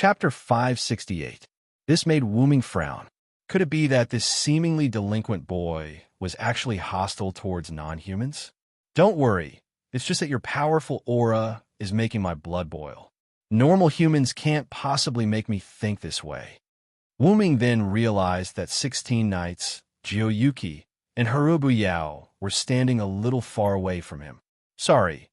Chapter 568. This made Wu Ming frown. Could it be that this seemingly delinquent boy was actually hostile towards non-humans? Don't worry, it's just that your powerful aura is making my blood boil. Normal humans can't possibly make me think this way. Wu Ming then realized that 16 knights, Jiuyuki, and Harubu Yao were standing a little far away from him. Sorry,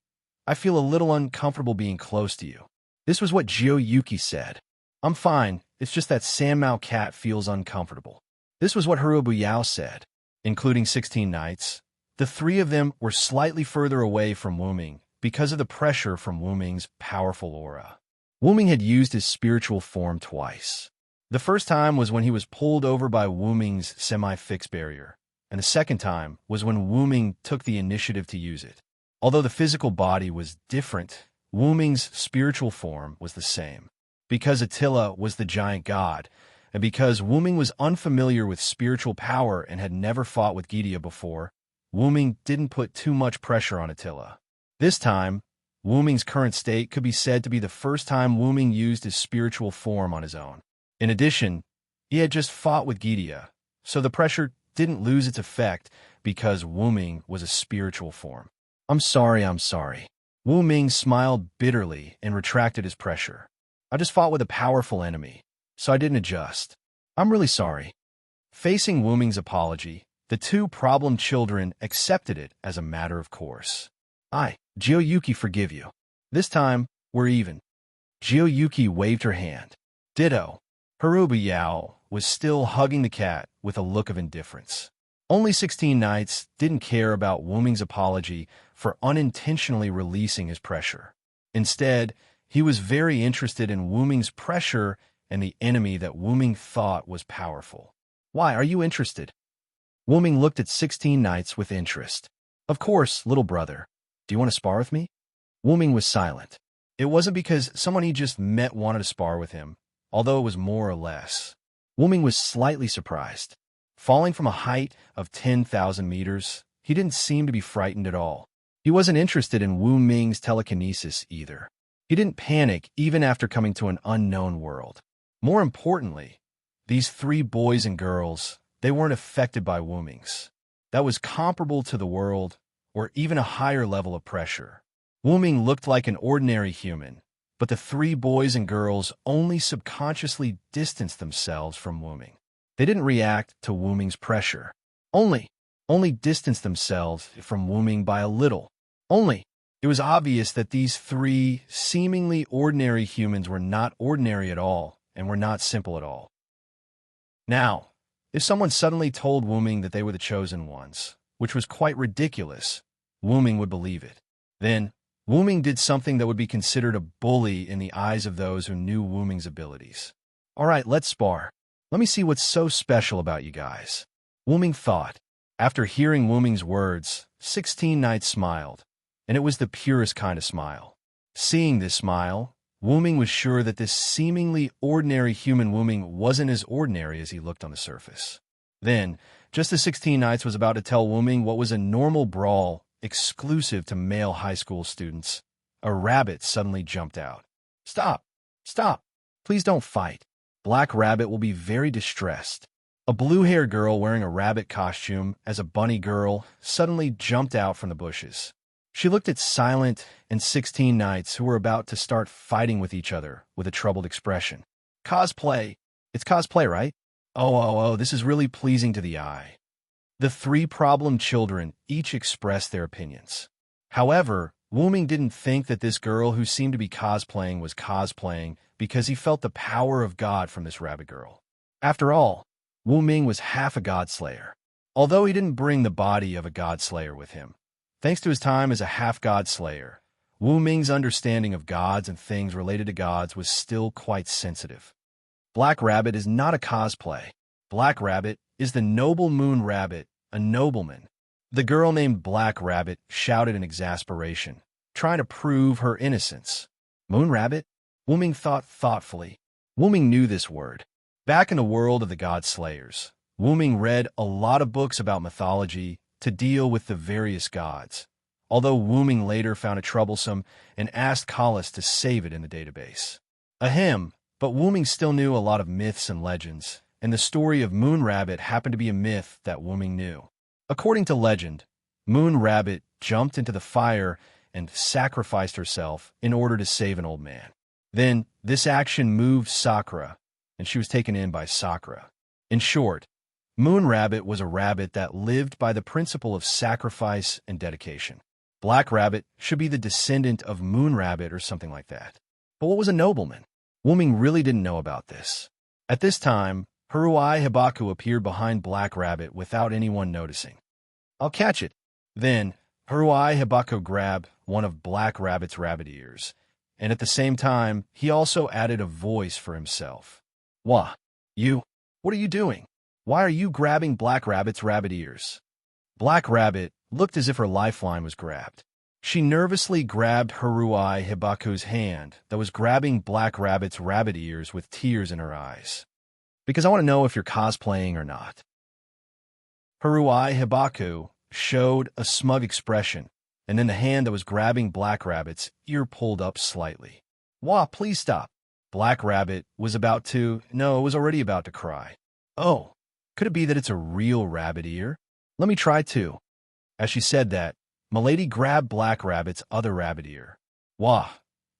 I feel a little uncomfortable being close to you. This was what Jiuyuki said. I'm fine, it's just that Sanmao Cat feels uncomfortable. This was what Harubu Yao said. Including 16 knights, the three of them were slightly further away from Wu Ming because of the pressure from Wu Ming's powerful aura. Wu Ming had used his spiritual form twice. The first time was when he was pulled over by Wu Ming's semi-fixed barrier, and the second time was when Wu Ming took the initiative to use it. Although the physical body was different, Wu Ming's spiritual form was the same. Because Attila was the giant god, and because Wu Ming was unfamiliar with spiritual power and had never fought with Gidia before, Wu Ming didn't put too much pressure on Attila. This time, Wu Ming's current state could be said to be the first time Wu Ming used his spiritual form on his own. In addition, he had just fought with Gidia, so the pressure didn't lose its effect because Wu Ming was a spiritual form. I'm sorry. Wu Ming smiled bitterly and retracted his pressure. I just fought with a powerful enemy, so I didn't adjust. I'm really sorry. Facing Wu Ming's apology, the two problem children accepted it as a matter of course. Jiuyuki, forgive you. This time, we're even. Jiuyuki waved her hand. Ditto. Harubu Yao was still hugging the cat with a look of indifference. Only 16 knights didn't care about Wu Ming's apology for unintentionally releasing his pressure. Instead, he was very interested in Wu Ming's pressure and the enemy that Wu Ming thought was powerful. Why are you interested? Wu Ming looked at 16 knights with interest. Of course, little brother. Do you want to spar with me? Wu Ming was silent. It wasn't because someone he just met wanted to spar with him, although it was more or less. Wu Ming was slightly surprised. Falling from a height of 10,000 meters, he didn't seem to be frightened at all. He wasn't interested in Wu Ming's telekinesis either. He didn't panic even after coming to an unknown world. More importantly, these three boys and girls, they weren't affected by Wu Ming's. That was comparable to the world, or even a higher level of pressure. Wu Ming looked like an ordinary human, but the three boys and girls only subconsciously distanced themselves from Wu Ming. They didn't react to Wu Ming's pressure. Only distanced themselves from Wu Ming by a little. It was obvious that these three seemingly ordinary humans were not ordinary at all and were not simple at all. Now, if someone suddenly told Wu Ming that they were the chosen ones, which was quite ridiculous, Wu Ming would believe it. Then, Wu Ming did something that would be considered a bully in the eyes of those who knew Wu Ming's abilities. All right, let's spar. Let me see what's so special about you guys. Wu Ming thought. After hearing Wu Ming's words, 16 knights smiled, and it was the purest kind of smile. Seeing this smile, Wu Ming was sure that this seemingly ordinary human Wu Ming wasn't as ordinary as he looked on the surface. Then, just as 16 Knights was about to tell Wu Ming what was a normal brawl exclusive to male high school students, a rabbit suddenly jumped out. Stop! Please don't fight. Black Rabbit will be very distressed. A blue-haired girl wearing a rabbit costume as a bunny girl suddenly jumped out from the bushes. She looked at Silent and 16 Knights who were about to start fighting with each other with a troubled expression. Cosplay. It's cosplay, right? Oh, this is really pleasing to the eye. The three problem children each expressed their opinions. However, Wu Ming didn't think that this girl who seemed to be cosplaying was cosplaying because he felt the power of God from this rabbit girl. After all, Wu Ming was half a god slayer, although he didn't bring the body of a god slayer with him. Thanks to his time as a half-god slayer, Wu Ming's understanding of gods and things related to gods was still quite sensitive. Black Rabbit is not a cosplay. Black Rabbit is the noble moon rabbit, a nobleman. The girl named Black Rabbit shouted in exasperation, trying to prove her innocence. Moon Rabbit? Wu Ming thought thoughtfully. Wu Ming knew this word. Back in the world of the god slayers, Wu Ming read a lot of books about mythology to deal with the various gods, although Wu Ming later found it troublesome and asked Collis to save it in the database. Ahem, But Wu Ming still knew a lot of myths and legends, and the story of Moon Rabbit happened to be a myth that Wu Ming knew. According to legend, Moon Rabbit jumped into the fire and sacrificed herself in order to save an old man. Then, this action moved Sakura, and she was taken in by Sakura. In short, Moon Rabbit was a rabbit that lived by the principle of sacrifice and dedication. Black Rabbit should be the descendant of Moon Rabbit or something like that. But what was a nobleman? Wu Ming really didn't know about this. At this time, Haruai Hibaku appeared behind Black Rabbit without anyone noticing. "I'll catch it." Then, Haruai Hibaku grabbed one of Black Rabbit's rabbit ears, and at the same time, he also added a voice for himself. "Wah, you, what are you doing? Why are you grabbing Black Rabbit's rabbit ears?" Black Rabbit looked as if her lifeline was grabbed. She nervously grabbed Haruai Hibaku's hand that was grabbing Black Rabbit's rabbit ears with tears in her eyes. "Because I want to know if you're cosplaying or not." Haruai Hibaku showed a smug expression, and then the hand that was grabbing Black Rabbit's ear pulled up slightly. "Wah, please stop." Black Rabbit was already about to cry. "Oh, could it be that it's a real rabbit ear? Let me try too." As she said that, Milady grabbed Black Rabbit's other rabbit ear. "Wah!"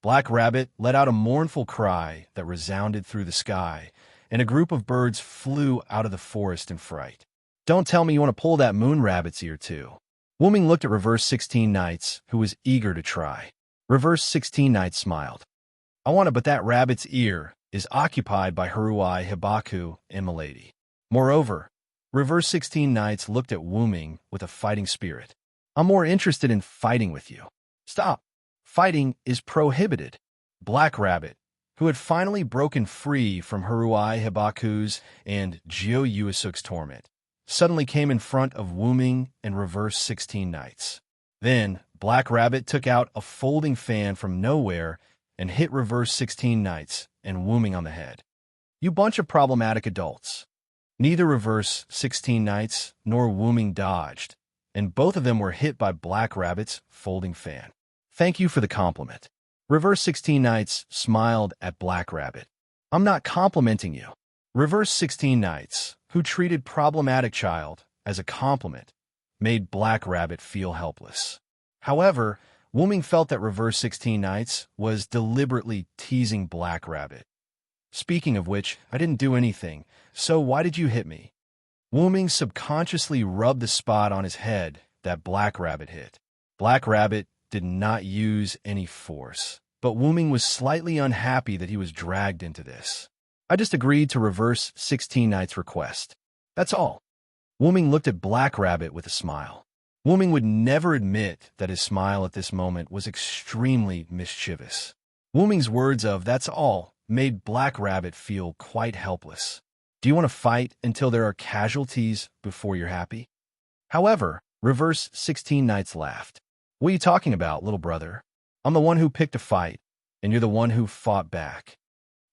Black Rabbit let out a mournful cry that resounded through the sky, and a group of birds flew out of the forest in fright. "Don't tell me you want to pull that Moon Rabbit's ear too." Wu Ming looked at Reverse 16 Knights, who was eager to try. Reverse 16 Knights smiled. "I want it, but that rabbit's ear is occupied by Haruai Hibaku and Milady." Moreover, Reverse 16 Knights looked at Wu Ming with a fighting spirit. "I'm more interested in fighting with you." "Stop. Fighting is prohibited." Black Rabbit, who had finally broken free from Haruai Hibaku's and Jio Yuasuk's torment, suddenly came in front of Wu Ming and Reverse 16 Knights. Then, Black Rabbit took out a folding fan from nowhere and hit Reverse 16 Knights and Wu Ming on the head. "You bunch of problematic adults." Neither Reverse 16 Knights nor Wu Ming dodged, and both of them were hit by Black Rabbit's folding fan. "Thank you for the compliment." Reverse 16 Knights smiled at Black Rabbit. "I'm not complimenting you." Reverse 16 Knights, who treated problematic child as a compliment, made Black Rabbit feel helpless. However, Wu Ming felt that Reverse 16 Knights was deliberately teasing Black Rabbit. "Speaking of which, I didn't do anything, so why did you hit me?" Wu Ming subconsciously rubbed the spot on his head that Black Rabbit hit. Black Rabbit did not use any force, but Wu Ming was slightly unhappy that he was dragged into this. "I just agreed to Reverse 16 Knights' request. That's all." Wu Ming looked at Black Rabbit with a smile. Wu Ming would never admit that his smile at this moment was extremely mischievous. Wu Ming's words of "that's all" made Black Rabbit feel quite helpless. "Do you want to fight until there are casualties before you're happy?" However, Reverse 16 Knights laughed. "What are you talking about, little brother? I'm the one who picked a fight, and you're the one who fought back."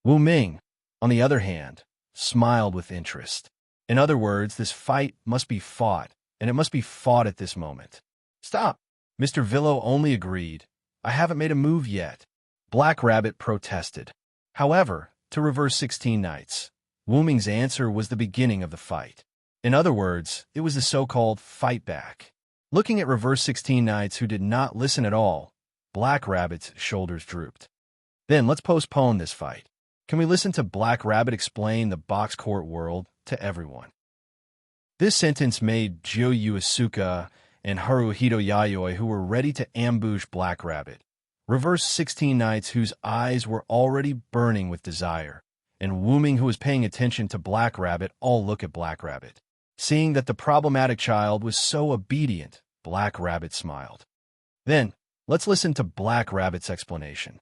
Wu Ming, on the other hand, smiled with interest. In other words, this fight must be fought, and it must be fought at this moment. "Stop!" Mr. Villo only agreed. "I haven't made a move yet." Black Rabbit protested. However, to Reverse 16 Knights, Wu Ming's answer was the beginning of the fight. In other words, it was the so-called fight back. Looking at Reverse 16 Knights who did not listen at all, Black Rabbit's shoulders drooped. "Then let's postpone this fight. Can we listen to Black Rabbit explain the box court world to everyone?" This sentence made Jio Yuasuke and Haruhito Yayoi, who were ready to ambush Black Rabbit, Reverse 16 Knights whose eyes were already burning with desire, and Wu Ming who was paying attention to Black Rabbit, all look at Black Rabbit. Seeing that the problematic child was so obedient, Black Rabbit smiled. "Then, let's listen to Black Rabbit's explanation."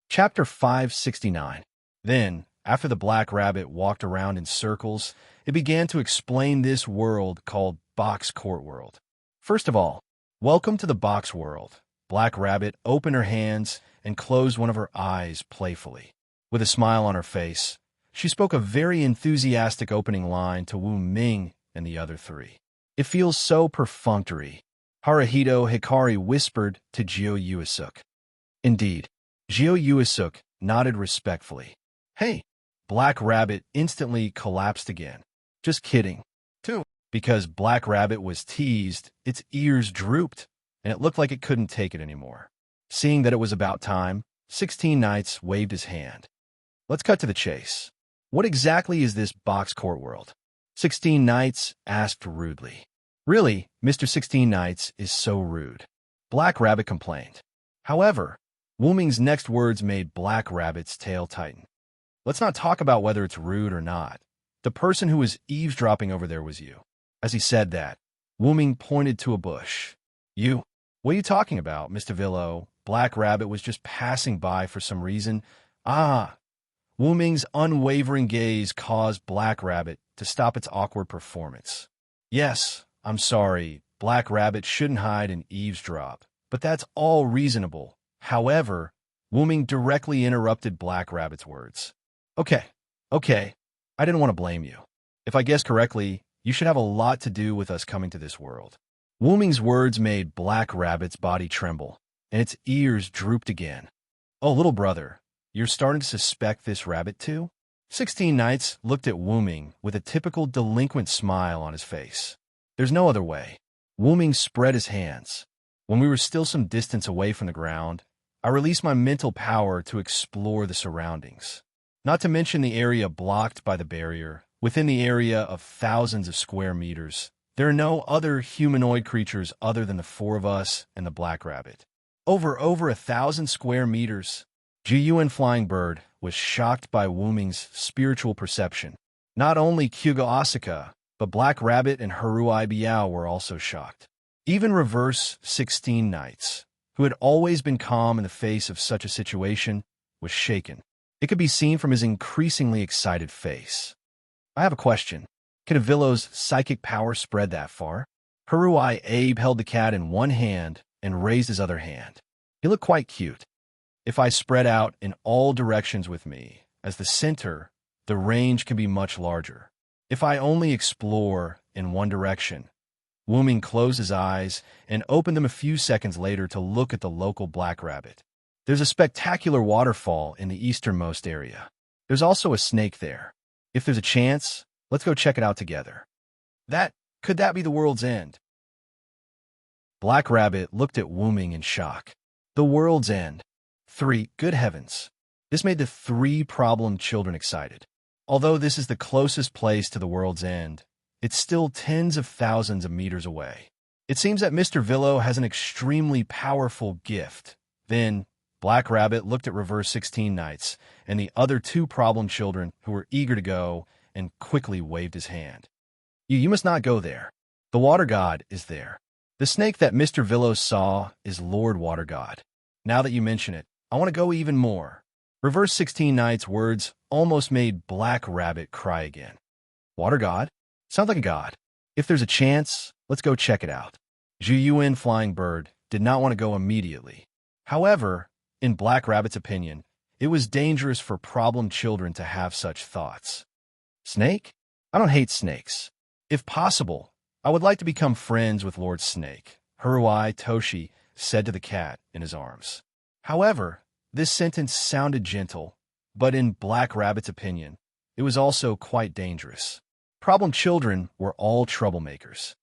Chapter 569. Then, after the Black Rabbit walked around in circles, it began to explain this world called Box Court World. First of all, "Welcome to the Box World." Black Rabbit opened her hands and closed one of her eyes playfully. With a smile on her face, she spoke a very enthusiastic opening line to Wu Ming and the other three. "It feels so perfunctory," Haruhito Hikari whispered to Jio Yuasuke. Indeed, Jio Yuasuke nodded respectfully. Hey, Black Rabbit instantly collapsed again. Just kidding. Too. Because Black Rabbit was teased, its ears drooped, and it looked like it couldn't take it anymore. Seeing that it was about time, 16 Knights waved his hand. Let's cut to the chase. What exactly is this box court world? 16 Knights asked rudely. Really, Mr. 16 Knights is so rude. Black Rabbit complained. However, Wu Ming's next words made Black Rabbit's tail tighten. Let's not talk about whether it's rude or not. The person who was eavesdropping over there was you. As he said that, Wu Ming pointed to a bush. You? What are you talking about, Mr. Villo? Black Rabbit was just passing by for some reason. Ah! Wu Ming's unwavering gaze caused Black Rabbit to stop its awkward performance. Yes, I'm sorry, Black Rabbit shouldn't hide and eavesdrop, but that's all reasonable. However, Wu Ming directly interrupted Black Rabbit's words. Okay, I didn't want to blame you. If I guessed correctly, you should have a lot to do with us coming to this world. Wu Ming's words made Black Rabbit's body tremble, and its ears drooped again. Oh, little brother, you're starting to suspect this rabbit too? 16 Knights looked at Wu Ming with a typical delinquent smile on his face. There's no other way. Wu Ming spread his hands. When we were still some distance away from the ground, I released my mental power to explore the surroundings. Not to mention the area blocked by the barrier. Within the area of thousands of square meters, there are no other humanoid creatures other than the four of us and the Black Rabbit. Over 1,000 square meters. Jiyuan Flying Bird was shocked by Wu Ming's spiritual perception. Not only Kyuga Asaka, but Black Rabbit and Haruai Biao were also shocked. Even Reverse 16 Knights, who had always been calm in the face of such a situation, was shaken. It could be seen from his increasingly excited face. I have a question. Can Avillo's psychic power spread that far? Haruai Abe held the cat in one hand and raised his other hand. He looked quite cute. If I spread out in all directions with me, as the center, the range can be much larger. If I only explore in one direction. Wu Ming closed his eyes and opened them a few seconds later to look at the local Black Rabbit. There's a spectacular waterfall in the easternmost area. There's also a snake there. If there's a chance, let's go check it out together. Could that be the world's end? Black Rabbit looked at Wu Ming in shock. The world's end. 3, good heavens. This made the 3 problem children excited. Although this is the closest place to the world's end, it's still tens of thousands of meters away. It seems that Mr. Villo has an extremely powerful gift. Then, Black Rabbit looked at Reverse 16 Knights and the other 2 problem children who were eager to go and quickly waved his hand. You must not go there. The Water God is there. The snake that Mr. Villo saw is Lord Water God. Now that you mention it, I want to go even more. Reverse 16 Knights' words almost made Black Rabbit cry again. Water God? Sounds like a god. If there's a chance, let's go check it out. Jiyuan Flying Bird did not want to go immediately. However, in Black Rabbit's opinion, it was dangerous for problem children to have such thoughts. Snake? I don't hate snakes. If possible, I would like to become friends with Lord Snake, Haruai Toshi said to the cat in his arms. However, this sentence sounded gentle, but in Black Rabbit's opinion, it was also quite dangerous. Problem children were all troublemakers.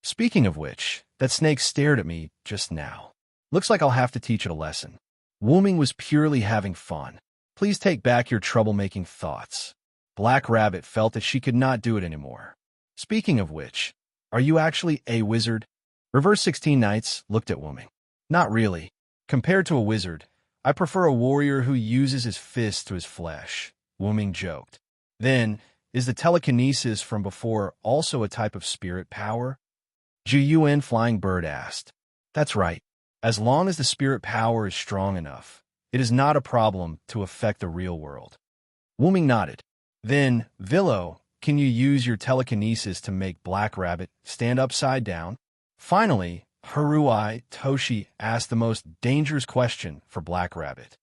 Speaking of which, that snake stared at me just now. Looks like I'll have to teach it a lesson. Wu Ming was purely having fun. Please take back your troublemaking thoughts. Black Rabbit felt that she could not do it anymore. Speaking of which, are you actually a wizard? Reverse 16 Knights looked at Wu Ming. Not really. Compared to a wizard, I prefer a warrior who uses his fists to his flesh, Wu Ming joked. Then, is the telekinesis from before also a type of spirit power? Jiyuan Flying Bird asked. That's right. As long as the spirit power is strong enough, it is not a problem to affect the real world. Wu Ming nodded. Then, Villo, can you use your telekinesis to make Black Rabbit stand upside down? Finally, Haruai Toshi asked the most dangerous question for Black Rabbit.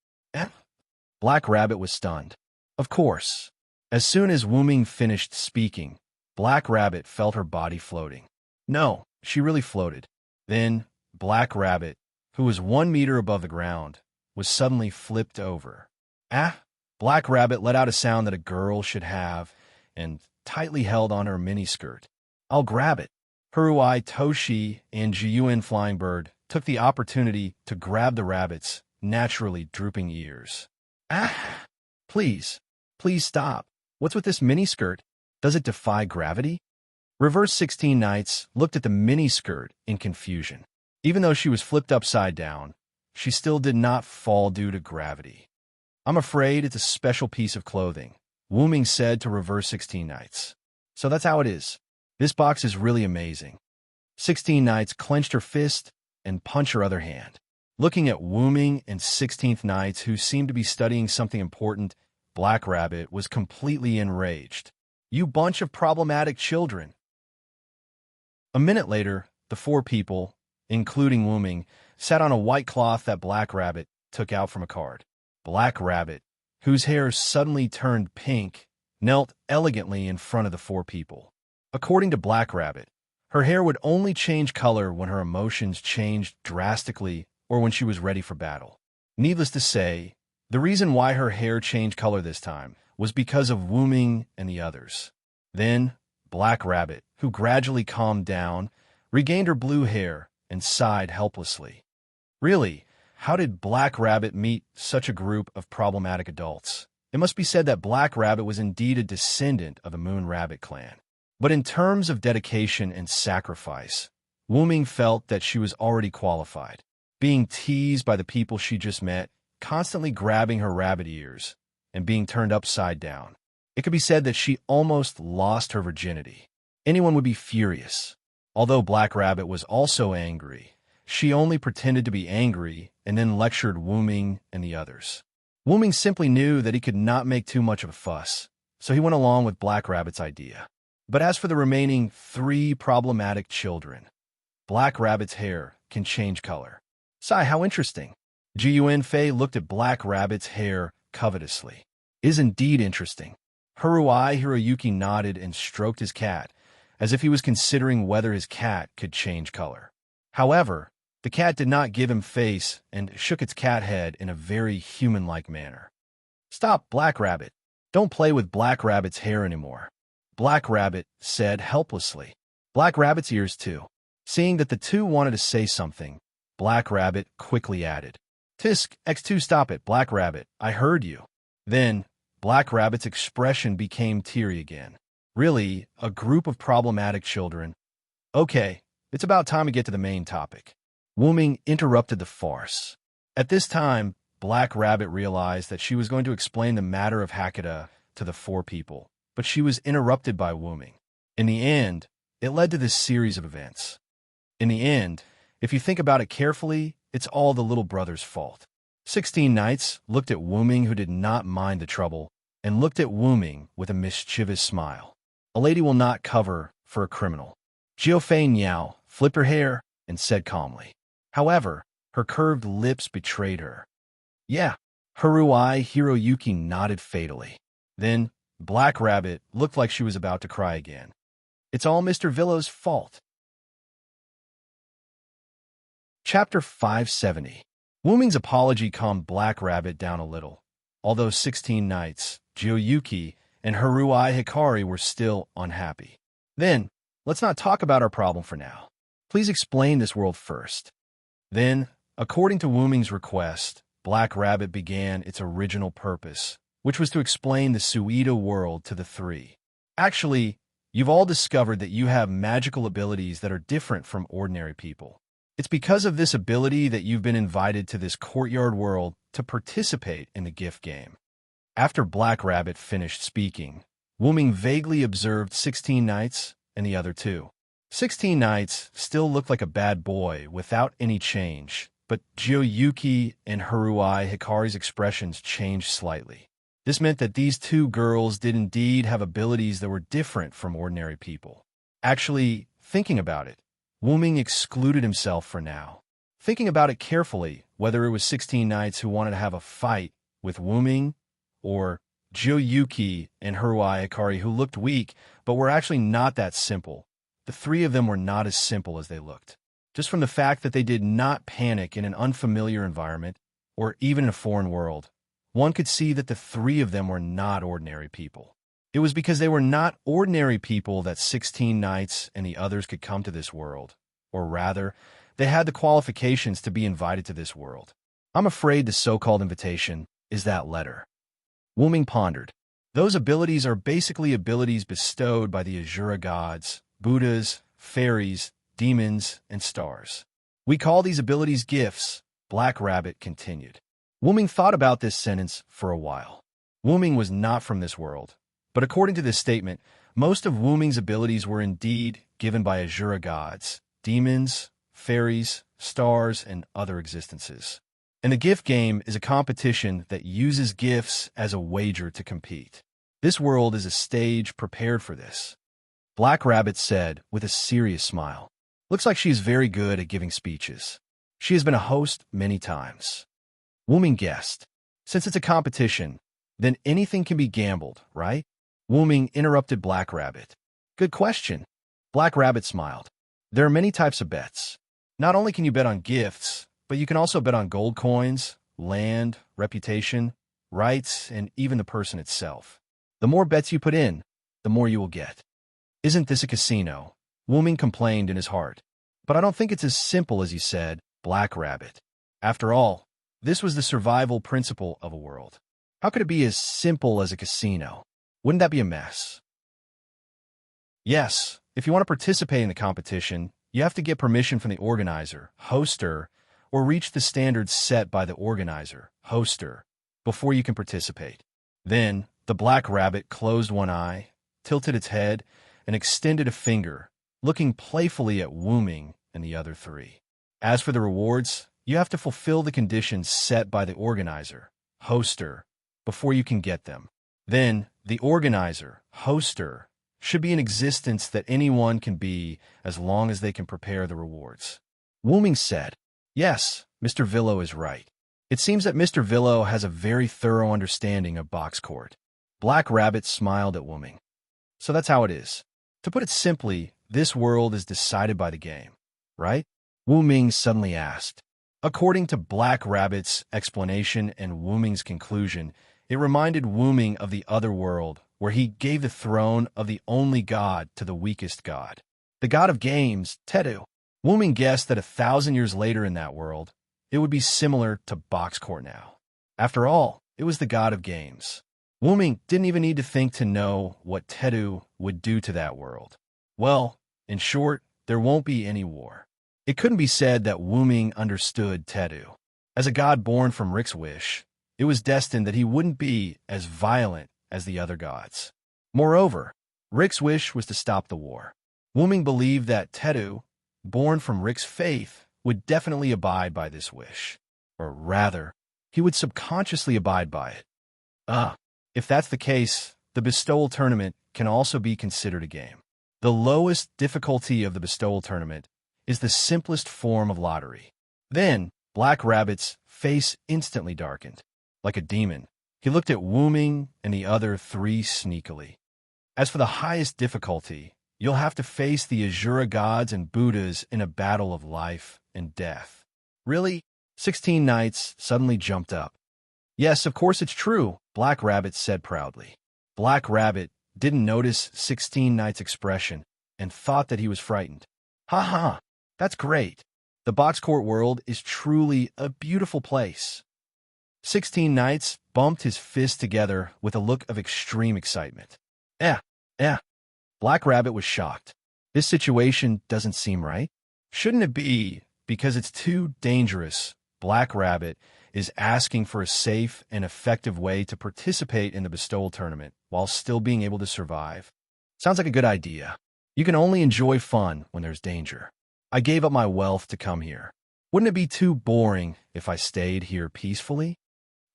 Black Rabbit was stunned. Of course. As soon as Wu Ming finished speaking, Black Rabbit felt her body floating. No, she really floated. Then, Black Rabbit, who was 1 meter above the ground, was suddenly flipped over. Ah! Black Rabbit let out a sound that a girl should have and tightly held on her miniskirt. I'll grab it. Haruai, Toshi, and Jiyuan Flying Bird took the opportunity to grab the rabbit's naturally drooping ears. Ah! Please, please stop. What's with this miniskirt? Does it defy gravity? Reverse 16 Nights looked at the miniskirt in confusion. Even though she was flipped upside down, she still did not fall due to gravity. I'm afraid it's a special piece of clothing, Wu Ming said to Reverse 16 Nights. So that's how it is. This box is really amazing. 16 Nights clenched her fist and punched her other hand. Looking at Wu Ming and 16th Nights, who seemed to be studying something important, Black Rabbit was completely enraged. You bunch of problematic children. A minute later, the four people, including Wu Ming, sat on a white cloth that Black Rabbit took out from a card. Black Rabbit, whose hair suddenly turned pink, knelt elegantly in front of the four people. According to Black Rabbit, her hair would only change color when her emotions changed drastically or when she was ready for battle. Needless to say, the reason why her hair changed color this time was because of Wu Ming and the others. Then, Black Rabbit, who gradually calmed down, regained her blue hair and sighed helplessly. Really, how did Black Rabbit meet such a group of problematic adults? It must be said that Black Rabbit was indeed a descendant of the Moon Rabbit clan. But in terms of dedication and sacrifice, Wu Ming felt that she was already qualified. Being teased by the people she just met, constantly grabbing her rabbit ears, and being turned upside down. It could be said that she almost lost her virginity. Anyone would be furious. Although Black Rabbit was also angry, she only pretended to be angry and then lectured Wu Ming and the others. Wu Ming simply knew that he could not make too much of a fuss, so he went along with Black Rabbit's idea. But as for the remaining 3 problematic children, Black Rabbit's hair can change color. Sigh, how interesting. Jiyuan Fei looked at Black Rabbit's hair covetously. Is indeed interesting. Haruai Hiroyuki nodded and stroked his cat, as if he was considering whether his cat could change color. However, the cat did not give him face and shook its cat head in a very human-like manner. Stop, Black Rabbit. Don't play with Black Rabbit's hair anymore. Black Rabbit said helplessly. Black Rabbit's ears too. Seeing that the two wanted to say something, Black Rabbit quickly added, Tisk, X2, stop it, Black Rabbit, I heard you. Then, Black Rabbit's expression became teary again. Really, a group of problematic children. Okay, it's about time to get to the main topic. Wu Ming interrupted the farce. At this time, Black Rabbit realized that she was going to explain the matter of Hakata to the 4 people, but she was interrupted by Wu Ming. In the end, it led to this series of events. In the end, if you think about it carefully, it's all the little brother's fault. 16 Nights looked at Wu Ming, who did not mind the trouble, and looked at Wu Ming with a mischievous smile. A lady will not cover for a criminal. Jiu Fei Niao flipped her hair and said calmly. However, her curved lips betrayed her. Yeah, Haruai Hiroyuki nodded fatally. Then, Black Rabbit looked like she was about to cry again. It's all Mr. Villo's fault. Chapter 570. Wu Ming's apology calmed Black Rabbit down a little, although 16 Nights, Jiuyuki, and Haruai Hikari were still unhappy. Then, let's not talk about our problem for now. Please explain this world first. Then, according to Wu Ming's request, Black Rabbit began its original purpose, which was to explain the Suida world to the 3. Actually, you've all discovered that you have magical abilities that are different from ordinary people. It's because of this ability that you've been invited to this courtyard world to participate in the gift game. After Black Rabbit finished speaking, Wu Ming vaguely observed 16 Nights and the other 2. 16 Nights still looked like a bad boy without any change, but Jiuyuki and Haruai Hikari's expressions changed slightly. This meant that these 2 girls did indeed have abilities that were different from ordinary people. Actually, thinking about it, Wu Ming excluded himself for now. Thinking about it carefully, whether it was 16 Nights who wanted to have a fight with Wu Ming, or Jiuyuki and Haruai Hikari who looked weak but were actually not that simple, the 3 of them were not as simple as they looked. Just from the fact that they did not panic in an unfamiliar environment, or even in a foreign world, one could see that the three of them were not ordinary people. It was because they were not ordinary people that 16 knights and the others could come to this world. Or rather, they had the qualifications to be invited to this world. I'm afraid the so-called invitation is that letter. Wu Ming pondered. Those abilities are basically abilities bestowed by the Azura gods, Buddhas, fairies, demons, and stars. We call these abilities gifts, Black Rabbit continued. Wu Ming thought about this sentence for a while. Wu Ming was not from this world, but according to this statement, most of Wu Ming's abilities were indeed given by Azura gods, demons, fairies, stars, and other existences. And the gift game is a competition that uses gifts as a wager to compete. This world is a stage prepared for this. Black Rabbit said with a serious smile. Looks like she is very good at giving speeches. She has been a host many times. Wu Ming guessed. Since it's a competition, then anything can be gambled, right? Wu Ming interrupted Black Rabbit. Good question. Black Rabbit smiled. There are many types of bets. Not only can you bet on gifts, but you can also bet on gold coins, land, reputation, rights, and even the person itself. The more bets you put in, the more you will get. Isn't this a casino? Wu Ming complained in his heart. But I don't think it's as simple as you said, Black Rabbit. After all, this was the survival principle of a world. How could it be as simple as a casino? Wouldn't that be a mess? Yes, if you want to participate in the competition, you have to get permission from the organizer, hoster, or reach the standards set by the organizer, hoster, before you can participate. Then, the Black Rabbit closed one eye, tilted its head, and extended a finger, looking playfully at Wu Ming and the other three. As for the rewards, you have to fulfill the conditions set by the organizer, hoster, before you can get them. Then, the organizer, hoster, should be in existence that anyone can be as long as they can prepare the rewards. Wu Ming said, Yes, Mr. Villo is right. It seems that Mr. Villo has a very thorough understanding of box court. Black Rabbit smiled at Wu Ming. So that's how it is. To put it simply, this world is decided by the game, right? Wu Ming suddenly asked. According to Black Rabbit's explanation and Wu Ming's conclusion, it reminded Wu Ming of the other world, where he gave the throne of the only god to the weakest god. The god of games, Tedu. Wu Ming guessed that 1,000 years later in that world, it would be similar to box court now. After all, it was the god of games. Wu Ming didn't even need to think to know what Tedu would do to that world. Well, in short, there won't be any war. It couldn't be said that Wu Ming understood Tedu. As a god born from Rick's wish, it was destined that he wouldn't be as violent as the other gods. Moreover, Rick's wish was to stop the war. Wu Ming believed that Tedu, born from Rick's faith, would definitely abide by this wish. Or rather, he would subconsciously abide by it. If that's the case, the bestowal tournament can also be considered a game. The lowest difficulty of the bestowal tournament is the simplest form of lottery. Then, Black Rabbit's face instantly darkened. Like a demon, he looked at Wu Ming and the other three sneakily. As for the highest difficulty, you'll have to face the Azura gods and Buddhas in a battle of life and death. Really? 16 knights suddenly jumped up. Yes, of course it's true, Black Rabbit said proudly. Black Rabbit didn't notice 16 knights' expression and thought that he was frightened. Ha ha, that's great. The box court world is truly a beautiful place. 16 knights bumped his fists together with a look of extreme excitement. Black Rabbit was shocked. This situation doesn't seem right. Shouldn't it be because it's too dangerous? Black Rabbit is asking for a safe and effective way to participate in the bestowal tournament while still being able to survive. Sounds like a good idea. You can only enjoy fun when there's danger. I gave up my wealth to come here. Wouldn't it be too boring if I stayed here peacefully?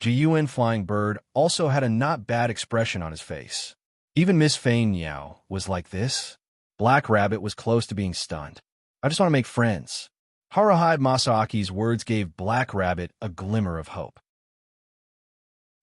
Jiyuan Flying Bird also had a not bad expression on his face. Even Miss Fane Niao was like this. Black Rabbit was close to being stunned. I just want to make friends. Haruhide Masaaki's words gave Black Rabbit a glimmer of hope.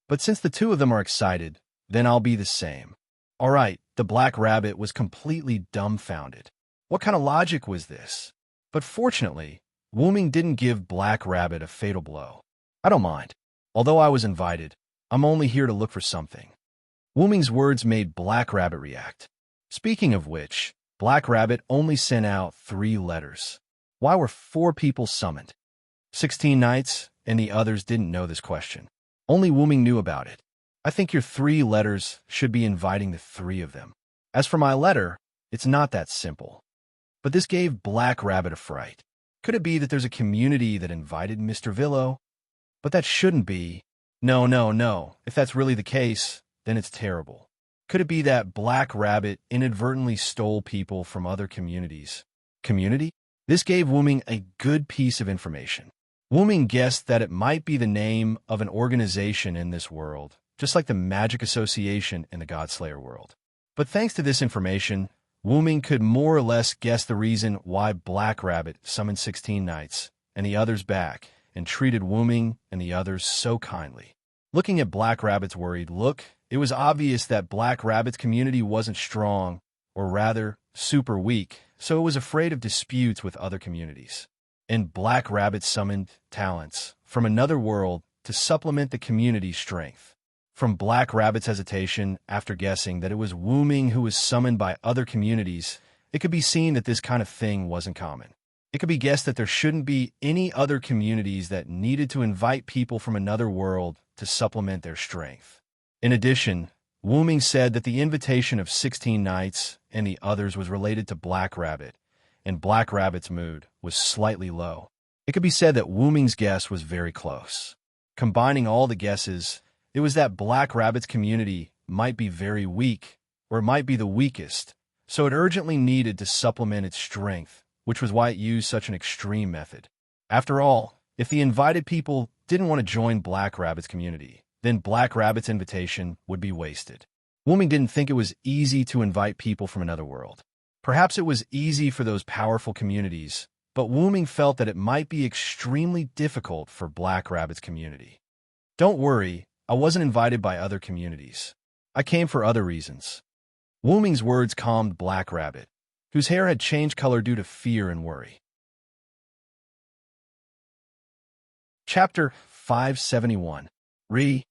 But since the two of them are excited, then I'll be the same. All right, the Black Rabbit was completely dumbfounded. What kind of logic was this? But fortunately, Wu Ming didn't give Black Rabbit a fatal blow. I don't mind. Although I was invited, I'm only here to look for something. Wu Ming's words made Black Rabbit react. Speaking of which, Black Rabbit only sent out 3 letters. Why were 4 people summoned? 16 knights, and the others didn't know this question. Only Wu Ming knew about it. I think your 3 letters should be inviting the 3 of them. As for my letter, it's not that simple. But this gave Black Rabbit a fright. Could it be that there's a community that invited Mr. Villo? But that shouldn't be. No, no, no. If that's really the case, then it's terrible. Could it be that Black Rabbit inadvertently stole people from other communities? Community? This gave Wu Ming a good piece of information. Wu Ming guessed that it might be the name of an organization in this world, just like the Magic Association in the Godslayer world. But thanks to this information, Wu Ming could more or less guess the reason why Black Rabbit summoned 16 knights and the others back and treated Wu Ming and the others so kindly. Looking at Black Rabbit's worried look, it was obvious that Black Rabbit's community wasn't strong, or rather, super weak, so it was afraid of disputes with other communities. And Black Rabbit summoned talents from another world to supplement the community's strength. From Black Rabbit's hesitation after guessing that it was Wu Ming who was summoned by other communities, it could be seen that this kind of thing wasn't common. It could be guessed that there shouldn't be any other communities that needed to invite people from another world to supplement their strength. In addition, Wu Ming said that the invitation of 16 knights and the others was related to Black Rabbit, and Black Rabbit's mood was slightly low. It could be said that Wu Ming's guess was very close. Combining all the guesses, it was that Black Rabbit's community might be very weak, or it might be the weakest, so it urgently needed to supplement its strength, which was why it used such an extreme method. After all, if the invited people didn't want to join Black Rabbit's community, then Black Rabbit's invitation would be wasted. Wu Ming didn't think it was easy to invite people from another world. Perhaps it was easy for those powerful communities, but Wu Ming felt that it might be extremely difficult for Black Rabbit's community. Don't worry, I wasn't invited by other communities. I came for other reasons. Wu Ming's words calmed Black Rabbit, whose hair had changed color due to fear and worry. Chapter 571. Really?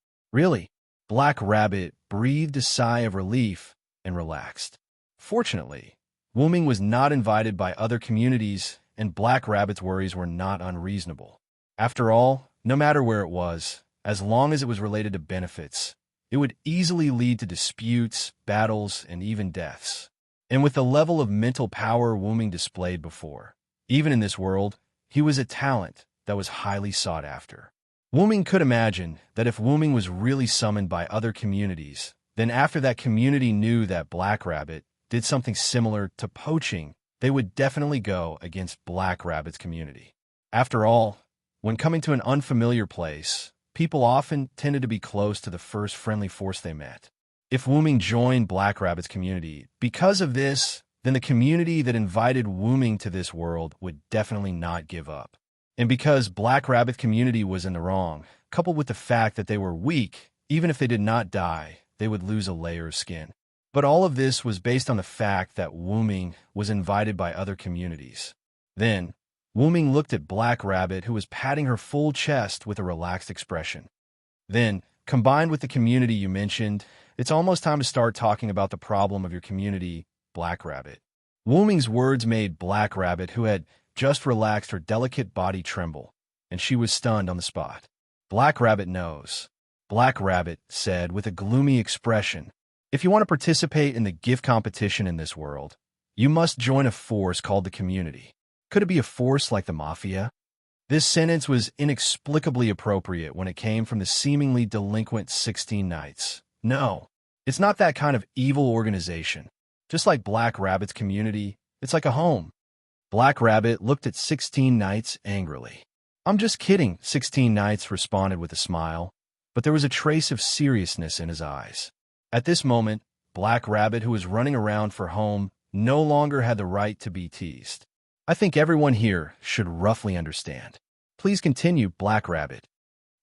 Black Rabbit breathed a sigh of relief and relaxed. Fortunately, Wu Ming was not invited by other communities, and Black Rabbit's worries were not unreasonable. After all, no matter where it was, as long as it was related to benefits, it would easily lead to disputes, battles, and even deaths. And with the level of mental power Wu Ming displayed before, even in this world, he was a talent that was highly sought after. Wu Ming could imagine that if Wu Ming was really summoned by other communities, then after that community knew that Black Rabbit did something similar to poaching, they would definitely go against Black Rabbit's community. After all, when coming to an unfamiliar place, people often tended to be close to the first friendly force they met. If Wu Ming joined Black Rabbit's community because of this, then the community that invited Wu Ming to this world would definitely not give up. And because Black Rabbit's community was in the wrong, coupled with the fact that they were weak, even if they did not die, they would lose a layer of skin. But all of this was based on the fact that Wu Ming was invited by other communities. Then, Wu Ming looked at Black Rabbit, who was patting her full chest with a relaxed expression. Then, combined with the community you mentioned, it's almost time to start talking about the problem of your community, Black Rabbit. Wu Ming's words made Black Rabbit, who had just relaxed her delicate body, tremble, and she was stunned on the spot. Black Rabbit knows. Black Rabbit said with a gloomy expression, if you want to participate in the gift competition in this world, you must join a force called the community. Could it be a force like the Mafia? This sentence was inexplicably appropriate when it came from the seemingly delinquent 16 knights. No, it's not that kind of evil organization. Just like Black Rabbit's community, it's like a home. Black Rabbit looked at 16 knights angrily. I'm just kidding, 16 knights responded with a smile, but there was a trace of seriousness in his eyes. At this moment, Black Rabbit, who was running around for home, no longer had the right to be teased. I think everyone here should roughly understand. Please continue, Black Rabbit.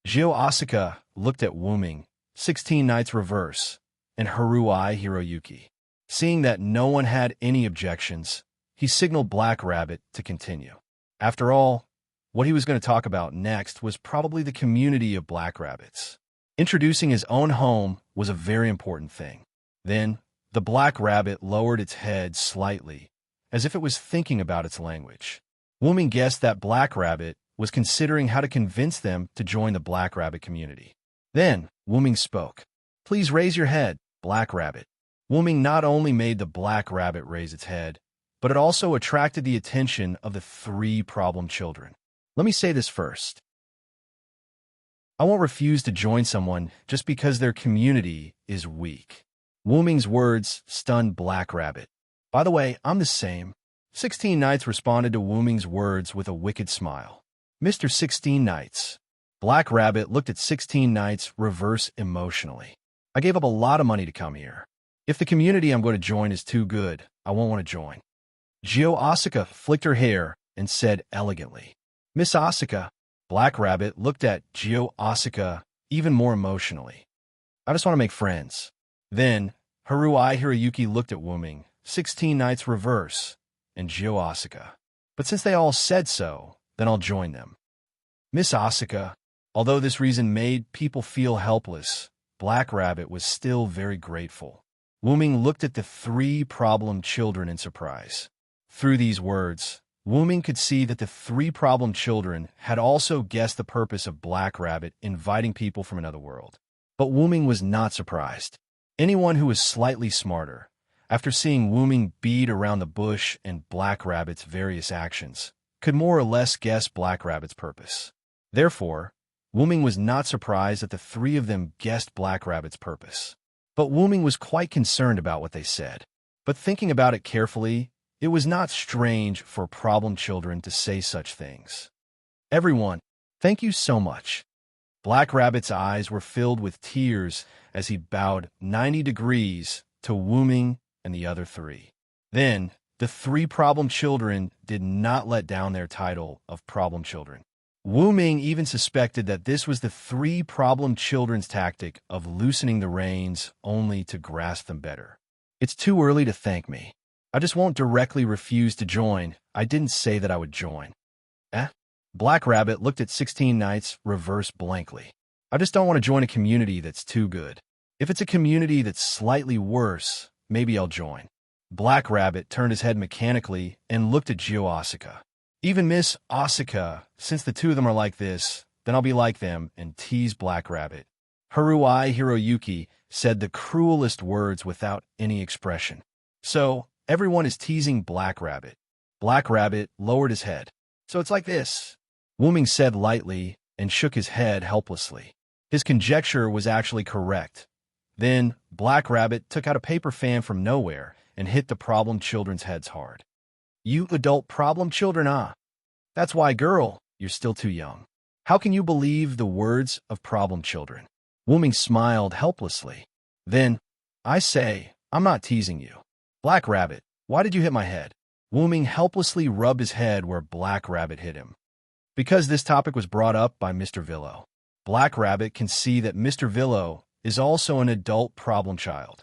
Jio Asuka looked at Wu Ming, 16 knights reverse, and Haruai Hiroyuki. Seeing that no one had any objections, he signaled Black Rabbit to continue. After all, what he was going to talk about next was probably the community of Black Rabbits. Introducing his own home was a very important thing. Then, the black rabbit lowered its head slightly, as if it was thinking about its language. Wu Ming guessed that Black Rabbit was considering how to convince them to join the Black Rabbit community. Then, Wu Ming spoke. "Please raise your head, Black Rabbit." Wu Ming not only made the Black Rabbit raise its head, but it also attracted the attention of the 3 problem children. Let me say this first. I won't refuse to join someone just because their community is weak. Wu Ming's words stunned Black Rabbit. By the way, I'm the same. 16 Knights responded to Wu Ming's words with a wicked smile. Mr. 16 Knights. Black Rabbit looked at 16 Knights reverse emotionally. I gave up a lot of money to come here. If the community I'm going to join is too good, I won't want to join. Gio Asuka flicked her hair and said elegantly. Miss Asuka. Black Rabbit looked at Gio Asuka even more emotionally. I just want to make friends. Then, Haruai Hiroyuki looked at Wu Ming, 16 Knights reverse, and Gio Asuka. But since they all said so, then I'll join them. Miss Asuka, although this reason made people feel helpless, Black Rabbit was still very grateful. Wu Ming looked at the 3 problem children in surprise. Through these words, Wu Ming could see that the 3 problem children had also guessed the purpose of Black Rabbit inviting people from another world. But Wu Ming was not surprised. Anyone who was slightly smarter, after seeing Wu Ming beat around the bush and Black Rabbit's various actions, could more or less guess Black Rabbit's purpose. Therefore, Wu Ming was not surprised that the 3 of them guessed Black Rabbit's purpose. But Wu Ming was quite concerned about what they said. But thinking about it carefully, it was not strange for problem children to say such things. Everyone, thank you so much. Black Rabbit's eyes were filled with tears as he bowed 90 degrees to Wu Ming and the other 3. Then, the 3 problem children did not let down their title of problem children. Wu Ming even suspected that this was the 3 problem children's tactic of loosening the reins only to grasp them better. It's too early to thank me. I just won't directly refuse to join. I didn't say that I would join. Black Rabbit looked at 16 Knights reverse blankly. I just don't want to join a community that's too good. If it's a community that's slightly worse, maybe I'll join. Black Rabbit turned his head mechanically and looked at Gio Asuka. Even Miss Asuka, since the 2 of them are like this, then I'll be like them and tease Black Rabbit. Haruai Hiroyuki said the cruelest words without any expression. So, everyone is teasing Black Rabbit. Black Rabbit lowered his head. So it's like this. Wu Ming said lightly and shook his head helplessly. His conjecture was actually correct. Then, Black Rabbit took out a paper fan from nowhere and hit the problem children's heads hard. You adult problem children, ah. That's why, girl, you're still too young. How can you believe the words of problem children? Wu Ming smiled helplessly. Then, I say, I'm not teasing you. Black Rabbit, why did you hit my head? Wu Ming helplessly rubbed his head where Black Rabbit hit him. Because this topic was brought up by Mr. Villo. Black Rabbit can see that Mr. Villo is also an adult problem child.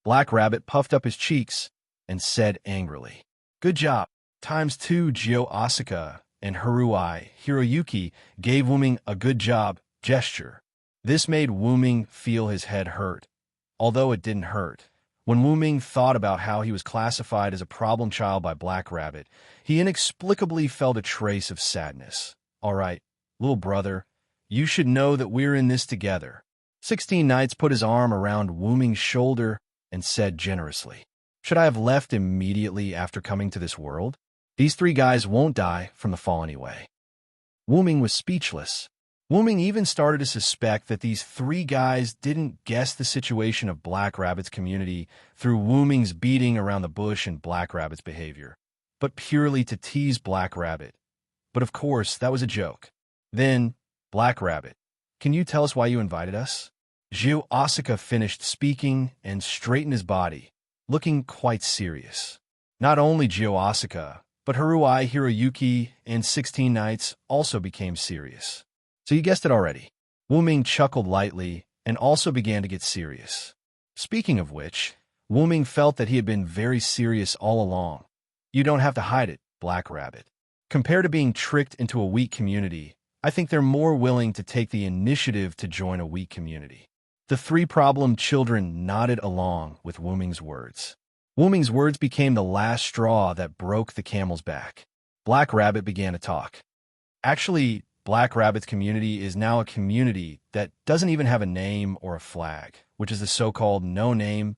Black Rabbit puffed up his cheeks and said angrily, Good job. ×2 Gio Asuka and Haruai Hiroyuki gave Wu Ming a good job gesture. This made Wu Ming feel his head hurt, although it didn't hurt. When Wu Ming thought about how he was classified as a problem child by Black Rabbit, he inexplicably felt a trace of sadness. All right, little brother, you should know that we're in this together. 16 Knights put his arm around Wu Ming's shoulder and said generously, Should I have left immediately after coming to this world? These 3 guys won't die from the fall anyway. Wu Ming was speechless. Wu Ming even started to suspect that these 3 guys didn't guess the situation of Black Rabbit's community through Wu Ming's beating around the bush and Black Rabbit's behavior, but purely to tease Black Rabbit. But of course, that was a joke. Then, Black Rabbit, can you tell us why you invited us? Gio Asuka finished speaking and straightened his body, looking quite serious. Not only Gio Asuka, but Haruai Hiroyuki and 16 Knights also became serious. So you guessed it already. Wu Ming chuckled lightly and also began to get serious. Speaking of which, Wu Ming felt that he had been very serious all along. You don't have to hide it, Black Rabbit. Compared to being tricked into a weak community, I think they're more willing to take the initiative to join a weak community. The three problem children nodded along with Wu Ming's words. Wu Ming's words became the last straw that broke the camel's back. Black Rabbit began to talk. Actually, Black Rabbit's community is now a community that doesn't even have a name or a flag, which is the so-called no-name.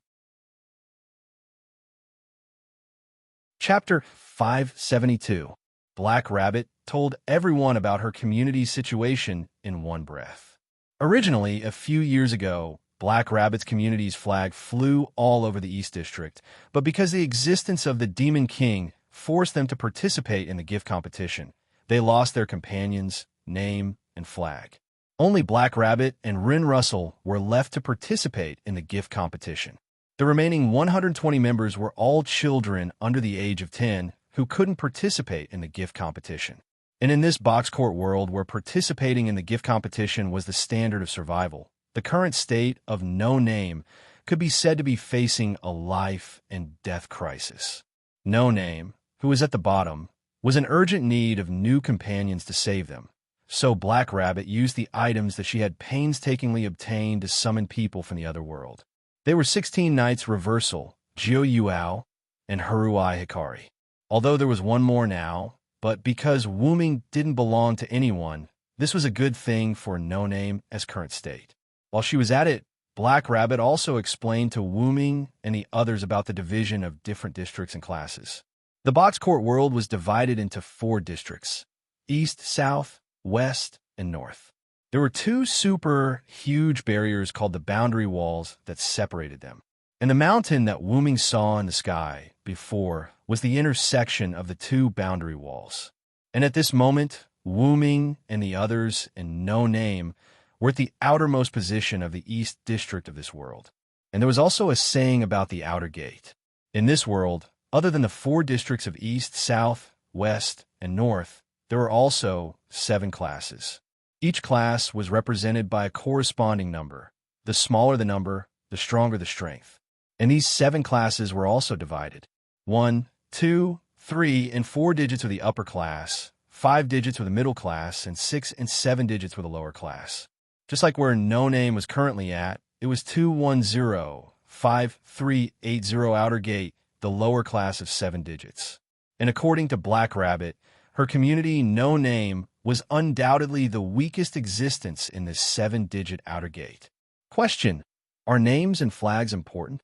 Chapter 572. Black Rabbit told everyone about her community's situation in one breath. Originally, a few years ago, Black Rabbit's community's flag flew all over the East District, but because the existence of the Demon King forced them to participate in the gift competition, they lost their companions, name, and flag. Only Black Rabbit and Rin Russell were left to participate in the gift competition. The remaining 120 members were all children under the age of 10 who couldn't participate in the gift competition. And in this box court world where participating in the gift competition was the standard of survival, the current state of no name could be said to be facing a life and death crisis. No Name, who was at the bottom, was in urgent need of new companions to save them. So Black Rabbit used the items that she had painstakingly obtained to summon people from the other world. They were 16 Knights Reversal, Jiu Yuao, and Haruai Hikari. Although there was one more now, but because Wu Ming didn't belong to anyone, this was a good thing for No Name as current state. While she was at it, Black Rabbit also explained to Wu Ming and the others about the division of different districts and classes. The box court world was divided into 4 districts: East, South, West, and North. There were 2 super huge barriers called the boundary walls that separated them. And the mountain that Wu Ming saw in the sky before was the intersection of the 2 boundary walls. And at this moment, Wu Ming and the others and No Name were at the outermost position of the East District of this world. And there was also a saying about the outer gate. In this world, other than the 4 districts of East, South, West, and North, there were also 7 classes. Each class was represented by a corresponding number. The smaller the number, the stronger the strength. And these 7 classes were also divided. 1, 2, 3, and 4 digits were the upper class, 5 digits were the middle class, and 6 and 7 digits were the lower class. Just like where No Name was currently at, it was 210-5380 outer gate, the lower class of 7 digits. And according to Black Rabbit, her community No Name was undoubtedly the weakest existence in this 7-digit outer gate. Question: are names and flags important?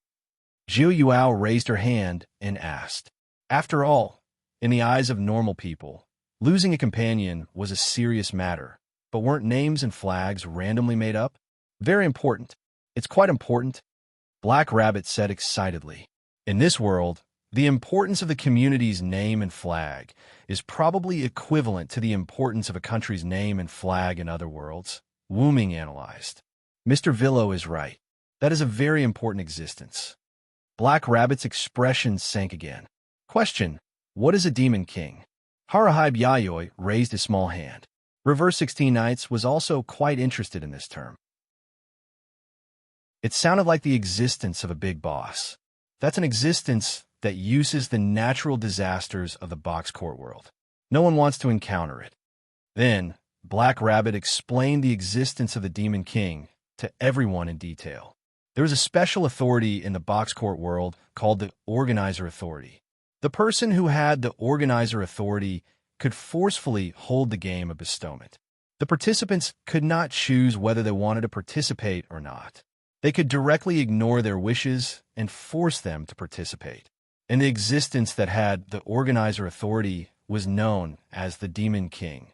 Jiu Yuao raised her hand and asked. After all, in the eyes of normal people, losing a companion was a serious matter. But weren't names and flags randomly made up? Very important. It's quite important, Black Rabbit said excitedly. In this world, the importance of the community's name and flag is probably equivalent to the importance of a country's name and flag in other worlds. Wu Ming analyzed. Mr. Villo is right. That is a very important existence. Black Rabbit's expression sank again. Question: what is a Demon King? Harahib Yayoi raised a small hand. Reverse 16 Knights was also quite interested in this term. It sounded like the existence of a big boss. That's an existence that uses the natural disasters of the box court world. No one wants to encounter it. Then, Black Rabbit explained the existence of the Demon King to everyone in detail. There was a special authority in the box court world called the Organizer Authority. The person who had the Organizer Authority could forcefully hold the game of bestowment. The participants could not choose whether they wanted to participate or not. They could directly ignore their wishes and force them to participate. And the existence that had the Organizer Authority was known as the Demon King.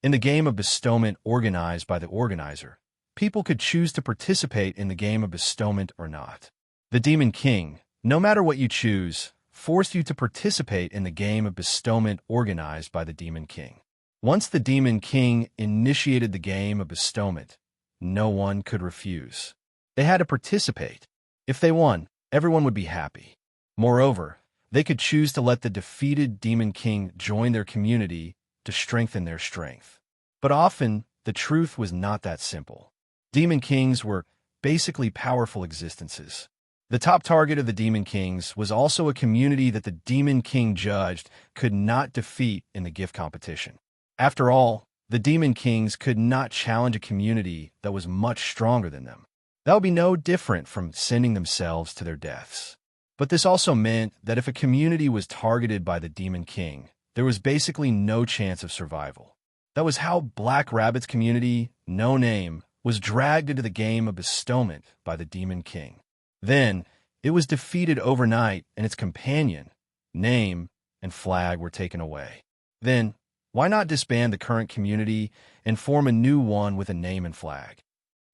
In the game of bestowment organized by the organizer, people could choose to participate in the game of bestowment or not. The Demon King, no matter what you choose, forced you to participate in the game of bestowment organized by the Demon King. Once the Demon King initiated the game of bestowment, no one could refuse. They had to participate. If they won, everyone would be happy. Moreover, they could choose to let the defeated Demon King join their community to strengthen their strength. But often, the truth was not that simple. Demon Kings were basically powerful existences. The top target of the Demon Kings was also a community that the Demon King judged could not defeat in the gift competition. After all, The Demon Kings could not challenge a community that was much stronger than them. That would be no different from sending themselves to their deaths. But this also meant that if a community was targeted by the Demon King, there was basically no chance of survival. That was how Black Rabbit's community, No Name, was dragged into the game of bestowment by the Demon King. Then, it was defeated overnight, and its companion, name, and flag were taken away. Then, why not disband the current community and form a new one with a name and flag?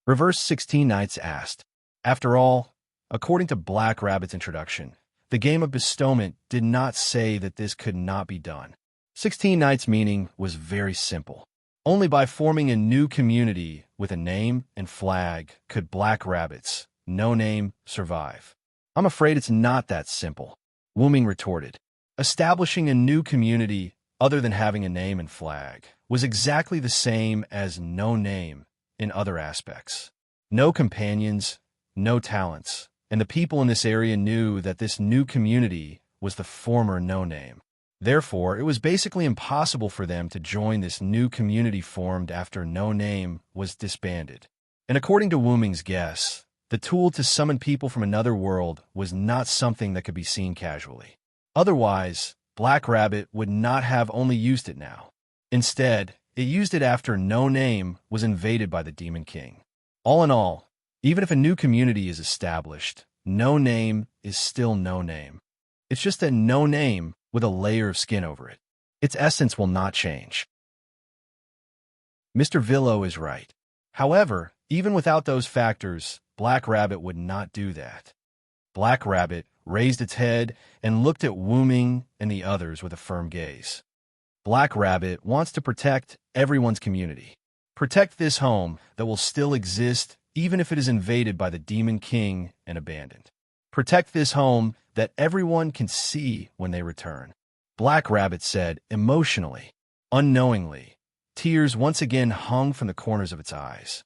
Reverse 16 Knights asked. After all, according to Black Rabbit's introduction, the game of bestowment did not say that this could not be done. 16 Knights' meaning was very simple. Only by forming a new community with a name and flag could Black Rabbits, No Name, survive. I'm afraid it's not that simple, Wuming retorted. Establishing a new community, other than having a name and flag, was exactly the same as No Name in other aspects. No companions, no talents, and the people in this area knew that this new community was the former No Name. Therefore, it was basically impossible for them to join this new community formed after No Name was disbanded. And according to Wuming's guess, the tool to summon people from another world was not something that could be seen casually. Otherwise, Black Rabbit would not have only used it now. Instead, it used it after No Name was invaded by the Demon King. All in all, even if a new community is established, No Name is still No Name. It's just that No Name with a layer of skin over it. Its essence will not change. Mr. Villo is right. However, even without those factors, Black Rabbit would not do that. Black Rabbit raised its head and looked at Wuming and the others with a firm gaze. Black Rabbit wants to protect everyone's community. Protect this home that will still exist even if it is invaded by the Demon King and abandoned. Protect this home that everyone can see when they return. Black Rabbit said emotionally, unknowingly. Tears once again hung from the corners of its eyes.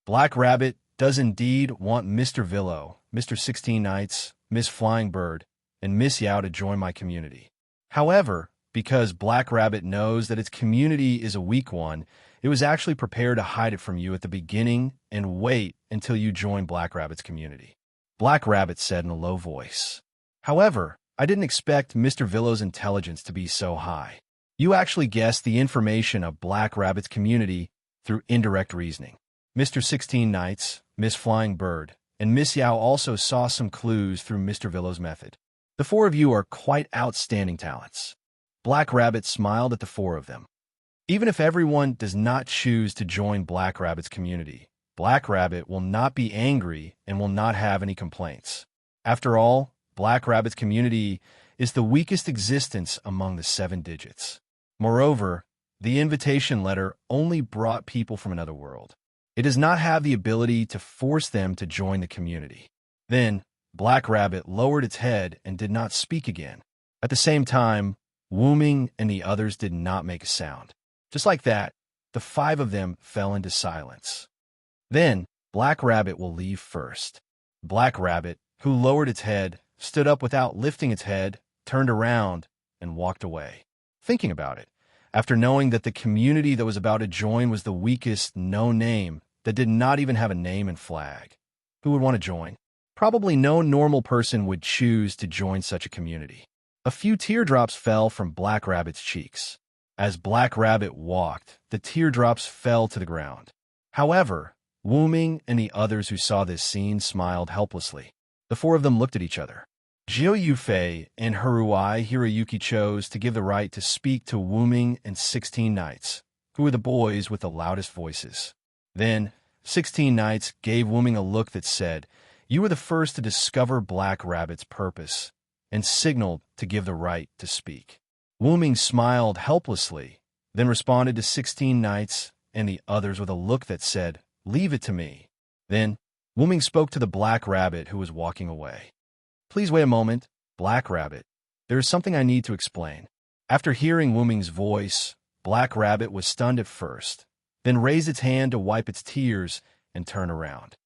Black Rabbit does indeed want Mr. Villo, Mr. 16 Knights, Miss Flying Bird, and Miss Yao to join my community. However, because Black Rabbit knows that its community is a weak one, it was actually prepared to hide it from you at the beginning and wait until you join Black Rabbit's community. Black Rabbit said in a low voice. However, I didn't expect Mr. Villo's intelligence to be so high. You actually guessed the information of Black Rabbit's community through indirect reasoning. Mr. 16 Knights, Miss Flying Bird, and Miss Yao also saw some clues through Mr. Villo's method. The four of you are quite outstanding talents. Black Rabbit smiled at the four of them. Even if everyone does not choose to join Black Rabbit's community, Black Rabbit will not be angry and will not have any complaints. After all, Black Rabbit's community is the weakest existence among the 7 digits. Moreover, the invitation letter only brought people from another world. It does not have the ability to force them to join the community. Then, Black Rabbit lowered its head and did not speak again. At the same time, Wuming and the others did not make a sound. Just like that, the 5 of them fell into silence. Then, Black Rabbit will leave first. Black Rabbit, who lowered its head, stood up without lifting its head, turned around, and walked away. Thinking about it, after knowing that the community that was about to join was the weakest No Name, that did not even have a name and flag, who would want to join? Probably no normal person would choose to join such a community. A few teardrops fell from Black Rabbit's cheeks. As Black Rabbit walked, the teardrops fell to the ground. However, Wuming and the others who saw this scene smiled helplessly. The 4 of them looked at each other. Jiu Yufei and Haruai Hiroyuki chose to give the right to speak to Wuming and 16 Knights, who were the boys with the loudest voices. Then, 16 Knights gave Wuming a look that said, "You were the first to discover Black Rabbit's purpose," and signaled to give the right to speak. Wuming smiled helplessly, then responded to 16 Knights and the others with a look that said, "Leave it to me." Then, Wuming spoke to the Black Rabbit who was walking away. "Please wait a moment, Black Rabbit. There is something I need to explain." After hearing Wuming's voice, Black Rabbit was stunned at first, then raised its hand to wipe its tears and turn around.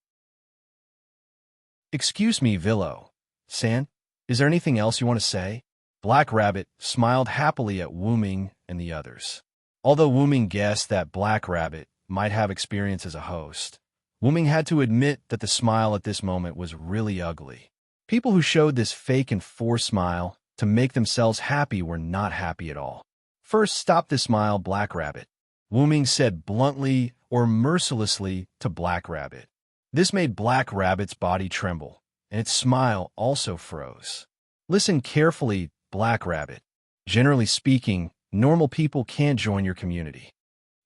"Excuse me, Villo-san, is there anything else you want to say?" Black Rabbit smiled happily at Wuming and the others. Although Wu Ming guessed that Black Rabbit might have experience as a host, Wu Ming had to admit that the smile at this moment was really ugly. People who showed this fake and forced smile to make themselves happy were not happy at all. First, stop this smile, Black Rabbit, Wu Ming said bluntly or mercilessly to Black Rabbit. This made Black Rabbit's body tremble, and its smile also froze. Listen carefully, Black Rabbit. Generally speaking, normal people can't join your community,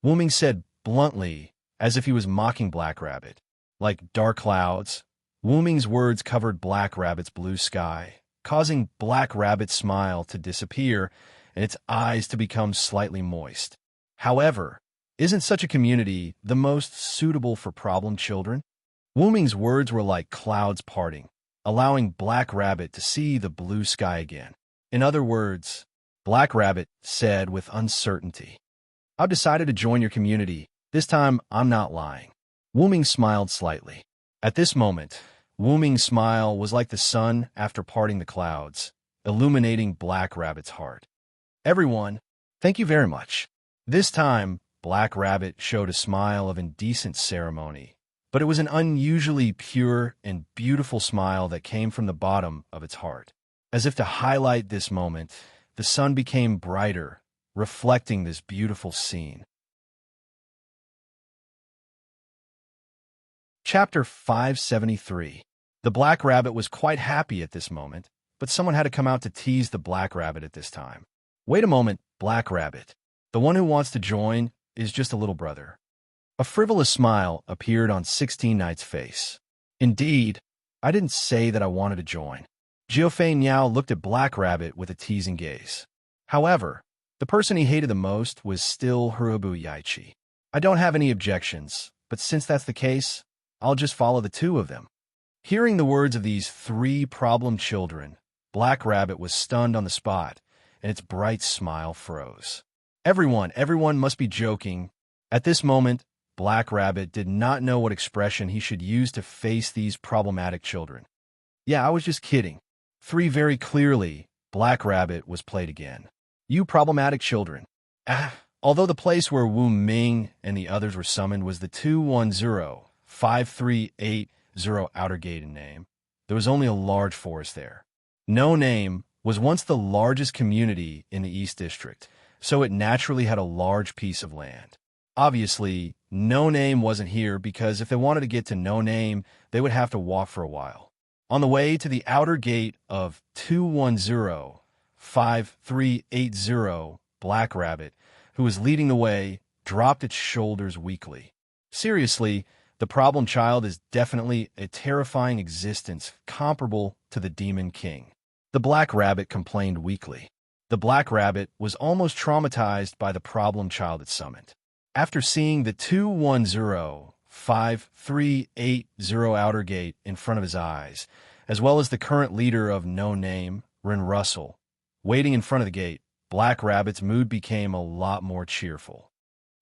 Wu Ming said bluntly, as if he was mocking Black Rabbit. Like dark clouds, Wu Ming's words covered Black Rabbit's blue sky, causing Black Rabbit's smile to disappear and its eyes to become slightly moist. However, isn't such a community the most suitable for problem children? Wu Ming's words were like clouds parting, allowing Black Rabbit to see the blue sky again. In other words, Black Rabbit said with uncertainty, "I've decided to join your community. This time, I'm not lying." Wu Ming smiled slightly. At this moment, Wu Ming's smile was like the sun after parting the clouds, illuminating Black Rabbit's heart. "Everyone, thank you very much." This time, Black Rabbit showed a smile of indecent ceremony, but it was an unusually pure and beautiful smile that came from the bottom of its heart. As if to highlight this moment, the sun became brighter, reflecting this beautiful scene. Chapter 573. The Black Rabbit was quite happy at this moment, but someone had to come out to tease the Black Rabbit at this time. "Wait a moment, Black Rabbit. The one who wants to join is just a little brother." A frivolous smile appeared on 16 Knight's face. "Indeed, I didn't say that I wanted to join." Jiufei Niao looked at Black Rabbit with a teasing gaze. However, the person he hated the most was still Hurubu Yaichi. "I don't have any objections, but since that's the case, I'll just follow the two of them." Hearing the words of these three problem children, Black Rabbit was stunned on the spot, and its bright smile froze. Everyone must be joking. At this moment, Black Rabbit did not know what expression he should use to face these problematic children. "Yeah, I was just kidding." Three very clearly, Black Rabbit was played again. "You problematic children." Although the place where Wu Ming and the others were summoned was the 210-5380 Outer Gate in name, there was only a large forest there. No Name was once the largest community in the East District, so it naturally had a large piece of land. Obviously, No Name wasn't here because if they wanted to get to No Name, they would have to walk for a while. On the way to the outer gate of 210-5380, Black Rabbit, who was leading the way, dropped its shoulders weakly. Seriously, the problem child is definitely a terrifying existence comparable to the Demon King. The Black Rabbit complained weakly. The Black Rabbit was almost traumatized by the problem child it summoned. After seeing the 210-5380 outer gate in front of his eyes, as well as the current leader of No Name, Ren Russell, waiting in front of the gate, Black Rabbit's mood became a lot more cheerful.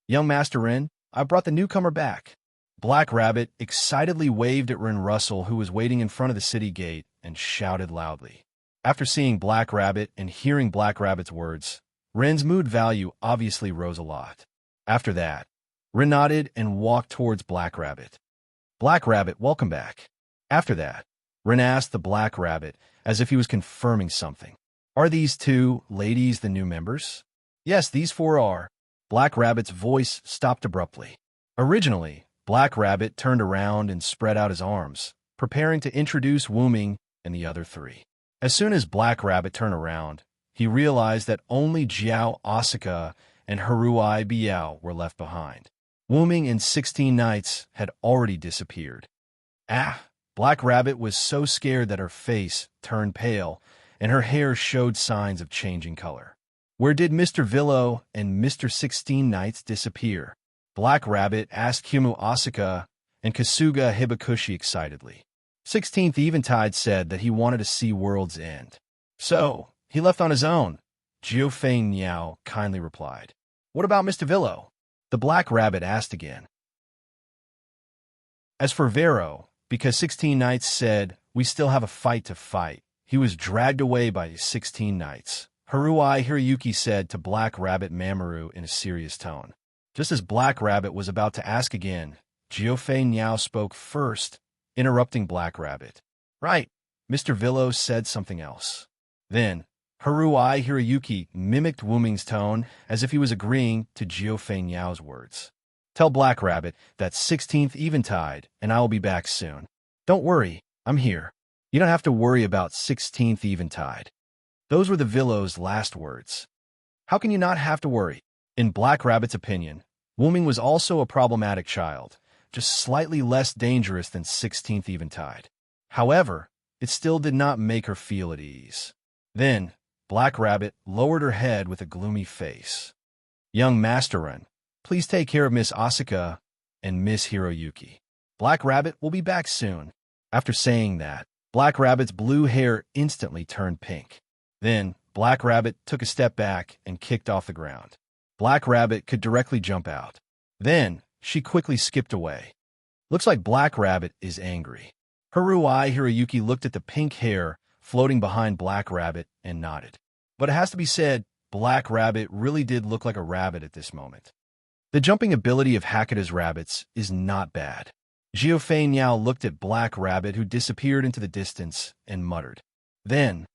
"Young Master Ren, I brought the newcomer back." Black Rabbit excitedly waved at Ren Russell, who was waiting in front of the city gate, and shouted loudly. After seeing Black Rabbit and hearing Black Rabbit's words, Ren's mood value obviously rose a lot. After that, Ren nodded and walked towards Black Rabbit. "Black Rabbit, welcome back." After that, Ren asked the Black Rabbit as if he was confirming something. "Are these two ladies the new members?" "Yes, these four are." Black Rabbit's voice stopped abruptly. Originally, Black Rabbit turned around and spread out his arms, preparing to introduce Wu Ming and the other three. As soon as Black Rabbit turned around, he realized that only Jiao Asuka and Haruai Biao were left behind. Wu Ming and 16 Knights had already disappeared. Black Rabbit was so scared that her face turned pale and her hair showed signs of changing color. Where did Mr. Villo and Mr. 16 Knights disappear? Black Rabbit asked Kumu Asuka and Kasuga Hibakushi excitedly. 16th Eventide said that he wanted to see World's End. "So, he left on his own," Jiufei Niao kindly replied. "What about Mr. Villo?" the Black Rabbit asked again. As for Vero, because 16 Knights said, "We still have a fight to fight," he was dragged away by 16 Knights, Haruai Hiroyuki said to Black Rabbit Mamoru in a serious tone. Just as Black Rabbit was about to ask again, Jiofei Niao spoke first, interrupting Black Rabbit. Right, Mr. Villo said something else. Then, Haruai Hiroyuki mimicked Wu Ming's tone as if he was agreeing to Jiofei Niao's words. Tell Black Rabbit that 16th Eventide, and I will be back soon. Don't worry, I'm here. You don't have to worry about 16th Eventide. Those were the Villo's last words. How can you not have to worry? In Black Rabbit's opinion, Wu Ming was also a problematic child, just slightly less dangerous than 16th Eventide. However, it still did not make her feel at ease. Then, Black Rabbit lowered her head with a gloomy face. Young Master-Run, please take care of Miss Asuka and Miss Hiroyuki. Black Rabbit will be back soon. After saying that, Black Rabbit's blue hair instantly turned pink. Then, Black Rabbit took a step back and kicked off the ground. Black Rabbit could directly jump out. Then, she quickly skipped away. Looks like Black Rabbit is angry. Haruai Hiroyuki looked at the pink hair floating behind Black Rabbit and nodded. But it has to be said, Black Rabbit really did look like a rabbit at this moment. The jumping ability of Hakuda's rabbits is not bad. Jiofei Niao looked at Black Rabbit, who disappeared into the distance, and muttered. Then,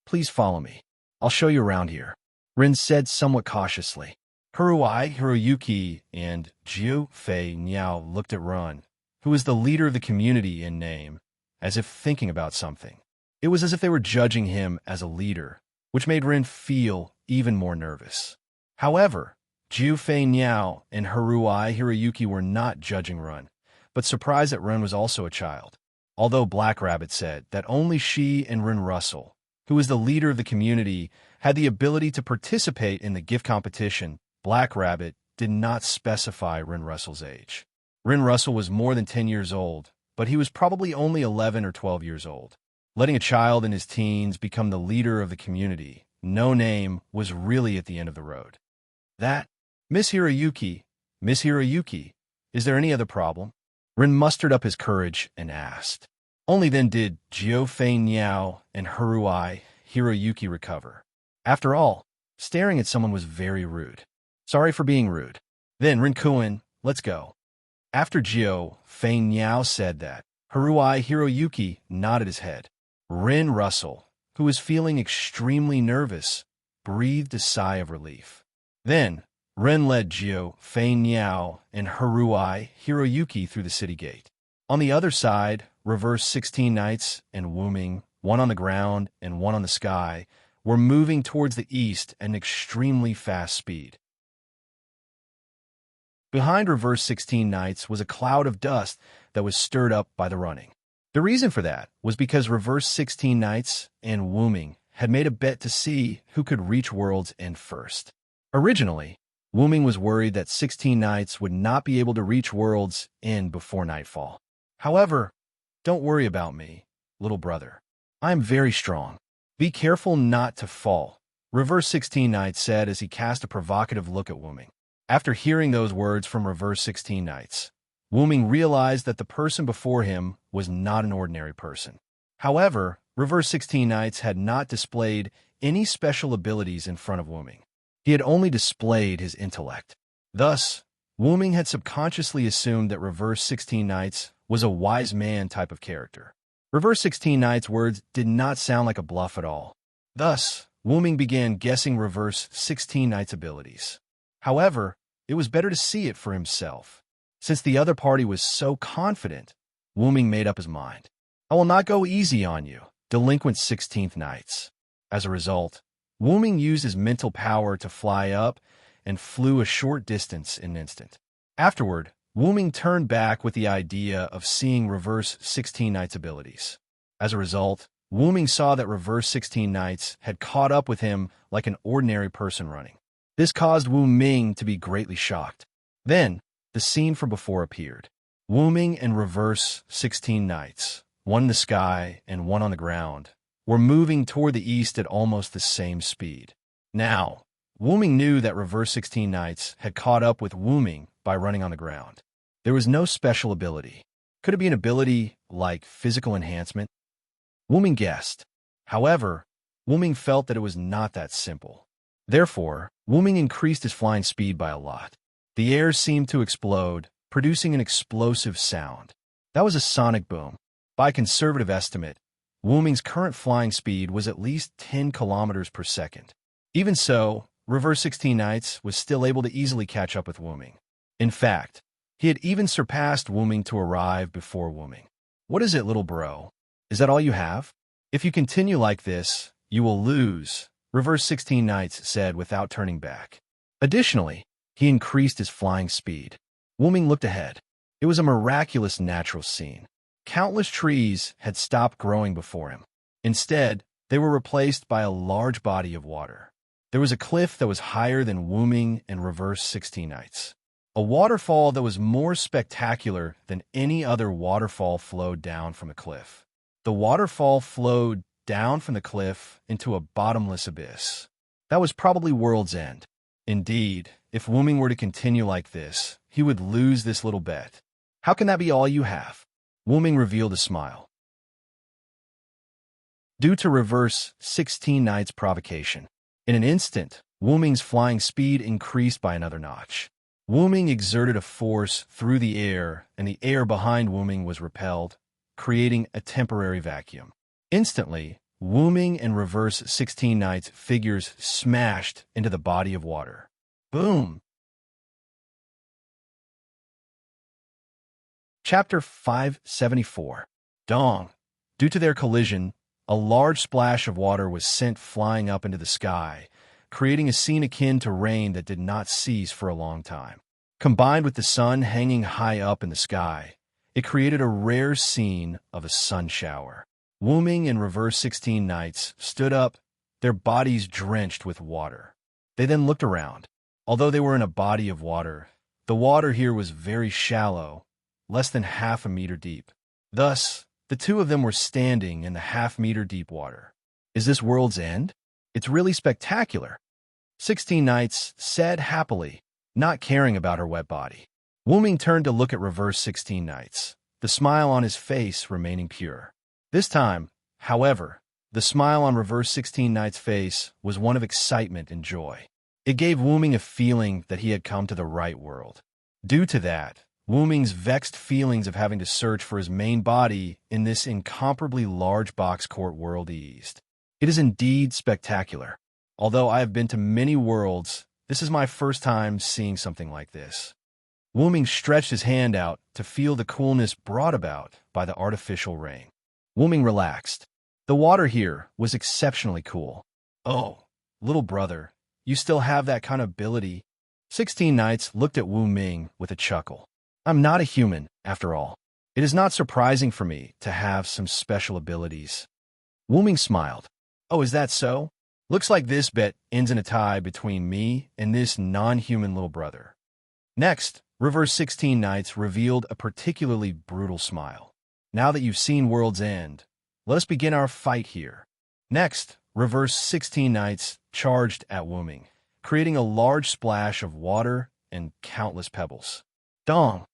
please follow me. I'll show you around here. Rin said somewhat cautiously. Haruai Hiroyuki and Jiofei Niao looked at Rin, who was the leader of the community in name, as if thinking about something. It was as if they were judging him as a leader, which made Rin feel even more nervous. However, Jiofei Niao and Haruai Hiroyuki were not judging Rin, but surprised that Rin was also a child. Although Black Rabbit said that only she and Rin Russell, who was the leader of the community, had the ability to participate in the gift competition, Black Rabbit did not specify Rin Russell's age. Rin Russell was more than 10 years old, but he was probably only 11 or 12 years old. Letting a child in his teens become the leader of the community, no name, was really at the end of the road. That, Miss Hiroyuki, is there any other problem? Rin mustered up his courage and asked. Only then did Jiofei Niao and Haruai Hiroyuki recover. After all, staring at someone was very rude. Sorry for being rude. Then, Rin-kun, let's go. After Jiofei Niao said that, Haruai Hiroyuki nodded his head. Rin Russell, who was feeling extremely nervous, breathed a sigh of relief. Then, Rin led Jiofei Niao and Haruai Hiroyuki through the city gate. On the other side, Reverse 16 Knights and Wu Ming, one on the ground and one on the sky, were moving towards the east at an extremely fast speed. Behind Reverse 16 Knights was a cloud of dust that was stirred up by the running. The reason for that was because Reverse 16 Knights and Wu Ming had made a bet to see who could reach World's End first. Originally, Wu Ming was worried that 16 Knights would not be able to reach World's End before nightfall. However, don't worry about me, little brother. I am very strong. Be careful not to fall, Reverse 16 Knights said as he cast a provocative look at Wu Ming. After hearing those words from Reverse 16 Knights, Wu Ming realized that the person before him was not an ordinary person. However, Reverse 16 Knights had not displayed any special abilities in front of Wu Ming. He had only displayed his intellect. Thus, Wu Ming had subconsciously assumed that Reverse 16 Knights was a wise man type of character. Reverse 16 Knights' words did not sound like a bluff at all. Thus, Wu Ming began guessing Reverse 16 Knights' abilities. However, it was better to see it for himself. Since the other party was so confident, Wu Ming made up his mind. I will not go easy on you, delinquent 16th Knights. As a result, Wu Ming used his mental power to fly up and flew a short distance in an instant. Afterward, Wu Ming turned back with the idea of seeing Reverse 16 Knights' abilities. As a result, Wu Ming saw that Reverse 16 Knights had caught up with him like an ordinary person running. This caused Wu Ming to be greatly shocked. Then, the scene from before appeared. Wu Ming and Reverse 16 Knights, one in the sky and one on the ground, were moving toward the east at almost the same speed. Now, Wu Ming knew that Reverse 16 Knights had caught up with Wu Ming by running on the ground. There was no special ability. Could it be an ability like physical enhancement? Wu Ming guessed. However, Wu-Ming felt that it was not that simple. Therefore, Wu-Ming increased his flying speed by a lot. The air seemed to explode, producing an explosive sound. That was a sonic boom. By conservative estimate, Wu-Ming's current flying speed was at least 10 kilometers per second. Even so, Reverse 16 Nights was still able to easily catch up with Wu-Ming. In fact, he had even surpassed Wu-Ming to arrive before Wu-Ming. "What is it, little bro? Is that all you have? If you continue like this, you will lose," Reverse 16 Nights said without turning back. Additionally, he increased his flying speed. Wu-Ming looked ahead. It was a miraculous natural scene. Countless trees had stopped growing before him. Instead, they were replaced by a large body of water. There was a cliff that was higher than Wu-Ming and Reverse 16 Nights. A waterfall that was more spectacular than any other waterfall flowed down from a cliff. The waterfall flowed down from the cliff into a bottomless abyss. That was probably World's End. Indeed, if Wu-Ming were to continue like this, he would lose this little bet. "How can that be all you have?" Wu-Ming revealed a smile. Due to Reverse 16 Nights' provocation, in an instant, Wu-Ming's flying speed increased by another notch. Wu-Ming exerted a force through the air, and the air behind Wu-Ming was repelled, creating a temporary vacuum. Instantly, Wu-Ming and Reverse 16 Nights figures smashed into the body of water. Boom! Chapter 574. Dong. Due to their collision, a large splash of water was sent flying up into the sky, creating a scene akin to rain that did not cease for a long time. Combined with the sun hanging high up in the sky, it created a rare scene of a sun shower. Wu-Ming and Reverse 16 Nights stood up, their bodies drenched with water. They then looked around. Although they were in a body of water, the water here was very shallow, less than half a meter deep. Thus, the two of them were standing in the half-meter deep water. "Is this World's End? It's really spectacular," 16 Nights said happily, not caring about her wet body. Wu-Ming turned to look at Reverse 16 Nights, the smile on his face remaining pure. This time, however, the smile on Reverse 16 Nights' face was one of excitement and joy. It gave Wu-Ming a feeling that he had come to the right world. Due to that, Wu-Ming's vexed feelings of having to search for his main body in this incomparably large box court world eased. "It is indeed spectacular. Although I have been to many worlds, this is my first time seeing something like this." Wu-Ming stretched his hand out to feel the coolness brought about by the artificial rain. Wu-Ming relaxed. The water here was exceptionally cool. "Oh, little brother, you still have that kind of ability?" 16 Nights looked at Wu-Ming with a chuckle. "I'm not a human, after all. It is not surprising for me to have some special abilities." Wu-Ming smiled. "Oh, is that so? Looks like this bet ends in a tie between me and this non-human little brother." Next, Reverse 16 Nights revealed a particularly brutal smile. "Now that you've seen World's End, let us begin our fight here." Next, Reverse 16 Nights charged at Wu-Ming, creating a large splash of water and countless pebbles. Dong!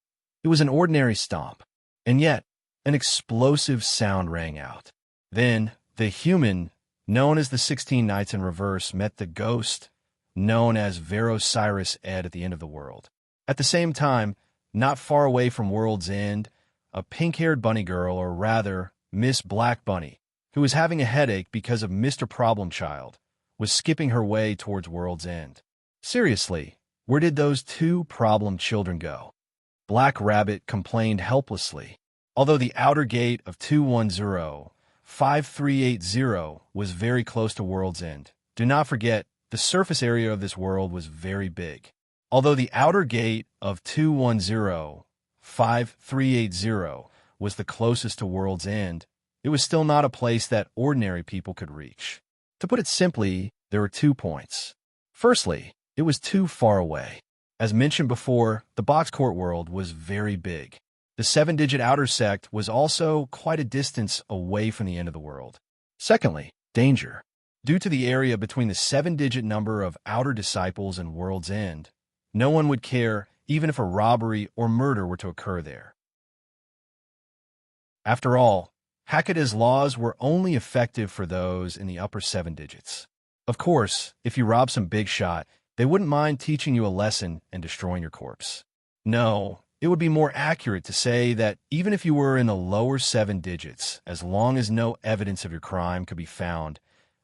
It was an ordinary stomp, and yet an explosive sound rang out. Then the human, known as the 16 Nights in Reverse, met the ghost, known as Verosiris Ed at the end of the world. At the same time, not far away from World's End, a pink-haired bunny girl, or rather, Miss Black Bunny, who was having a headache because of Mr. Problem Child, was skipping her way towards World's End. Seriously, where did those two problem children go? Black Rabbit complained helplessly. Although the outer gate of 210-5380 was very close to World's End, do not forget, the surface area of this world was very big. Although the outer gate of 210-5380 was the closest to World's End, it was still not a place that ordinary people could reach. To put it simply, there were 2 points. Firstly, it was too far away. As mentioned before, the box court world was very big. The 7-digit outer sect was also quite a distance away from the end of the world. Secondly, danger. Due to the area between the 7-digit number of outer disciples and World's End, no one would care even if a robbery or murder were to occur there. After all, Hackada's laws were only effective for those in the upper 7 digits. Of course, if you rob some big shot, they wouldn't mind teaching you a lesson and destroying your corpse. No, it would be more accurate to say that even if you were in the lower 7 digits, as long as no evidence of your crime could be found,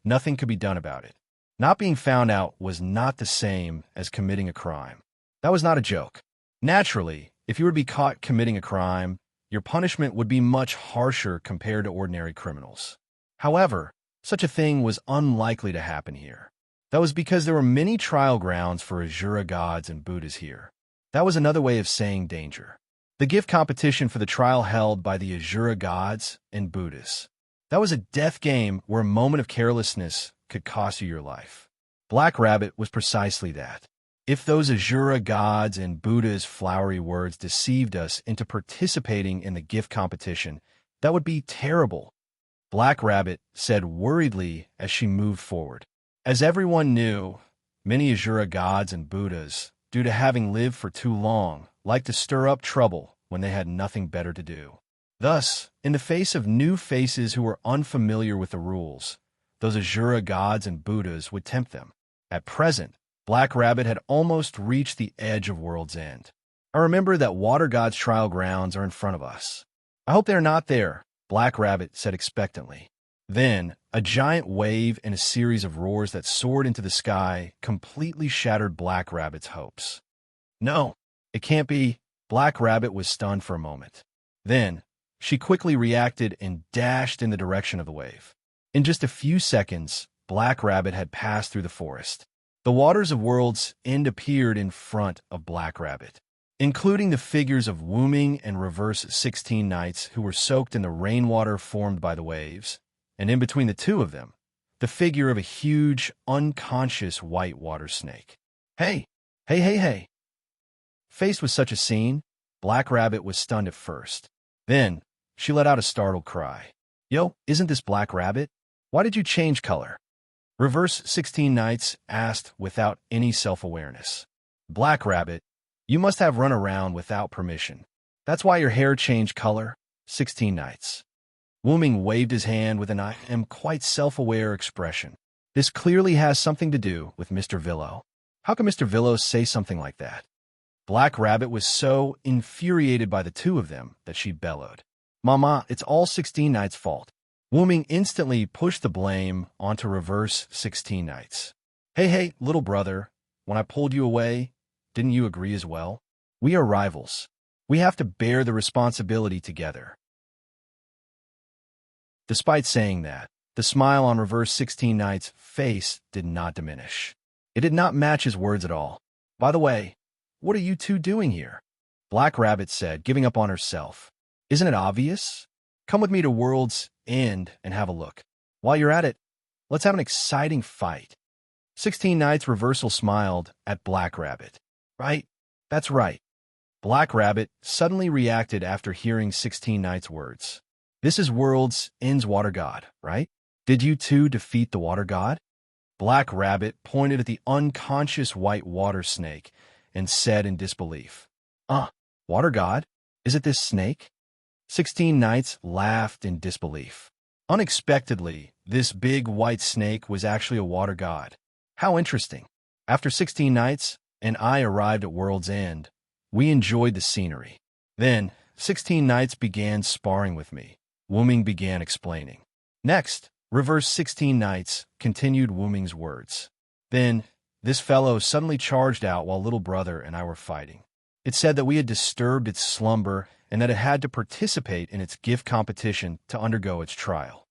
nothing could be done about it. Not being found out was not the same as committing a crime. That was not a joke. Naturally, if you were to be caught committing a crime, your punishment would be much harsher compared to ordinary criminals. However, such a thing was unlikely to happen here. That was because there were many trial grounds for Asura gods and Buddhas here. That was another way of saying danger. The gift competition for the trial held by the Asura gods and Buddhas. That was a death game where a moment of carelessness could cost you your life. Black Rabbit was precisely that. If those Asura gods and Buddha's flowery words deceived us into participating in the gift competition, that would be terrible. Black Rabbit said worriedly as she moved forward. As everyone knew, many Asura gods and Buddhas, due to having lived for too long, liked to stir up trouble when they had nothing better to do. Thus, in the face of new faces who were unfamiliar with the rules, those Asura gods and Buddhas would tempt them. At present, Black Rabbit had almost reached the edge of World's End. I remember that Water God's trial grounds are in front of us. I hope they are not there, Black Rabbit said expectantly. Then, a giant wave and a series of roars that soared into the sky completely shattered Black Rabbit's hopes. No, it can't be. Black Rabbit was stunned for a moment. Then, she quickly reacted and dashed in the direction of the wave. In just a few seconds, Black Rabbit had passed through the forest. The waters of World's End appeared in front of Black Rabbit, including the figures of Wooming and Reverse 16 Knights who were soaked in the rainwater formed by the waves, and in between the two of them, the figure of a huge, unconscious white water snake. Hey! Hey, hey, hey! Faced with such a scene, Black Rabbit was stunned at first. Then, she let out a startled cry. Yo, isn't this Black Rabbit? Why did you change color? Reverse 16 Knights asked without any self-awareness. Black Rabbit, you must have run around without permission. That's why your hair changed color, 16 Knights. Wooming waved his hand with an I am quite self-aware expression. This clearly has something to do with Mr. Villo. How can Mr. Villo say something like that? Black Rabbit was so infuriated by the two of them that she bellowed. Mama, it's all 16 Knights' fault. Wooming instantly pushed the blame onto Reverse 16 Knights. Hey, little brother, when I pulled you away, didn't you agree as well? We are rivals. We have to bear the responsibility together. Despite saying that, the smile on Reverse 16 Knights' face did not diminish. It did not match his words at all. By the way, what are you two doing here? Black Rabbit said, giving up on herself. Isn't it obvious? Come with me to World's End and have a look. While you're at it, let's have an exciting fight. 16 Knights Reversal smiled at Black Rabbit. Right? That's right. Black Rabbit suddenly reacted after hearing 16 Knights' words. This is World's End's water god, right? Did you two defeat the water god? Black Rabbit pointed at the unconscious white water snake and said in disbelief, water god? Is it this snake? 16 Knights laughed in disbelief. Unexpectedly, this big white snake was actually a water god. How interesting. After 16 Knights and I arrived at World's End, we enjoyed the scenery. Then, 16 Knights began sparring with me. Wooming began explaining. Next, Reverse 16 Knights continued Wooming's words. Then, this fellow suddenly charged out while little brother and I were fighting. It said that we had disturbed its slumber and that it had to participate in its gift competition to undergo its trial.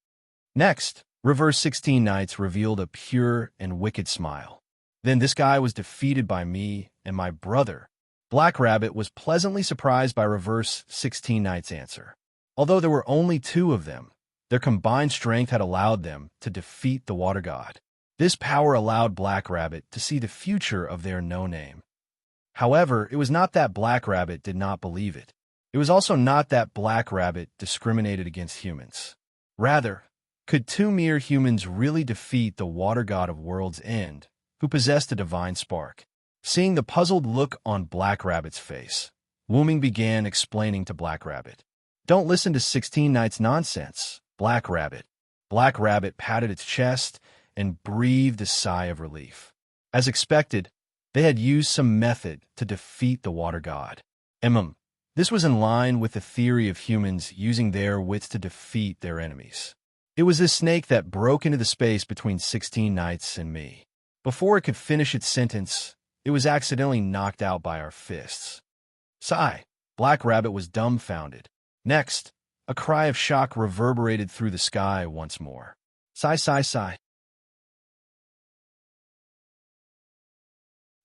Next, Reverse 16 Knights revealed a pure and wicked smile. Then this guy was defeated by me and my brother. Black Rabbit was pleasantly surprised by Reverse 16 Knights' answer. Although there were only two of them, their combined strength had allowed them to defeat the water god. This power allowed Black Rabbit to see the future of their no-name. However, it was not that Black Rabbit did not believe it. It was also not that Black Rabbit discriminated against humans. Rather, could two mere humans really defeat the water god of World's End, who possessed a divine spark? Seeing the puzzled look on Black Rabbit's face, Wooming began explaining to Black Rabbit. Don't listen to 16 Nights nonsense, Black Rabbit. Black Rabbit patted its chest and breathed a sigh of relief. As expected, they had used some method to defeat the water god. This was in line with the theory of humans using their wits to defeat their enemies. It was this snake that broke into the space between 16 Nights and me. Before it could finish its sentence, it was accidentally knocked out by our fists. Sigh. Black Rabbit was dumbfounded. Next, a cry of shock reverberated through the sky once more. Sigh, sigh, sigh.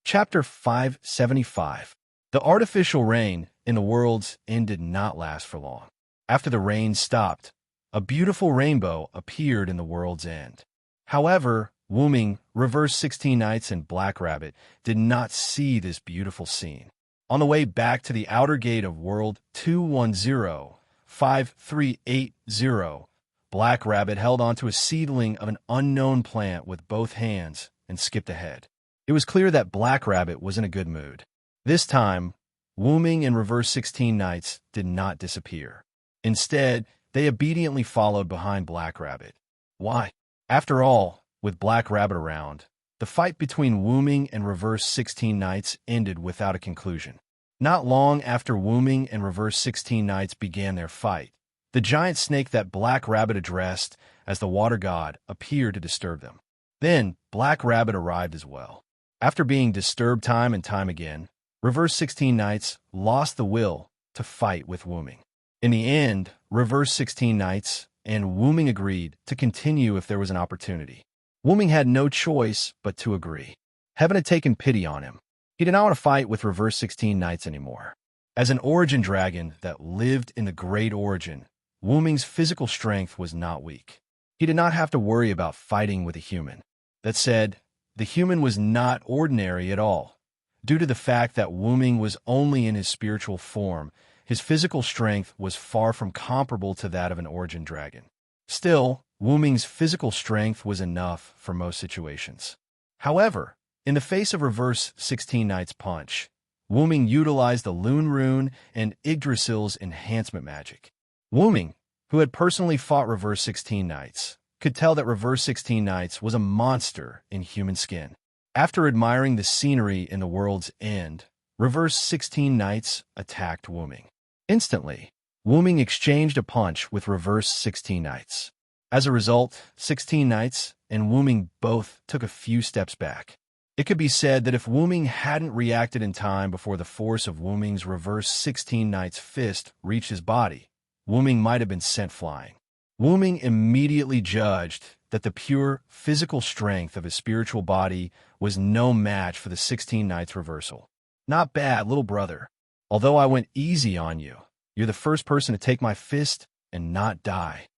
Chapter 575. The artificial rain in the world's end did not last for long. After the rain stopped, a beautiful rainbow appeared in the world's end. However, Wooming, Reverse 16 Nights, and Black Rabbit did not see this beautiful scene. On the way back to the outer gate of World 210-5380, Black Rabbit held onto a seedling of an unknown plant with both hands and skipped ahead. It was clear that Black Rabbit was in a good mood. This time, Wooming and Reverse 16 Nights did not disappear. Instead, they obediently followed behind Black Rabbit. Why? After all, with Black Rabbit around, the fight between Wooming and Reverse 16 Nights ended without a conclusion. Not long after Wooming and Reverse 16 Nights began their fight, the giant snake that Black Rabbit addressed as the water god appeared to disturb them. Then, Black Rabbit arrived as well. After being disturbed time and time again, Reverse 16 Nights lost the will to fight with Wooming. In the end, Reverse 16 Nights and Wooming agreed to continue if there was an opportunity. Wooming had no choice but to agree. Heaven had taken pity on him. He did not want to fight with Reverse 16 Nights anymore. As an origin dragon that lived in the Great Origin, Wooming's physical strength was not weak. He did not have to worry about fighting with a human. That said, the human was not ordinary at all. Due to the fact that Wooming was only in his spiritual form, his physical strength was far from comparable to that of an origin dragon. Still, Wooming's physical strength was enough for most situations. However, in the face of Reverse 16 Nights' punch, Wooming utilized the Loon Rune and Yggdrasil's enhancement magic. Wooming, who had personally fought Reverse 16 Nights, could tell that Reverse 16 Nights was a monster in human skin. After admiring the scenery in the world's end, Reverse 16 Nights attacked Wooming. Instantly, Wooming exchanged a punch with Reverse 16 Nights. As a result, 16 Nights and Wooming both took a few steps back. It could be said that if Wooming hadn't reacted in time before the force of Wooming's Reverse 16 Nights fist reached his body, Wooming might have been sent flying. Wooming immediately judged that the pure physical strength of his spiritual body was no match for the 16 Nights reversal. Not bad, little brother. Although I went easy on you, you're the first person to take my fist and not die.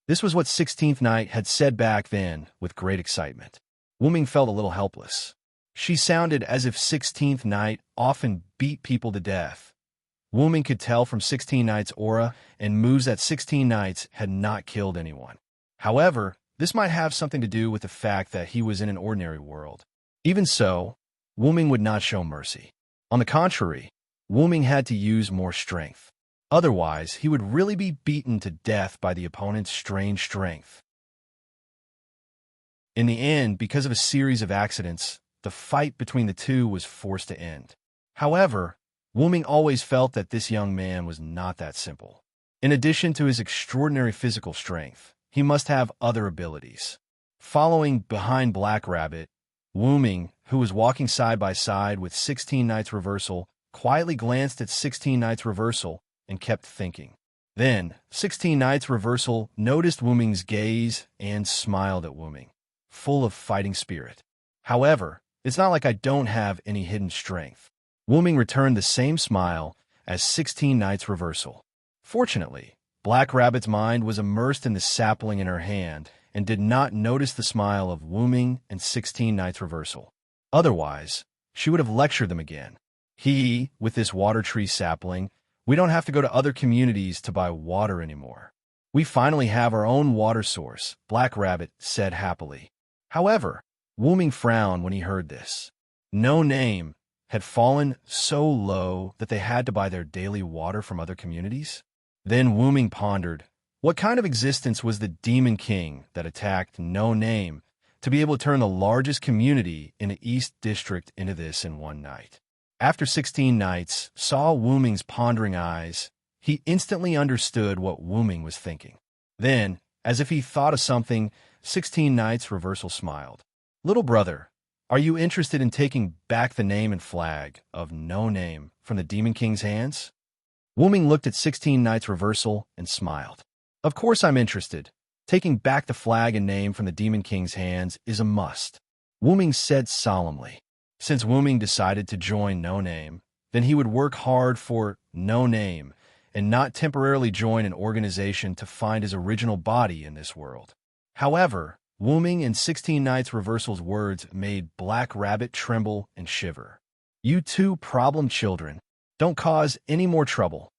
This was what 16th Night had said back then with great excitement. Wooming felt a little helpless. She sounded as if 16th Night often beat people to death. Wooming could tell from 16 Night's aura and moves that 16 Nights had not killed anyone. However, this might have something to do with the fact that he was in an ordinary world. Even so, Wooming would not show mercy. On the contrary, Wooming had to use more strength. Otherwise, he would really be beaten to death by the opponent's strange strength. In the end, because of a series of accidents, the fight between the two was forced to end. However, Wooming always felt that this young man was not that simple. In addition to his extraordinary physical strength, he must have other abilities. Following behind Black Rabbit, Wooming, who was walking side by side with 16 Nights Reversal, quietly glanced at 16 Nights Reversal and kept thinking. Then, 16 Nights Reversal noticed Wooming's gaze and smiled at Wooming, full of fighting spirit. However, it's not like I don't have any hidden strength. Wooming returned the same smile as 16 Nights Reversal. Fortunately, Black Rabbit's mind was immersed in the sapling in her hand and did not notice the smile of Wooming and 16 Nights Reversal. Otherwise, she would have lectured them again. With this water tree sapling, we don't have to go to other communities to buy water anymore. We finally have our own water source, Black Rabbit said happily. However, Wooming frowned when he heard this. No Name had fallen so low that they had to buy their daily water from other communities. Then Wu Ming pondered, what kind of existence was the Demon King that attacked No Name to be able to turn the largest community in the East District into this in one night? After 16 nights saw Wu Ming's pondering eyes, he instantly understood what Wu Ming was thinking. Then, as if he thought of something, 16 nights reversal smiled. Little brother, are you interested in taking back the name and flag of No Name from the Demon King's hands? Wu Ming looked at 16 nights reversal and smiled. Of course I'm interested. Taking back the flag and name from the Demon King's hands is a must, Wu Ming said solemnly. Since Wu Ming decided to join No Name, then he would work hard for No Name and not temporarily join an organization to find his original body in this world. However, Wu Ming and 16 Nights Reversal's words made Black Rabbit tremble and shiver. You two problem children, don't cause any more trouble.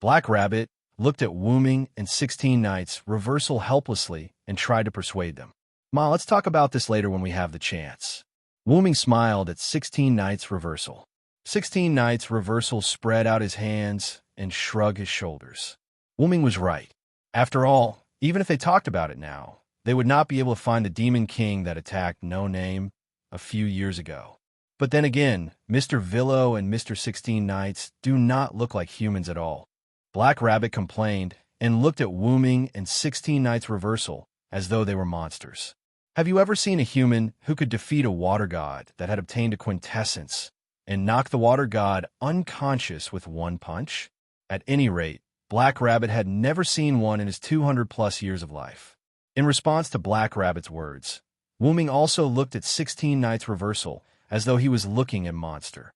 Black Rabbit looked at Wu Ming and 16 Nights Reversal helplessly and tried to persuade them. Ma, let's talk about this later when we have the chance. Wu Ming smiled at 16 Nights Reversal. 16 Nights Reversal spread out his hands and shrugged his shoulders. Wu Ming was right. After all, even if they talked about it now, they would not be able to find the Demon King that attacked No Name a few years ago. But then again, Mr. Villo and Mr. 16 Nights do not look like humans at all. Black Rabbit complained and looked at Wu Ming and 16 Nights Reversal as though they were monsters. Have you ever seen a human who could defeat a water god that had obtained a quintessence and knock the water god unconscious with one punch? At any rate, Black Rabbit had never seen one in his 200-plus years of life. In response to Black Rabbit's words, Wu Ming also looked at 16 Nights Reversal as though he was looking at monster.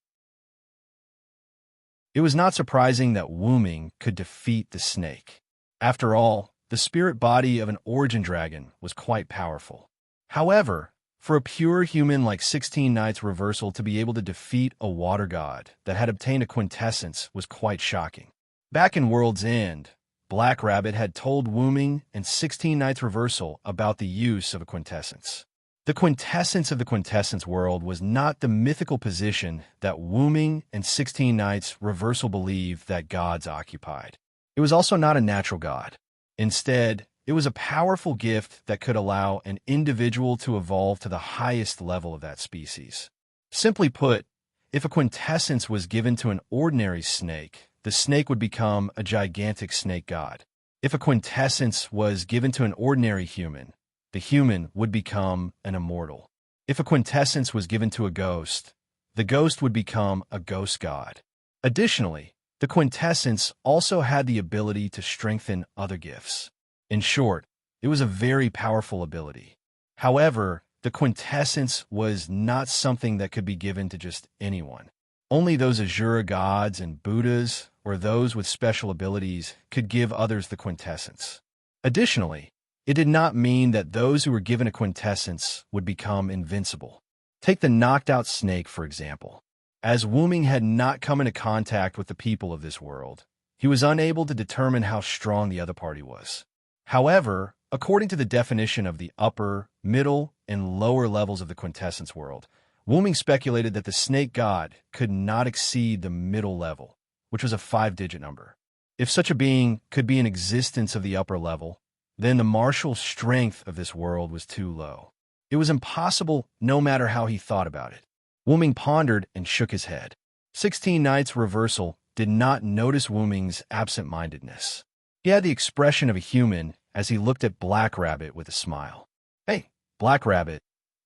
It was not surprising that Wu Ming could defeat the snake. After all, the spirit body of an origin dragon was quite powerful. However, for a pure human like 16 Nights Reversal to be able to defeat a water god that had obtained a quintessence was quite shocking. Back in World's End, Black Rabbit had told Wu Ming and 16 Nights Reversal about the use of a quintessence. The quintessence of the quintessence world was not the mythical position that Wu Ming and 16 Nights Reversal believed that gods occupied. It was also not a natural god. Instead, it was a powerful gift that could allow an individual to evolve to the highest level of that species. Simply put, if a quintessence was given to an ordinary snake, the snake would become a gigantic snake god. If a quintessence was given to an ordinary human, the human would become an immortal. If a quintessence was given to a ghost, the ghost would become a ghost god. Additionally, the quintessence also had the ability to strengthen other gifts. In short, it was a very powerful ability. However, the quintessence was not something that could be given to just anyone. Only those Azura gods and Buddhas or those with special abilities could give others the quintessence. Additionally, it did not mean that those who were given a quintessence would become invincible. Take the knocked-out snake, for example. As Wu Ming had not come into contact with the people of this world, he was unable to determine how strong the other party was. However, according to the definition of the upper, middle, and lower levels of the quintessence world, Wu Ming speculated that the snake god could not exceed the middle level, which was a 5-digit number. If such a being could be in existence of the upper level, then the martial strength of this world was too low. It was impossible no matter how he thought about it. Wu Ming pondered and shook his head. 16 Nights Reversal did not notice Wu Ming's absent-mindedness. He had the expression of a human as he looked at Black Rabbit with a smile. Hey, Black Rabbit,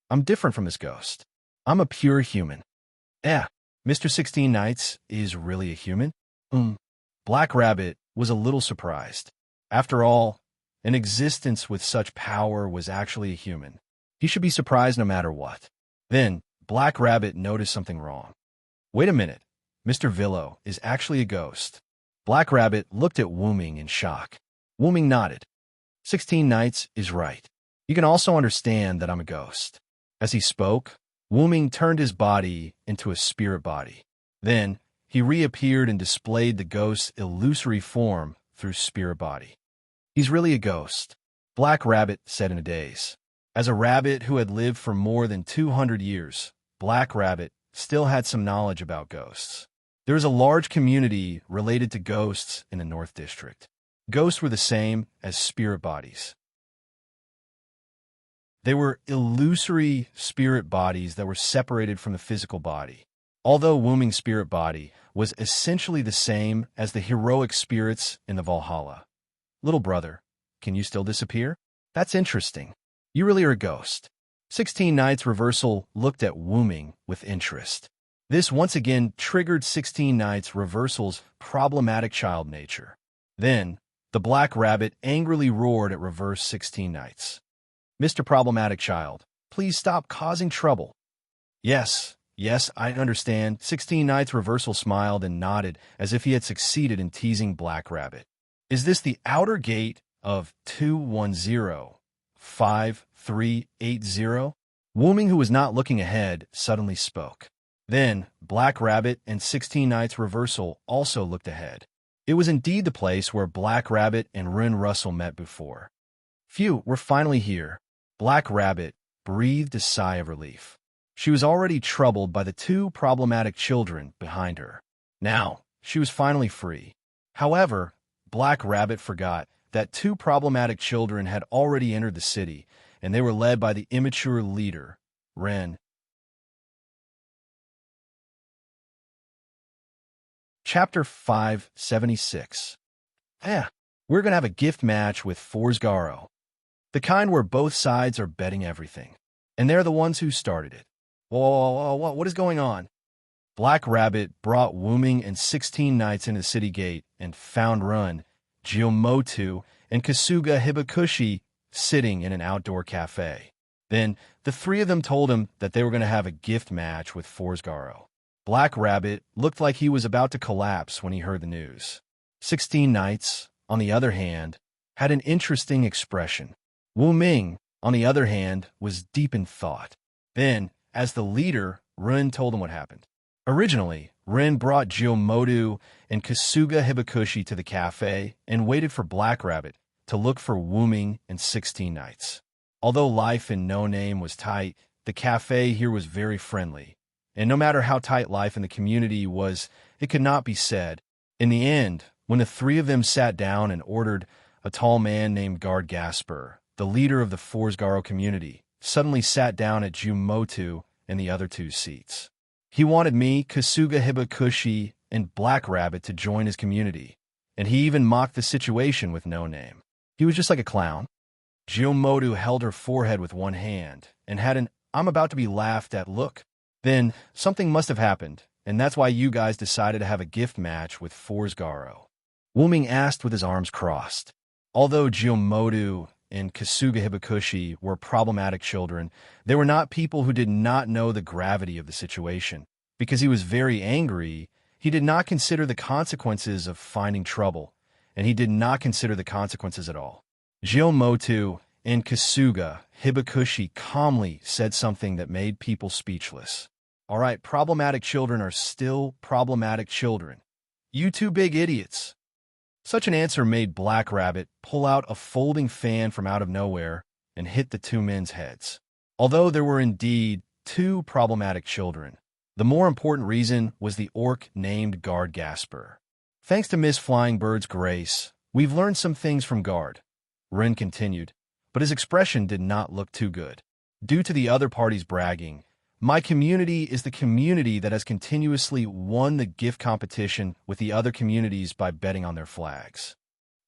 I'm different from this ghost. I'm a pure human. Mr. 16 Nights is really a human? Black Rabbit was a little surprised. After all, an existence with such power was actually a human. He should be surprised no matter what. Then, Black Rabbit noticed something wrong. Wait a minute, Mr. Villo is actually a ghost. Black Rabbit looked at Wu Ming in shock. Wu Ming nodded. 16 Nights is right. You can also understand that I'm a ghost. As he spoke, Wu Ming turned his body into a spirit body. Then, he reappeared and displayed the ghost's illusory form through spirit body. He's really a ghost, Black Rabbit said in a daze. As a rabbit who had lived for more than 200 years, Black Rabbit still had some knowledge about ghosts. There is a large community related to ghosts in the North District. Ghosts were the same as spirit bodies. They were illusory spirit bodies that were separated from the physical body. Although Wuming's spirit body was essentially the same as the heroic spirits in the Valhalla. Little brother, can you still disappear? That's interesting. You really are a ghost. 16 Nights Reversal looked at Wuming with interest. This once again triggered 16 Nights Reversal's problematic child nature. Then, the Black Rabbit angrily roared at Reverse 16 Nights. Mr. Problematic Child, please stop causing trouble. Yes, I understand. 16 Nights Reversal smiled and nodded as if he had succeeded in teasing Black Rabbit. Is this the outer gate of 210-5380? Wuming, who was not looking ahead, suddenly spoke. Then, Black Rabbit and 16 Nights Reversal also looked ahead. It was indeed the place where Black Rabbit and Rin Russell met before. Phew, we're finally here. Black Rabbit breathed a sigh of relief. She was already troubled by the two problematic children behind her. Now, she was finally free. However, Black Rabbit forgot that two problematic children had already entered the city, and they were led by the immature leader, Ren. Chapter 576. We're gonna have a gift match with Forsgaro. The kind where both sides are betting everything. And they're the ones who started it. Whoa, what is going on? Black Rabbit brought Wuming and 16 Nights into the city gate and found Run, Jiyomoto, and Kasuga Hibakushi sitting in an outdoor cafe. Then, the three of them told him that they were going to have a gift match with Forsgaro. Black Rabbit looked like he was about to collapse when he heard the news. 16 Nights, on the other hand, had an interesting expression. Wuming, on the other hand, was deep in thought. Then, as the leader, Rin told him what happened. Originally, Rin brought Jiyomoto and Kasuga Hibakushi to the cafe and waited for Black Rabbit to look for Wuming and 16 Nights. Although life in No Name was tight, the cafe here was very friendly. And no matter how tight life in the community was, it could not be said. In the end, when the three of them sat down and ordered, a tall man named Guard Gasper, the leader of the Forsgaro community, suddenly sat down at Jiyomoto and the other two seats. He wanted me, Kasuga Hibakushi, and Black Rabbit to join his community, and he even mocked the situation with No Name. He was just like a clown. Jiyomoto held her forehead with one hand and had an "I'm about to be laughed at" look. Then, something must have happened, and that's why you guys decided to have a gift match with Forsgaro. Wuming asked with his arms crossed. Although Jiyomoto and Kasuga Hibakushi were problematic children, they were not people who did not know the gravity of the situation. Because he was very angry, he did not consider the consequences of finding trouble, and he did not consider the consequences at all. Jiyomoto and Kasuga Hibakushi calmly said something that made people speechless. All right, problematic children are still problematic children. You two big idiots. Such an answer made Black Rabbit pull out a folding fan from out of nowhere and hit the two men's heads. Although there were indeed two problematic children, the more important reason was the orc named Guard Gasper. Thanks to Miss Flying Bird's grace, we've learned some things from Guard, Rin continued, but his expression did not look too good. Due to the other party's bragging, my community is the community that has continuously won the gift competition with the other communities by betting on their flags.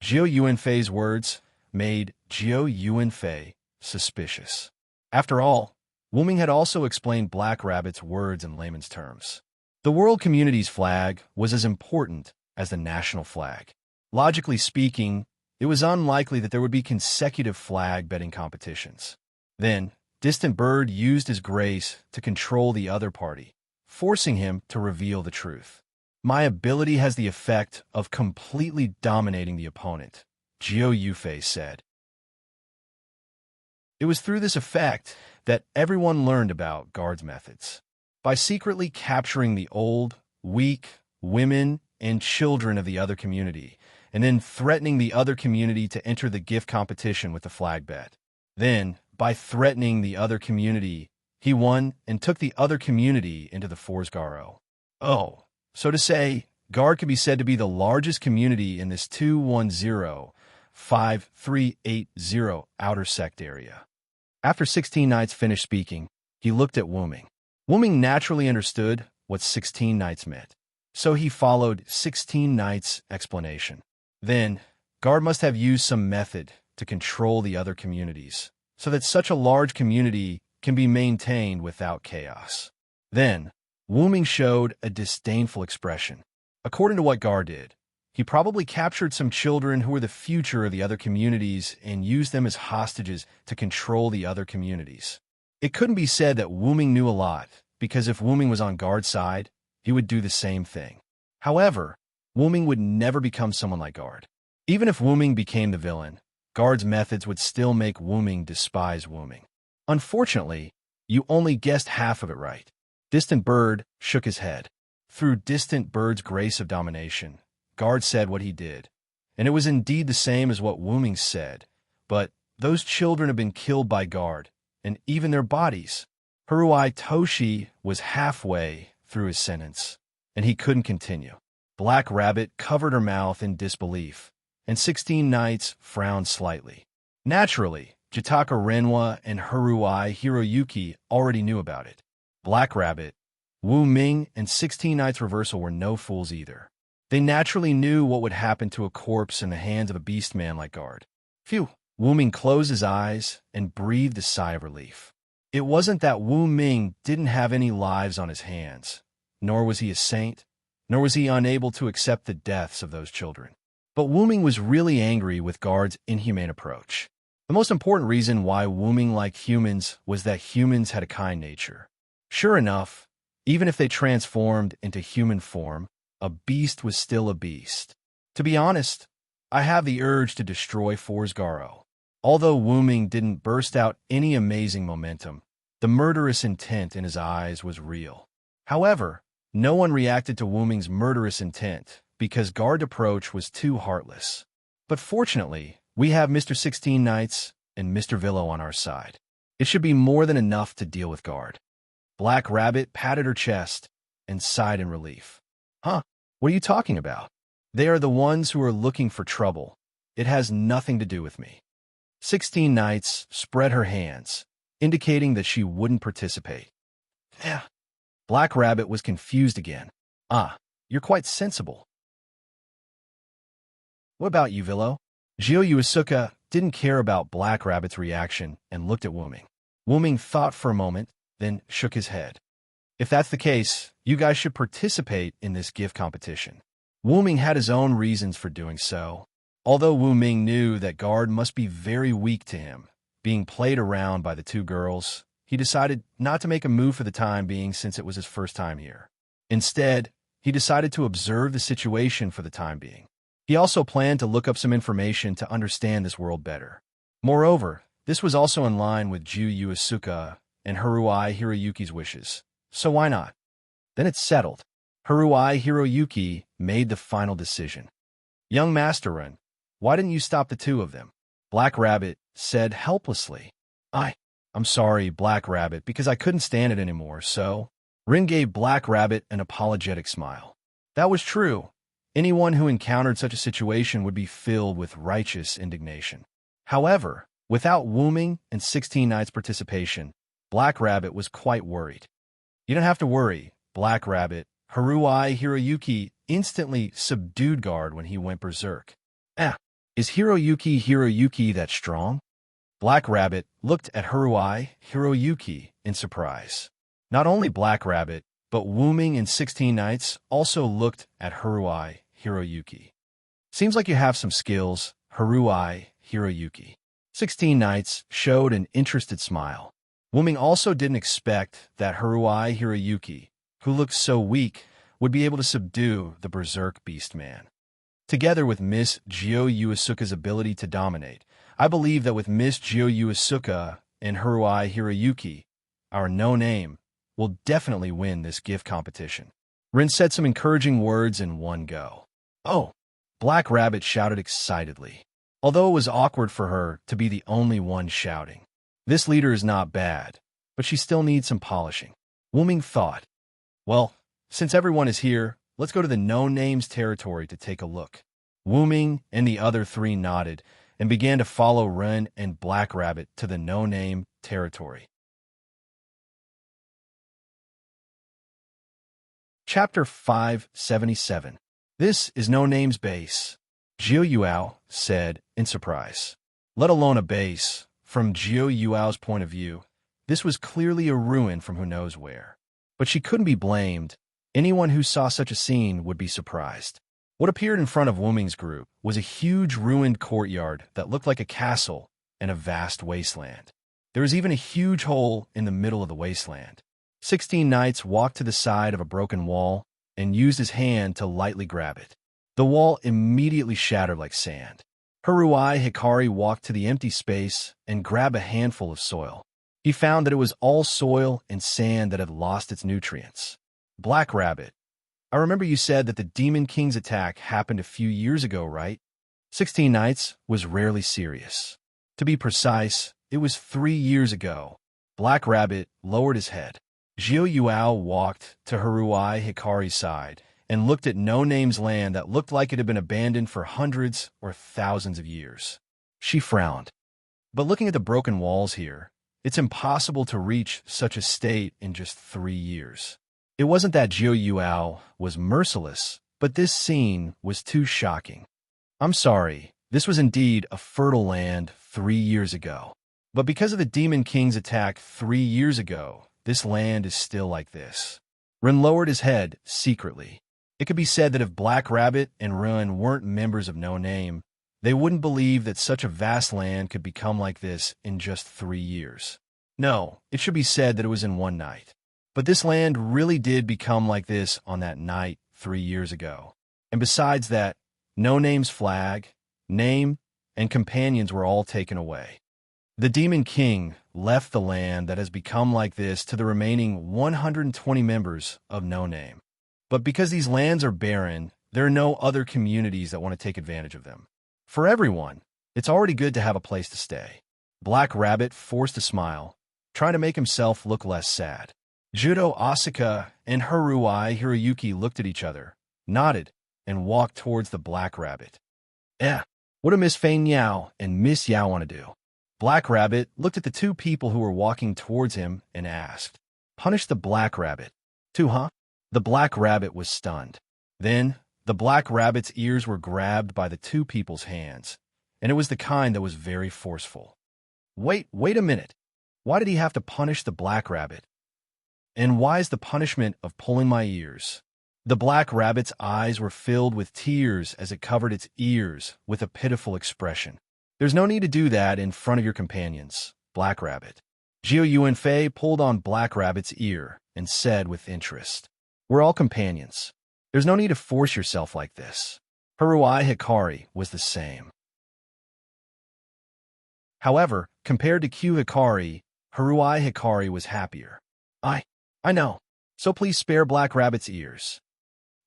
Jiao Yuanfei's words made Jiao Yuanfei suspicious. After all, Wuming had also explained Black Rabbit's words in layman's terms. The world community's flag was as important as the national flag. Logically speaking, it was unlikely that there would be consecutive flag betting competitions. Then, Distant Bird used his grace to control the other party, forcing him to reveal the truth. My ability has the effect of completely dominating the opponent, Jiao Yufei said. It was through this effect that everyone learned about Guard's methods. By secretly capturing the old, weak, women, and children of the other community, and then threatening the other community to enter the gift competition with the flag bet. Then, by threatening the other community, he won and took the other community into the Forsgaro. Oh, so to say, Guard could be said to be the largest community in this 2105380 outer sect area. After 16 Knights finished speaking, he looked at Wuming. Wuming naturally understood what 16 Knights meant, so he followed 16 Knights' explanation. Then, Guard must have used some method to control the other communities, so that such a large community can be maintained without chaos. Then, Wuming showed a disdainful expression. According to what Guard did, he probably captured some children who were the future of the other communities and used them as hostages to control the other communities. It couldn't be said that Wuming knew a lot, because if Wuming was on Guard's side, he would do the same thing. However, Wuming would never become someone like Guard. Even if Wuming became the villain, Guard's methods would still make Wuming despise Wuming. Unfortunately, you only guessed half of it right. Distant Bird shook his head. Through Distant Bird's grace of domination, Guard said what he did, and it was indeed the same as what Wuming said, but those children have been killed by Guard, and even their bodies. Haruai Toshi was halfway through his sentence, and he couldn't continue. Black Rabbit covered her mouth in disbelief, and 16 Knights frowned slightly. Naturally, Jitaka Renwa and Haruai Hiroyuki already knew about it. Black Rabbit, Wu Ming, and 16 Knights Reversal were no fools either. They naturally knew what would happen to a corpse in the hands of a beast man like Guard. Phew! Wu Ming closed his eyes and breathed a sigh of relief. It wasn't that Wu Ming didn't have any lives on his hands, nor was he a saint, nor was he unable to accept the deaths of those children. But Wu Ming was really angry with Guard's inhumane approach. The most important reason why Wu Ming liked humans was that humans had a kind nature. Sure enough, even if they transformed into human form, a beast was still a beast. To be honest, I have the urge to destroy Forsgaro. Although Wu Ming didn't burst out any amazing momentum, the murderous intent in his eyes was real. However, no one reacted to Wu Ming's murderous intent because Guard's approach was too heartless. But fortunately, we have Mr. 16 Knights and Mr. Villo on our side. It should be more than enough to deal with Guard. Black Rabbit patted her chest and sighed in relief. Huh? What are you talking about? They are the ones who are looking for trouble. It has nothing to do with me. 16 Knights spread her hands, indicating that she wouldn't participate. Yeah. Black Rabbit was confused again. Ah, you're quite sensible. What about you, Villo? Jio Yuasuke didn't care about Black Rabbit's reaction and looked at Wuming. Wuming thought for a moment, then shook his head. If that's the case, you guys should participate in this gift competition. Wuming had his own reasons for doing so. Although Wuming knew that Guard must be very weak to him, being played around by the two girls, he decided not to make a move for the time being since it was his first time here. Instead, he decided to observe the situation for the time being. He also planned to look up some information to understand this world better. Moreover, this was also in line with Ju Yuasuke and Haruai Hiroyuki's wishes, so why not? Then it's settled. Haruai Hiroyuki made the final decision. Young Master-Run, why didn't you stop the two of them? Black Rabbit said helplessly. I'm sorry, Black Rabbit, because I couldn't stand it anymore, so... Rin gave Black Rabbit an apologetic smile. That was true. Anyone who encountered such a situation would be filled with righteous indignation. However, without Wuming and 16 Knights' participation, Black Rabbit was quite worried. You don't have to worry, Black Rabbit. Haruai Hiroyuki instantly subdued Guard when he went berserk. Is Hiroyuki that strong? Black Rabbit looked at Haruai Hiroyuki in surprise. Not only Black Rabbit, but Wuming and 16 Knights also looked at Haruai Hiroyuki. Seems like you have some skills, Haruai Hiroyuki. 16 Knights showed an interested smile. Wuming also didn't expect that Haruai Hiroyuki, who looked so weak, would be able to subdue the Berserk Beast Man. Together with Miss Jio Yuasuke's ability to dominate, I believe that with Miss Jio Yuasuke and Haruai Hiroyuki, our no-name, will definitely win this gift competition. Rin said some encouraging words in one go. Oh! Black Rabbit shouted excitedly, although it was awkward for her to be the only one shouting. This leader is not bad, but she still needs some polishing. Wuming thought. Well, since everyone is here, let's go to the no-names territory to take a look. Wooming and the other three nodded and began to follow Ren and Black Rabbit to the no-name territory. Chapter 577. This is No Name's base, Jiu Yuao said in surprise. Let alone a base. From Jiu Yuao's point of view, this was clearly a ruin from who knows where. But she couldn't be blamed. Anyone who saw such a scene would be surprised. What appeared in front of Wuming's group was a huge ruined courtyard that looked like a castle in a vast wasteland. There was even a huge hole in the middle of the wasteland. 16 knights walked to the side of a broken wall and used his hand to lightly grab it. The wall immediately shattered like sand. Haruai Hikari walked to the empty space and grabbed a handful of soil. He found that it was all soil and sand that had lost its nutrients. Black Rabbit, I remember you said that the Demon King's attack happened a few years ago, right? 16 Nights was rarely serious. To be precise, it was 3 years ago. Black Rabbit lowered his head. Jiu Yuao walked to Haruai Hikari's side and looked at No Name's land that looked like it had been abandoned for hundreds or thousands of years. She frowned. But looking at the broken walls here, it's impossible to reach such a state in just 3 years. It wasn't that Jiu Yuao was merciless, but this scene was too shocking. I'm sorry, this was indeed a fertile land 3 years ago. But because of the Demon King's attack 3 years ago, this land is still like this. Ren lowered his head secretly. It could be said that if Black Rabbit and Ren weren't members of No Name, they wouldn't believe that such a vast land could become like this in just 3 years. No, it should be said that it was in one night. But this land really did become like this on that night 3 years ago. And besides that, No Name's flag, name, and companions were all taken away. The Demon King left the land that has become like this to the remaining 120 members of No Name. But because these lands are barren, there are no other communities that want to take advantage of them. For everyone, it's already good to have a place to stay. Black Rabbit forced a smile, trying to make himself look less sad. Judo Asuka and Haruai Hiroyuki looked at each other, nodded, and walked towards the Black Rabbit. What do Miss Fei Niao and Miss Yao want to do? Black Rabbit looked at the two people who were walking towards him and asked, Punish the Black Rabbit. Too, huh? The Black Rabbit was stunned. Then, the Black Rabbit's ears were grabbed by the two people's hands, and it was the kind that was very forceful. Wait a minute. Why did he have to punish the Black Rabbit? And why is the punishment of pulling my ears? The Black Rabbit's eyes were filled with tears as it covered its ears with a pitiful expression. There's no need to do that in front of your companions, Black Rabbit. Jiu Yuanfei pulled on Black Rabbit's ear and said with interest, We're all companions. There's no need to force yourself like this. Haruai Hikari was the same. However, compared to Q Hikari, Haruai Hikari was happier. I know. So please spare Black Rabbit's ears.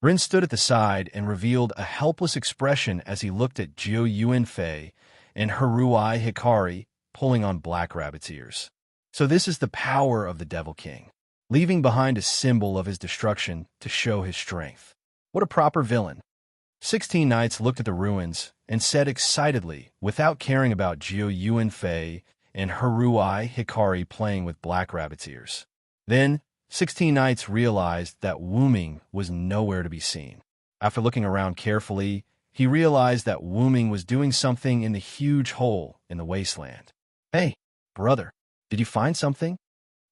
Rin stood at the side and revealed a helpless expression as he looked at Jiu Yuanfei and Haruai Hikari pulling on Black Rabbit's ears. So this is the power of the Devil King, leaving behind a symbol of his destruction to show his strength. What a proper villain. 16 Knights looked at the ruins and said excitedly, without caring about Jiu Yuanfei and Haruai Hikari playing with Black Rabbit's ears. Then, 16 Knights realized that Wuming was nowhere to be seen. After looking around carefully, he realized that Wuming was doing something in the huge hole in the wasteland. Hey, brother, did you find something?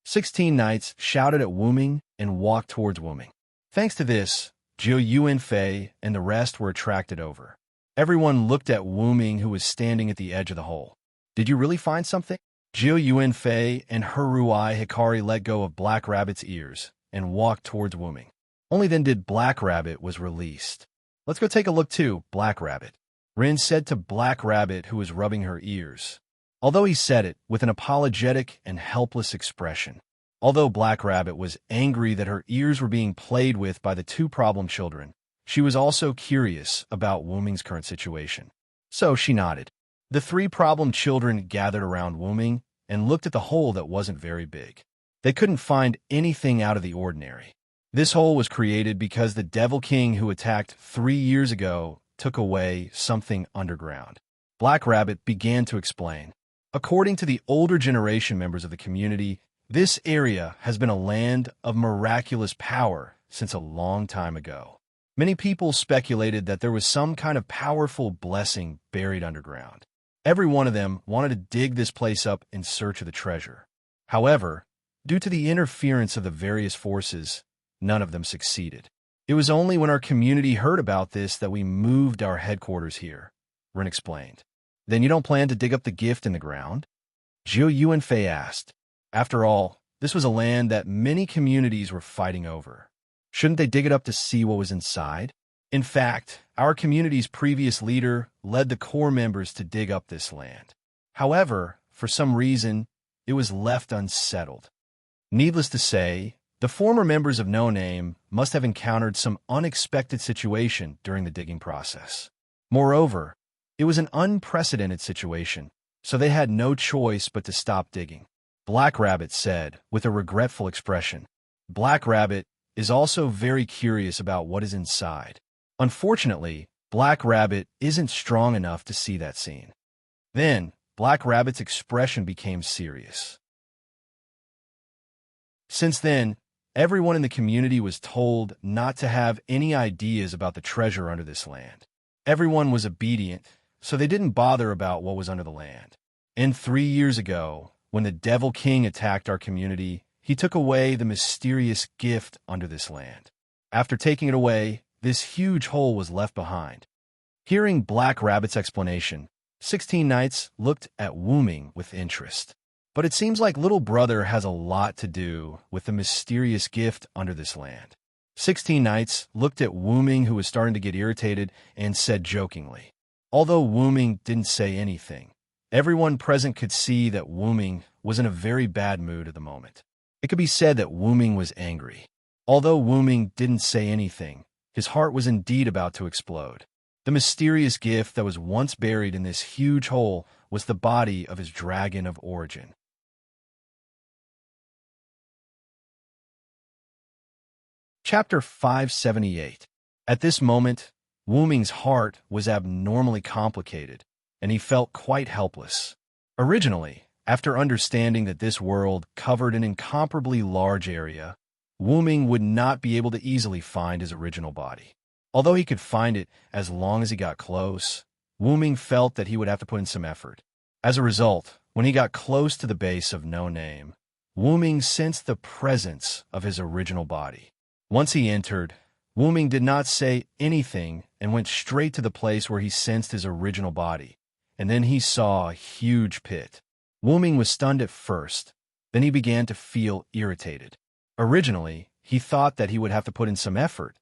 16 Knights shouted at Wuming and walked towards Wuming. Thanks to this, Jiu Yuanfei and the rest were attracted over. Everyone looked at Wuming, who was standing at the edge of the hole. Did you really find something? Jiu Yuanfei and Haruai Hikari let go of Black Rabbit's ears and walked towards Wuming. Only then did Black Rabbit was released. Let's go take a look too, Black Rabbit. Rin said to Black Rabbit, who was rubbing her ears. Although he said it with an apologetic and helpless expression. Although Black Rabbit was angry that her ears were being played with by the two problem children, she was also curious about Wuming's current situation. So she nodded. The three problem children gathered around Wuming and looked at the hole that wasn't very big. They couldn't find anything out of the ordinary. This hole was created because the Devil King who attacked 3 years ago took away something underground. Black Rabbit began to explain. According to the older generation members of the community, this area has been a land of miraculous power since a long time ago. Many people speculated that there was some kind of powerful blessing buried underground. Every one of them wanted to dig this place up in search of the treasure. However, due to the interference of the various forces, none of them succeeded. It was only when our community heard about this that we moved our headquarters here, Ren explained. Then you don't plan to dig up the gift in the ground? Jiu Yuanfei asked. After all, this was a land that many communities were fighting over. Shouldn't they dig it up to see what was inside? In fact, our community's previous leader led the core members to dig up this land. However, for some reason, it was left unsettled. Needless to say, the former members of No Name must have encountered some unexpected situation during the digging process. Moreover, it was an unprecedented situation, so they had no choice but to stop digging. Black Rabbit said, with a regretful expression. Black Rabbit is also very curious about what is inside. Unfortunately, Black Rabbit isn't strong enough to see that scene. Then, Black Rabbit's expression became serious. Since then, everyone in the community was told not to have any ideas about the treasure under this land. Everyone was obedient, so they didn't bother about what was under the land. And 3 years ago, when the Devil King attacked our community, he took away the mysterious gift under this land. After taking it away, this huge hole was left behind. Hearing Black Rabbit's explanation, 16 Knights looked at Wu Ming with interest. But it seems like little brother has a lot to do with the mysterious gift under this land. 16 Knights looked at Wu Ming, who was starting to get irritated, and said jokingly. Although Wu Ming didn't say anything, everyone present could see that Wu Ming was in a very bad mood at the moment. It could be said that Wu Ming was angry. Although Wu Ming didn't say anything, his heart was indeed about to explode. The mysterious gift that was once buried in this huge hole was the body of his dragon of origin. Chapter 578. At this moment, Wu Ming's heart was abnormally complicated, and he felt quite helpless. Originally, after understanding that this world covered an incomparably large area, Wu Ming would not be able to easily find his original body. Although he could find it as long as he got close, Wu Ming felt that he would have to put in some effort. As a result, when he got close to the base of No Name, Wu Ming sensed the presence of his original body. Once he entered, Wu Ming did not say anything and went straight to the place where he sensed his original body, and then he saw a huge pit. Wu Ming was stunned at first, then he began to feel irritated. Originally, he thought that he would have to put in some effort,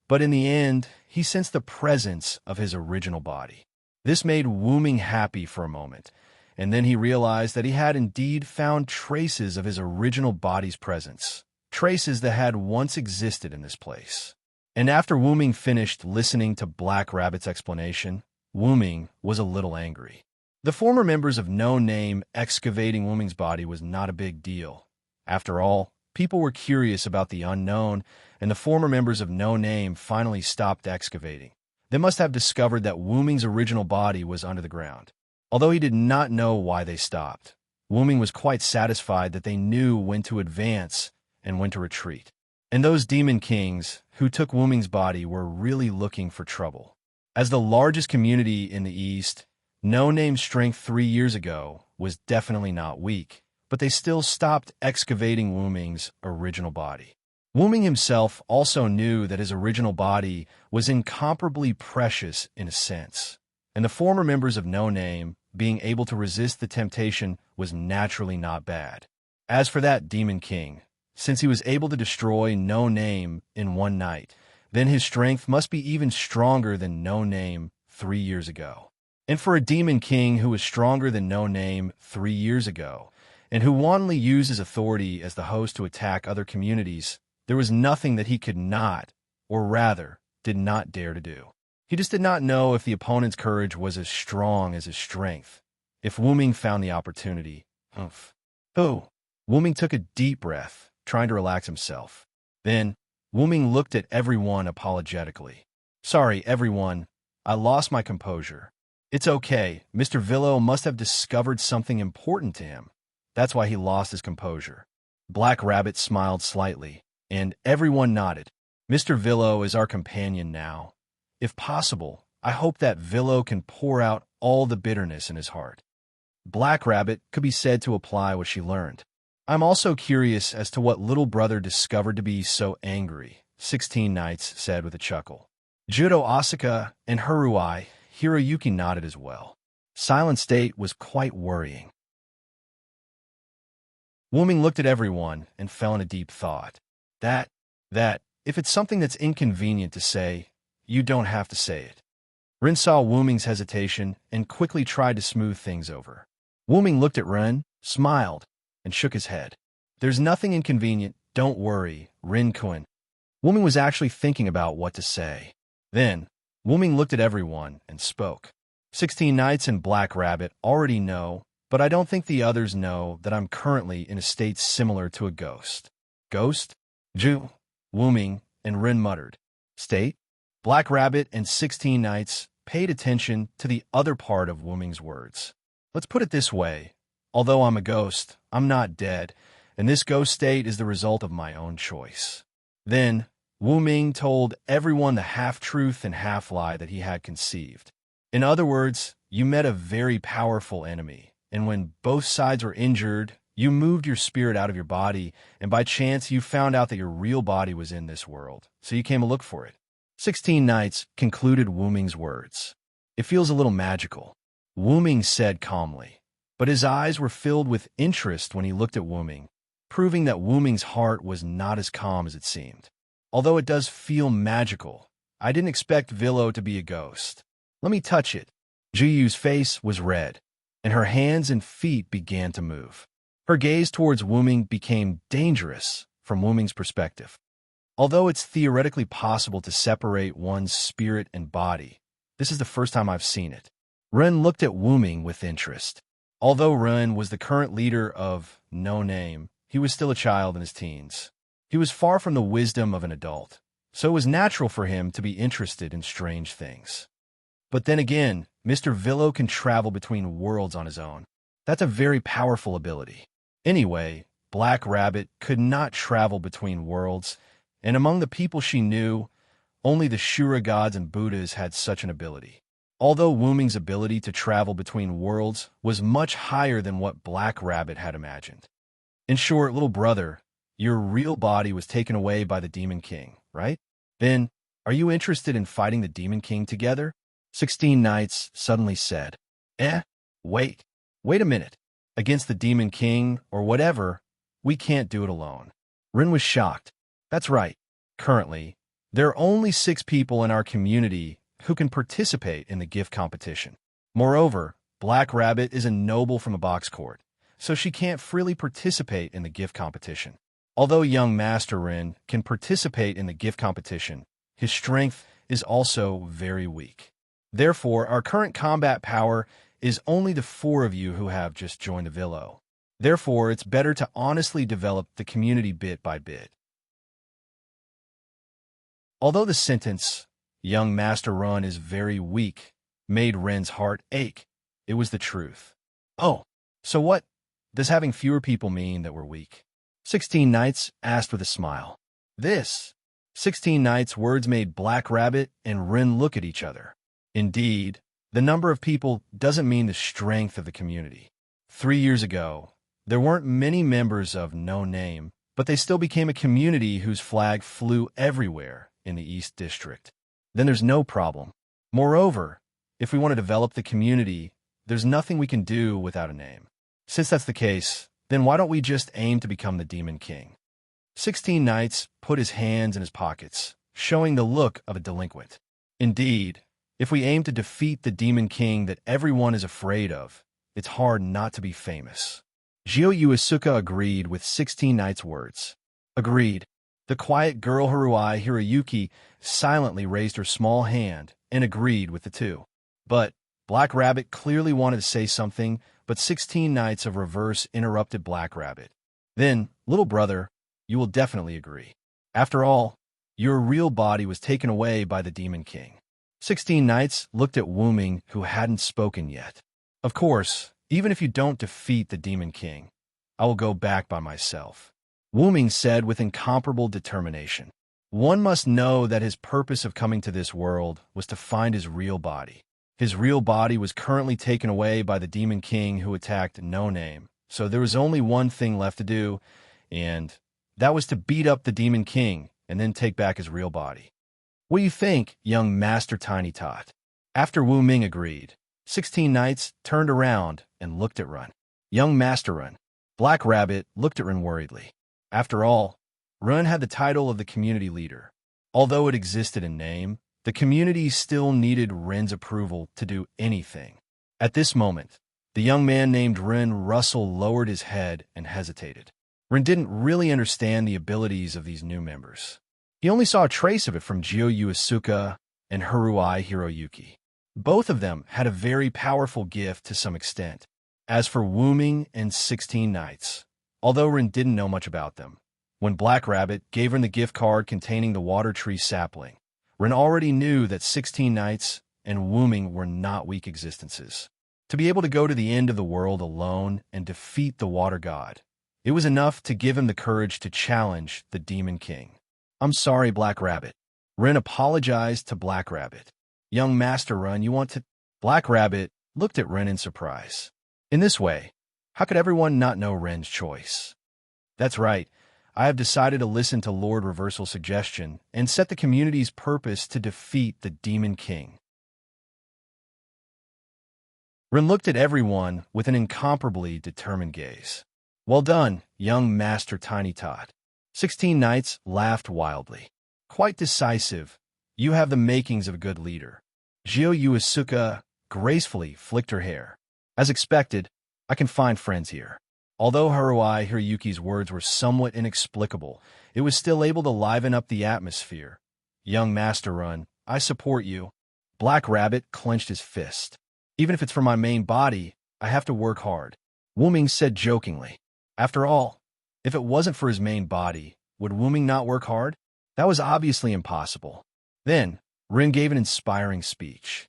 but in the end, he sensed the presence of his original body. This made Wu Ming happy for a moment, and then he realized that he had indeed found traces of his original body's presence, traces that had once existed in this place. And after Wu Ming finished listening to Black Rabbit's explanation, Wu Ming was a little angry. The former members of No Name excavating Wu Ming's body was not a big deal. After all, people were curious about the unknown, and the former members of No Name finally stopped excavating. They must have discovered that Wu Ming's original body was under the ground. Although he did not know why they stopped, Wu Ming was quite satisfied that they knew when to advance and when to retreat. And those demon kings who took Wu Ming's body were really looking for trouble. As the largest community in the East, No Name's strength 3 years ago was definitely not weak, but they still stopped excavating Wu Ming's original body. Wu Ming himself also knew that his original body was incomparably precious in a sense, and the former members of No Name being able to resist the temptation was naturally not bad. As for that demon king, since he was able to destroy No Name in one night, then his strength must be even stronger than No Name 3 years ago. And for a demon king who was stronger than No Name 3 years ago, and who wantonly used his authority as the host to attack other communities, there was nothing that he could not, or rather, did not dare to do. He just did not know if the opponent's courage was as strong as his strength. If Wu Ming found the opportunity, Wu Ming took a deep breath, trying to relax himself. Then, Wu-Ming looked at everyone apologetically. Sorry, everyone. I lost my composure. It's okay. Mr. Villo must have discovered something important to him. That's why he lost his composure. Black Rabbit smiled slightly, and everyone nodded. Mr. Villo is our companion now. If possible, I hope that Villo can pour out all the bitterness in his heart. Black Rabbit could be said to apply what she learned. I'm also curious as to what little brother discovered to be so angry, 16 Knights said with a chuckle. Judo Asuka and Haruai, Hiroyuki nodded as well. Silent State was quite worrying. Wu-Ming looked at everyone and fell in a deep thought. That, if it's something that's inconvenient to say, you don't have to say it. Rin saw Wu-Ming's hesitation and quickly tried to smooth things over. Wu-Ming looked at Rin, smiled, and shook his head. There's nothing inconvenient, don't worry, Rin-kun. Wu-Ming was actually thinking about what to say. Then, Wu-Ming looked at everyone and spoke. 16 Knights and Black Rabbit already know, but I don't think the others know that I'm currently in a state similar to a ghost. Ghost? Ju, Wu-Ming, and Rin muttered. State? Black Rabbit and 16 Knights paid attention to the other part of Wu-Ming's words. Let's put it this way. Although I'm a ghost, I'm not dead, and this ghost state is the result of my own choice. Then, Wu-Ming told everyone the half-truth and half-lie that he had conceived. In other words, you met a very powerful enemy, and when both sides were injured, you moved your spirit out of your body, and by chance you found out that your real body was in this world, so you came to look for it. 16 Knights concluded Wu-Ming's words. It feels a little magical, Wu-Ming said calmly, but his eyes were filled with interest when he looked at Wu-Ming, proving that Wu-Ming's heart was not as calm as it seemed. Although it does feel magical, I didn't expect Villo to be a ghost. Let me touch it. Jiyu's face was red, and her hands and feet began to move. Her gaze towards Wu-Ming became dangerous from Wu-Ming's perspective. Although it's theoretically possible to separate one's spirit and body, this is the first time I've seen it. Ren looked at Wu-Ming with interest. Although Ren was the current leader of No Name, he was still a child in his teens. He was far from the wisdom of an adult, so it was natural for him to be interested in strange things. But then again, Mr. Villo can travel between worlds on his own. That's a very powerful ability. Anyway, Black Rabbit could not travel between worlds, and among the people she knew, only the Shura gods and Buddhas had such an ability. Although Wu-Ming's ability to travel between worlds was much higher than what Black Rabbit had imagined. In short, little brother, your real body was taken away by the Demon King, right? Then, are you interested in fighting the Demon King together? 16 Knights suddenly said. Wait a minute. Against the Demon King, or whatever, we can't do it alone. Rin was shocked. That's right. Currently, there are only 6 people in our community who can participate in the gift competition. Moreover, Black Rabbit is a noble from a box court, so she can't freely participate in the gift competition. Although young Master Rin can participate in the gift competition, his strength is also very weak. Therefore, our current combat power is only the 4 of you who have just joined the Villo. Therefore, it's better to honestly develop the community bit by bit. Although the sentence, young Master Rin is very weak, made Ren's heart ache, it was the truth. Oh, so what does having fewer people mean that we're weak? 16 Knights asked with a smile. 16 Knights' words made Black Rabbit and Rin look at each other. Indeed, the number of people doesn't mean the strength of the community. 3 years ago, there weren't many members of No Name, but they still became a community whose flag flew everywhere in the East District. Then there's no problem. Moreover, if we want to develop the community, there's nothing we can do without a name. Since that's the case, then why don't we just aim to become the Demon King? 16 Knights put his hands in his pockets, showing the look of a delinquent. Indeed, if we aim to defeat the Demon King that everyone is afraid of, it's hard not to be famous. Jio Asuka agreed with 16 Knights' words. Agreed. The quiet girl Haruai Hiroyuki silently raised her small hand and agreed with the two. But Black Rabbit clearly wanted to say something, but 16 Knights of Reverse interrupted Black Rabbit. Then, little brother, you will definitely agree. After all, Your real body was taken away by the Demon King. 16 knights looked at Wu Ming, who hadn't spoken yet. Of course, even if you don't defeat the Demon King, I will go back by myself, Wu Ming said with incomparable determination. One must know that his purpose of coming to this world was to find his real body. His real body was currently taken away by the Demon King who attacked No Name, so there was only one thing left to do, and that was to beat up the Demon King and then take back his real body. What do you think, young Master Tiny Tot? After Wu Ming agreed, 16 knights turned around and looked at Run. Young Master Run. Black Rabbit looked at Run worriedly. After all, Run had the title of the community leader. Although it existed in name, the community still needed Ren's approval to do anything. At this moment, the young man named Ren Russell lowered his head and hesitated. Ren didn't really understand the abilities of these new members. He only saw a trace of it from Jio Yuasuke and Haruai Hiroyuki. Both of them had a very powerful gift to some extent. As for Wu Ming and 16 Knights, although Ren didn't know much about them, when Black Rabbit gave Ren the gift card containing the water tree sapling, Ren already knew that 16 Knights and Wu Ming were not weak existences. To be able to go to the end of the world alone and defeat the water god, it was enough to give him the courage to challenge the Demon King. I'm sorry, Black Rabbit. Ren apologized to Black Rabbit. Young Master Run, you want to... Black Rabbit looked at Ren in surprise. In this way, how could everyone not know Ren's choice? That's right. I have decided to listen to Lord Reversal's suggestion and set the community's purpose to defeat the Demon King. Ren looked at everyone with an incomparably determined gaze. Well done, young Master Tiny Tot. 16 Knights laughed wildly. Quite decisive. You have the makings of a good leader. Jio Yuasuke gracefully flicked her hair. As expected, I can find friends here. Although Haruai Hiroyuki's words were somewhat inexplicable, it was still able to liven up the atmosphere. Young Master Run, I support you. Black Rabbit clenched his fist. Even if it's for my main body, I have to work hard. Wu Ming said jokingly. After all, if it wasn't for his main body, would Wu Ming not work hard? That was obviously impossible. Then, Ren gave an inspiring speech.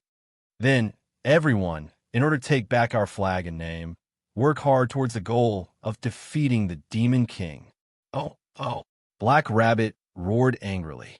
Then, everyone, in order to take back our flag and name, work hard towards the goal of defeating the Demon King. Oh. Black Rabbit roared angrily.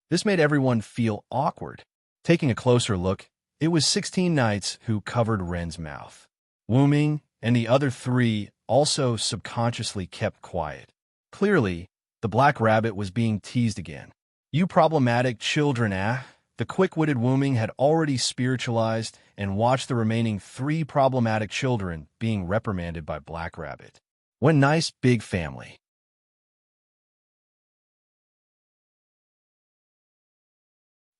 This made everyone feel awkward. Taking a closer look, it was 16 Knights who covered Ren's mouth. Wu Ming and the other three also subconsciously kept quiet. Clearly, the Black Rabbit was being teased again. You problematic children, ah? The quick-witted Wu Ming had already spiritualized and watched the remaining 3 problematic children being reprimanded by Black Rabbit. What a nice big family.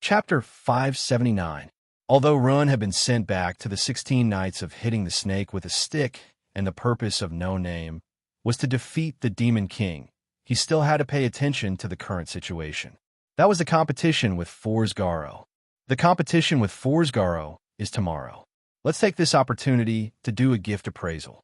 Chapter 579. Although Run had been sent back to the 16 Knights of hitting the snake with a stick, and the purpose of No Name was to defeat the Demon King, he still had to pay attention to the current situation. That was the competition with Forsgaro. The competition with Forsgaro is tomorrow. Let's take this opportunity to do a gift appraisal.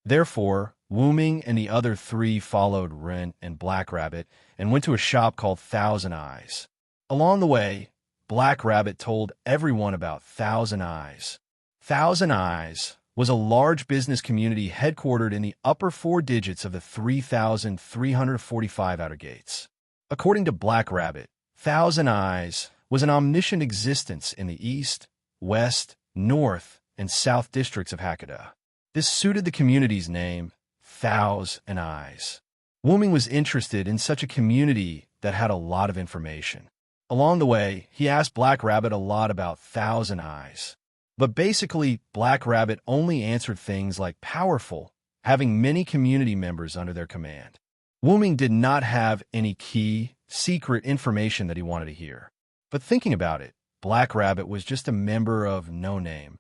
Therefore, Wu Ming and the other 3 followed Ren and Black Rabbit and went to a shop called Thousand Eyes. Along the way, Black Rabbit told everyone about Thousand Eyes. Thousand Eyes was a large business community headquartered in the upper 4 digits of the 3,345 outer gates. According to Black Rabbit, Thousand Eyes was an omniscient existence in the east, west, north, and south districts of Hakata. This suited the community's name, Thousand Eyes. Wu Ming was interested in such a community that had a lot of information. Along the way, he asked Black Rabbit a lot about Thousand Eyes. But basically, Black Rabbit only answered things like powerful, having many community members under their command. Wu Ming did not have any key, secret information that he wanted to hear. But thinking about it, Black Rabbit was just a member of No Name.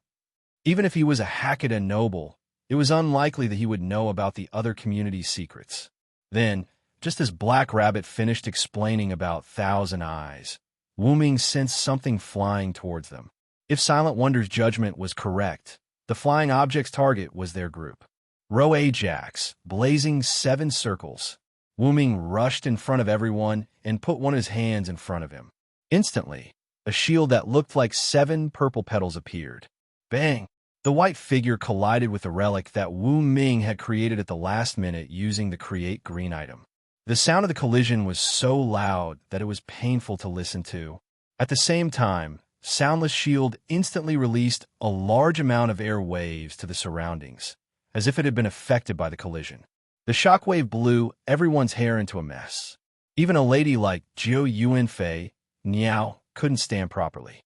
Even if he was a Hakata noble, it was unlikely that he would know about the other community's secrets. Then, just as Black Rabbit finished explaining about Thousand Eyes, Wu Ming sensed something flying towards them. If Silent Wonder's judgment was correct, the flying object's target was their group. Row Ajax, blazing 7 circles. Wu Ming rushed in front of everyone and put one of his hands in front of him. Instantly, a shield that looked like 7 purple petals appeared. Bang! The white figure collided with the relic that Wu Ming had created at the last minute using the Create Green item. The sound of the collision was so loud that it was painful to listen to. At the same time, Soundless Shield instantly released a large amount of air waves to the surroundings, as if it had been affected by the collision. The shockwave blew everyone's hair into a mess. Even a lady like Jiu Yuanfei, Niao, couldn't stand properly.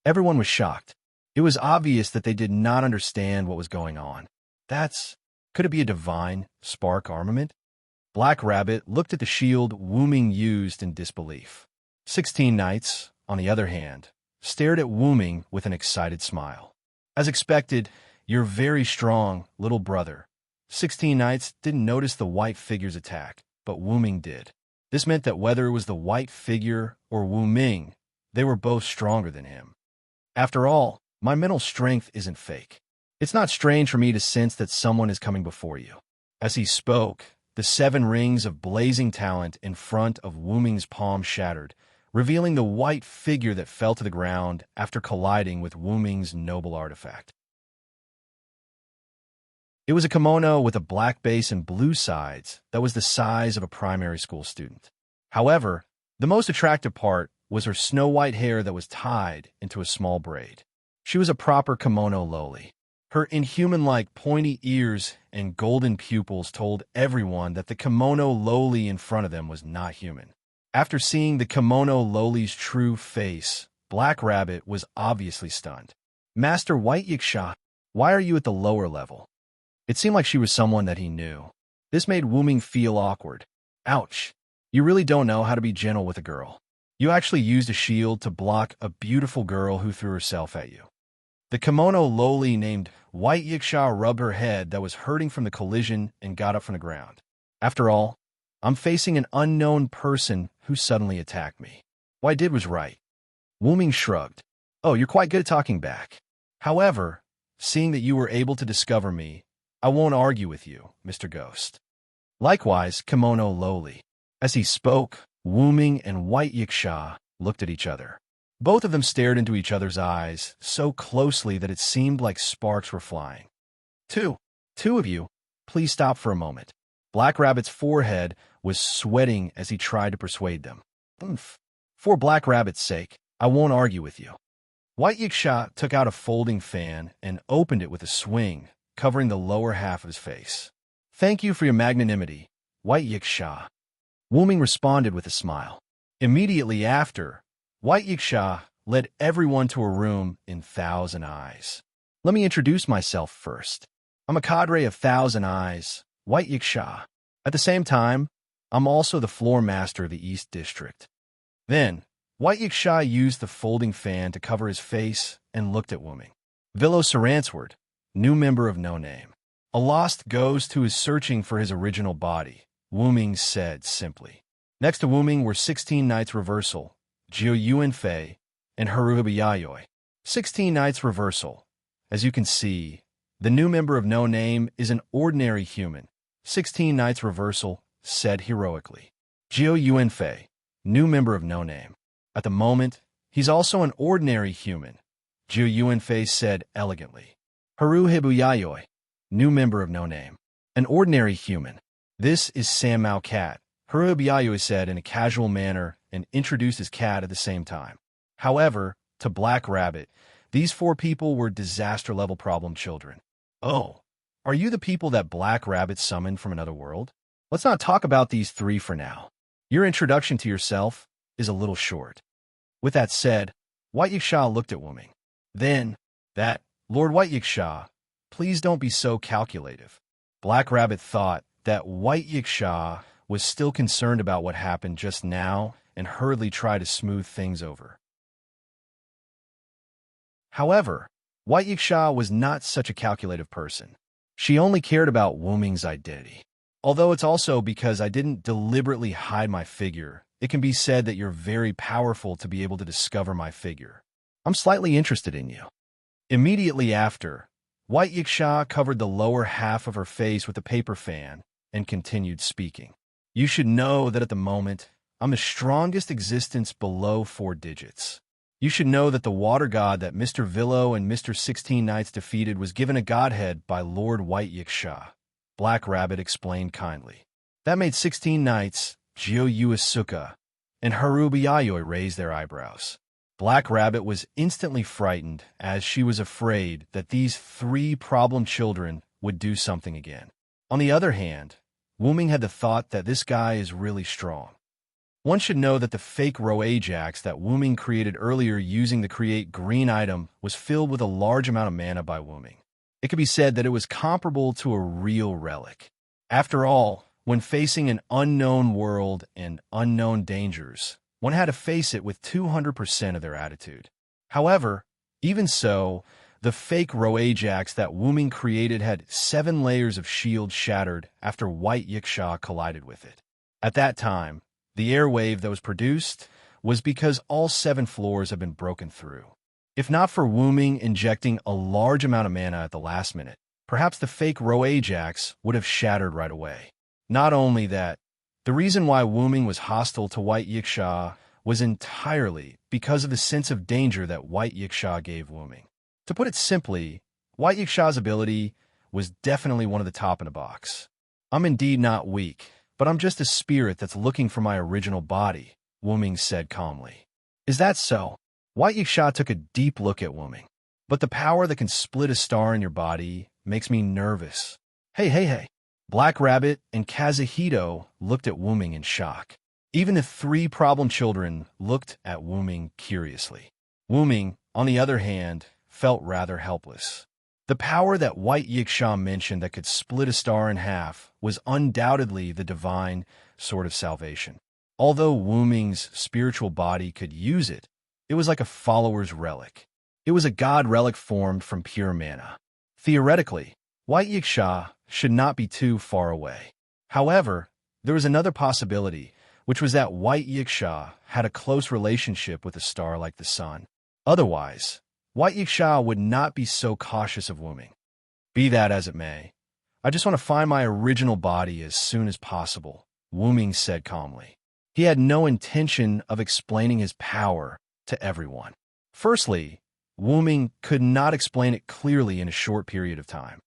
Everyone was shocked. It was obvious that they did not understand what was going on. Could it be a divine spark armament? Black Rabbit looked at the shield Wu Ming used in disbelief. 16 Knights, on the other hand, stared at Wu Ming with an excited smile. As expected, you're very strong, little brother. 16 Knights didn't notice the white figure's attack, but Wu Ming did. This meant that whether it was the white figure or Wu Ming, they were both stronger than him. After all, my mental strength isn't fake. It's not strange for me to sense that someone is coming before you. As he spoke, the 7 rings of blazing talent in front of Wu Ming's palm shattered, revealing the white figure that fell to the ground after colliding with Wu Ming's noble artifact. It was a kimono with a black base and blue sides that was the size of a primary school student. However, the most attractive part was her snow-white hair that was tied into a small braid. She was a proper kimono loli. Her inhuman-like pointy ears and golden pupils told everyone that the kimono loli in front of them was not human. After seeing the kimono loli's true face, Black Rabbit was obviously stunned. Master White Yiksha, why are you at the lower level? It seemed like she was someone that he knew. This made Wu Ming feel awkward. Ouch. You really don't know how to be gentle with a girl. You actually used a shield to block a beautiful girl who threw herself at you. The kimono loli named White Yiksha rubbed her head that was hurting from the collision and got up from the ground. After all, I'm facing an unknown person who suddenly attacked me. What I did was right. Wu Ming shrugged. Oh, you're quite good at talking back. However, seeing that you were able to discover me, I won't argue with you, Mr. Ghost. Likewise, kimono loli. As he spoke, Wu Ming and White Yiksha looked at each other. Both of them stared into each other's eyes so closely that it seemed like sparks were flying. Two of you, please stop for a moment. Black Rabbit's forehead was sweating as he tried to persuade them. For Black Rabbit's sake, I won't argue with you. White Yiksha took out a folding fan and opened it with a swing, covering the lower half of his face. Thank you for your magnanimity, White Yiksha. Wu Ming responded with a smile. Immediately after, White Yiksha led everyone to a room in Thousand Eyes. Let me introduce myself first. I'm a cadre of Thousand Eyes, White Yiksha. At the same time, I'm also the floor master of the East District. Then, White Yiksha used the folding fan to cover his face and looked at Wu Ming. Vilo Saransward, new member of No Name. A lost ghost who is searching for his original body, Wu Ming said simply. Next to Wu Ming were 16 Knights Reversal, Jiu Yuanfei, and Haruhibayayoi. 16 Knights Reversal. As you can see, the new member of No Name is an ordinary human. 16 Knights Reversal said heroically. Jiu Yuanfei, new member of No Name. At the moment, he's also an ordinary human. Jiu Yuanfei said elegantly. Haruhibayayoi, new member of No Name. An ordinary human. This is Sam Mao Cat, Haruhibayayoi said in a casual manner and introduced his cat at the same time. However, to Black Rabbit, these 4 people were disaster-level problem children. Oh, are you the people that Black Rabbit summoned from another world? Let's not talk about these 3 for now. Your introduction to yourself is a little short. With that said, White Yiksha looked at Wu Ming. Then, Lord White Yiksha, please don't be so calculative. Black Rabbit thought that White Yiksha was still concerned about what happened just now and hurriedly tried to smooth things over. However, White Yiksha was not such a calculative person. She only cared about Wu Ming's identity. Although it's also because I didn't deliberately hide my figure, it can be said that you're very powerful to be able to discover my figure. I'm slightly interested in you. Immediately after, White Yiksha covered the lower half of her face with a paper fan and continued speaking. You should know that at the moment, I'm the strongest existence below 4 digits. You should know that the water god that Mr. Villo and Mr. 16 Knights defeated was given a godhead by Lord White Yiksha. Black Rabbit explained kindly. That made 16 Knights, Jio Uasuka, and Harubayayoi raise their eyebrows. Black Rabbit was instantly frightened, as she was afraid that these 3 problem children would do something again. On the other hand, Wu-Ming had the thought that this guy is really strong. One should know that the fake Ro Ajax that Wu-Ming created earlier using the create green item was filled with a large amount of mana by Wu-Ming. It could be said that it was comparable to a real relic. After all, when facing an unknown world and unknown dangers, one had to face it with 200% of their attitude. However, even so, the fake Ro Ajax that Wu-Ming created had 7 layers of shield shattered after White Yiksha collided with it. At that time, the airwave that was produced was because all 7 floors had been broken through. If not for Wu-Ming injecting a large amount of mana at the last minute, perhaps the fake Ro Ajax would have shattered right away. Not only that, the reason why Wu-Ming was hostile to White Yiksha was entirely because of the sense of danger that White Yiksha gave Wu-Ming. To put it simply, White Yiksha's ability was definitely one of the top in the box. I'm indeed not weak, but I'm just a spirit that's looking for my original body, Wu-Ming said calmly. Is that so? White Yiksha took a deep look at Wu-Ming. But the power that can split a star in your body makes me nervous. Hey. Black Rabbit and Kazuhito looked at Wu-Ming in shock. Even the 3 problem children looked at Wu-Ming curiously. Wu-Ming, on the other hand, felt rather helpless. The power that White Yiksha mentioned that could split a star in half was undoubtedly the divine sword of salvation. Although Wu-Ming's spiritual body could use it, it was like a follower's relic. It was a god relic formed from pure mana. Theoretically, White Yiksha should not be too far away. However, there was another possibility, which was that White Yiksha had a close relationship with a star like the sun. Otherwise, White Yiksha would not be so cautious of Wu-Ming. Be that as it may, I just want to find my original body as soon as possible, Wu-Ming said calmly. He had no intention of explaining his power to everyone. Firstly, Wu-Ming could not explain it clearly in a short period of time.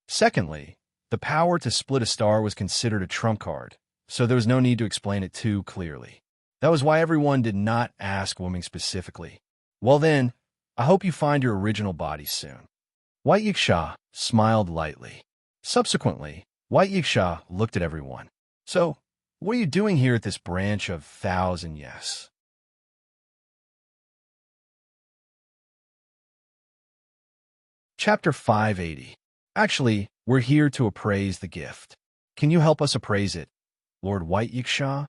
Secondly, the power to split a star was considered a trump card, so there was no need to explain it too clearly. That was why everyone did not ask Wu-Ming specifically. Well then, I hope you find your original body soon. White Yiksha smiled lightly. Subsequently, White Yiksha looked at everyone. So, what are you doing here at this branch of 1,000 Yes? Chapter 580. Actually, we're here to appraise the gift. Can you help us appraise it, Lord White Yiksha?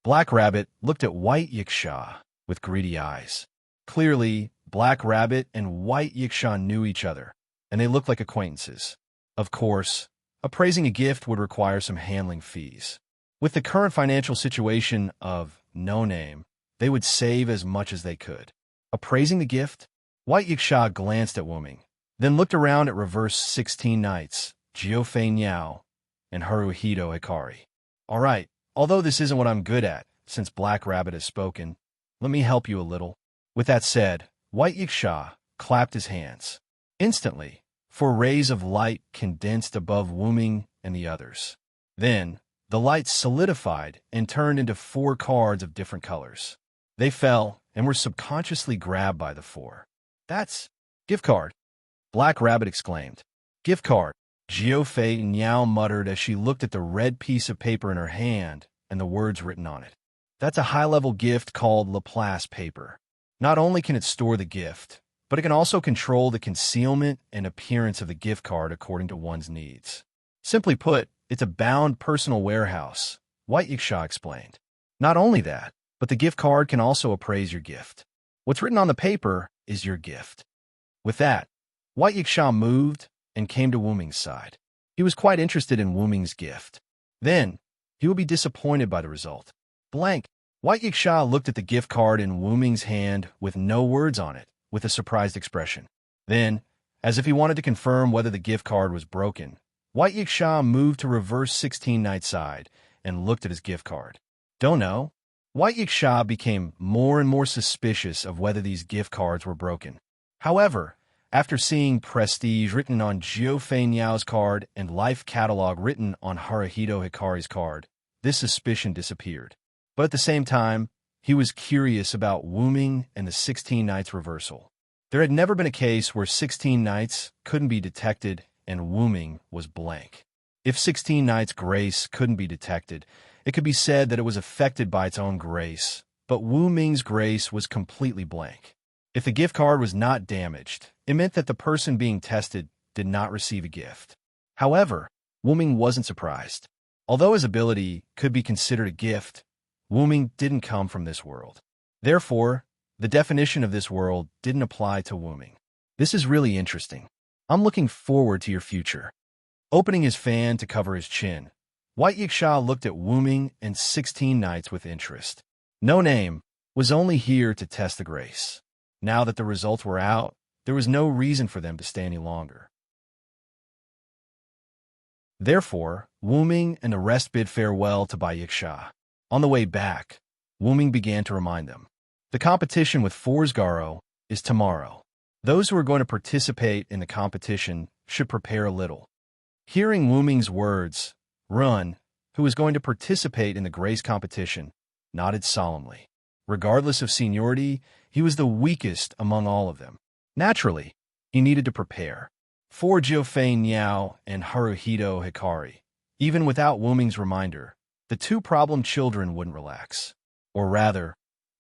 Black Rabbit looked at White Yiksha with greedy eyes. Clearly, Black Rabbit and White Yiksha knew each other, and they looked like acquaintances. Of course, appraising a gift would require some handling fees. With the current financial situation of no name, they would save as much as they could. Appraising the gift, White Yiksha glanced at Wu-Ming, then looked around at reverse 16 Knights, Jiofei Niao, and Haruhito Hikari. All right, although this isn't what I'm good at, since Black Rabbit has spoken, let me help you a little. With that said, White Yiksha clapped his hands. Instantly, 4 rays of light condensed above Wu-Ming and the others. Then, the light solidified and turned into 4 cards of different colors. They fell and were subconsciously grabbed by the 4. That's gift card, Black Rabbit exclaimed. Gift card, Jiofei Niao muttered as she looked at the red piece of paper in her hand and the words written on it. That's a high-level gift called Laplace paper. Not only can it store the gift, but it can also control the concealment and appearance of the gift card according to one's needs. Simply put, it's a bound personal warehouse, White Yiksha explained. Not only that, but the gift card can also appraise your gift. What's written on the paper is your gift. With that, White Yiksha moved and came to Wu-Ming's side. He was quite interested in Wu-Ming's gift. Then, he would be disappointed by the result. Blank. White Yiksha looked at the gift card in Wu-Ming's hand with no words on it, with a surprised expression. Then, as if he wanted to confirm whether the gift card was broken, White Yiksha moved to reverse 16 Knight's side and looked at his gift card. Don't know. White Yiksha became more and more suspicious of whether these gift cards were broken. However, after seeing Prestige written on Jiufei Niao's card and Life Catalog written on Haruhito Hikari's card, this suspicion disappeared. But at the same time, he was curious about Wuming and the 16 Knights reversal. There had never been a case where 16 Knights couldn't be detected and Wuming was blank. If 16 Knights' grace couldn't be detected, it could be said that it was affected by its own grace, but Wuming's grace was completely blank. If the gift card was not damaged, it meant that the person being tested did not receive a gift. However, Wuming wasn't surprised. Although his ability could be considered a gift, Wuming didn't come from this world. Therefore, the definition of this world didn't apply to Wuming. This is really interesting. I'm looking forward to your future. Opening his fan to cover his chin, White Yiksha looked at Wuming and 16 Knights with interest. No Name was only here to test the grace. Now that the results were out, there was no reason for them to stay any longer. Therefore, Wuming and the rest bid farewell to Bai Yiksha. On the way back, Wuming began to remind them. The competition with Forsgaro is tomorrow. Those who are going to participate in the competition should prepare a little. Hearing Wuming's words, Run, who was going to participate in the grace competition, nodded solemnly. Regardless of seniority, he was the weakest among all of them. Naturally, he needed to prepare. For Jiufei Niao and Haruhito Hikari, even without Wuming's reminder, the two problem children wouldn't relax. Or rather,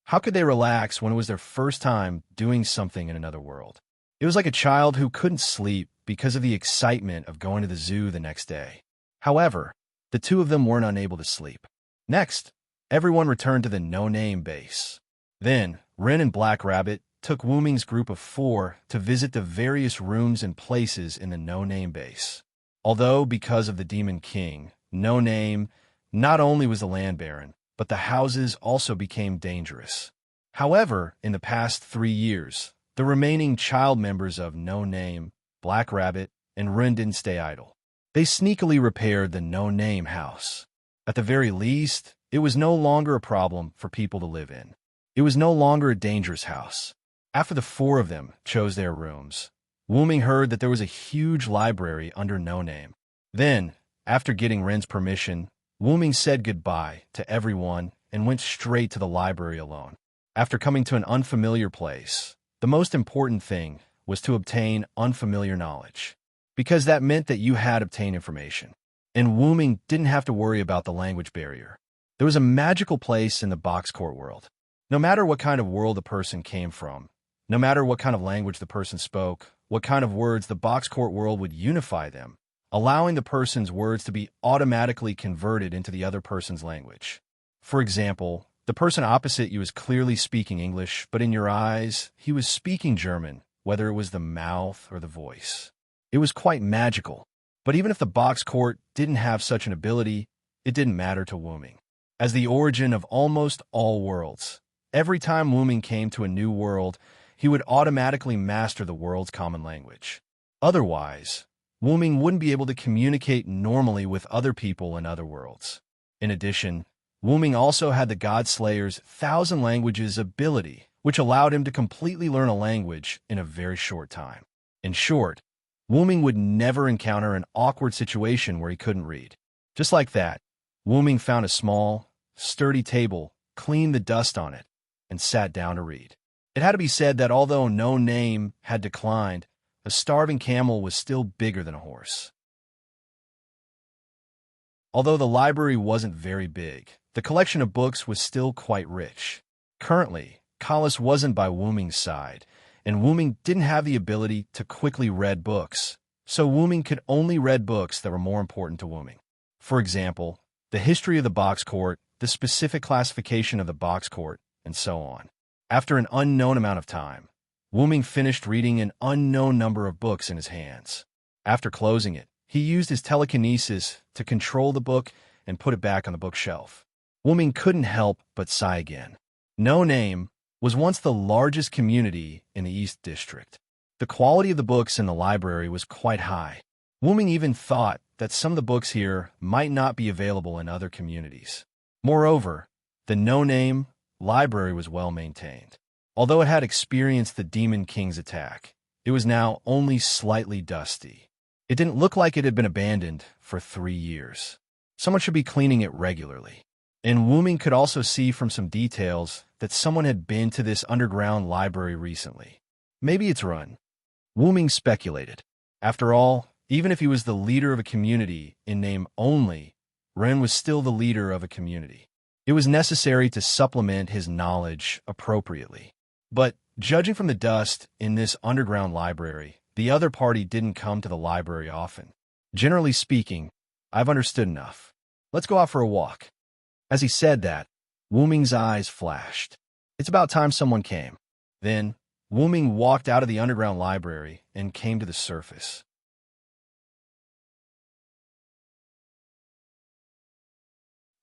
how could they relax when it was their first time doing something in another world? It was like a child who couldn't sleep because of the excitement of going to the zoo the next day. However, the two of them weren't unable to sleep. Next, everyone returned to the no-name base. Then, Ren and Black Rabbit took Wuming's group of 4 to visit the various rooms and places in the no-name base. Although, because of the Demon King, No Name not only was the land baron, but the houses also became dangerous. However, in the past 3 years, the remaining child members of No Name, Black Rabbit, and Ren didn't stay idle. They sneakily repaired the No Name house. At the very least, it was no longer a problem for people to live in. It was no longer a dangerous house. After the 4 of them chose their rooms, Wuming heard that there was a huge library under No Name. Then, after getting Ren's permission, Wuming said goodbye to everyone and went straight to the library alone. After coming to an unfamiliar place, the most important thing was to obtain unfamiliar knowledge, because that meant that you had obtained information. And Wuming didn't have to worry about the language barrier. There was a magical place in the box court world. No matter what kind of world the person came from, no matter what kind of language the person spoke, what kind of words, the box court world would unify them, allowing the person's words to be automatically converted into the other person's language. For example, the person opposite you is clearly speaking English, but in your eyes, he was speaking German, whether it was the mouth or the voice. It was quite magical. But even if the box court didn't have such an ability, it didn't matter to Wuming. As the origin of almost all worlds, every time Wuming came to a new world, he would automatically master the world's common language. Otherwise, Wuming wouldn't be able to communicate normally with other people in other worlds. In addition, Wuming also had the God Slayer's 1,000 languages ability, which allowed him to completely learn a language in a very short time. In short, Wuming would never encounter an awkward situation where he couldn't read. Just like that, Wuming found a small, sturdy table, cleaned the dust on it, and sat down to read. It had to be said that although No Name had declined, a starving camel was still bigger than a horse. Although the library wasn't very big, the collection of books was still quite rich. Currently, Kalis wasn't by Wuming's side, and Wuming didn't have the ability to quickly read books, so Wuming could only read books that were more important to Wuming. For example, the history of the box court, the specific classification of the box court, and so on. After an unknown amount of time, Wuming finished reading an unknown number of books in his hands. After closing it, he used his telekinesis to control the book and put it back on the bookshelf. Wuming couldn't help but sigh again. No Name was once the largest community in the East District. The quality of the books in the library was quite high. Wuming even thought that some of the books here might not be available in other communities. Moreover, the no-name library was well maintained. Although it had experienced the Demon King's attack, it was now only slightly dusty. It didn't look like it had been abandoned for 3 years. Someone should be cleaning it regularly. And Wu Ming could also see from some details that someone had been to this underground library recently. Maybe it's Run. Wu Ming speculated. After all, even if he was the leader of a community in name only, Ren was still the leader of a community. It was necessary to supplement his knowledge appropriately. But judging from the dust in this underground library, the other party didn't come to the library often. Generally speaking, I've understood enough. Let's go out for a walk. As he said that, Wu Ming's eyes flashed. It's about time someone came. Then, Wu Ming walked out of the underground library and came to the surface.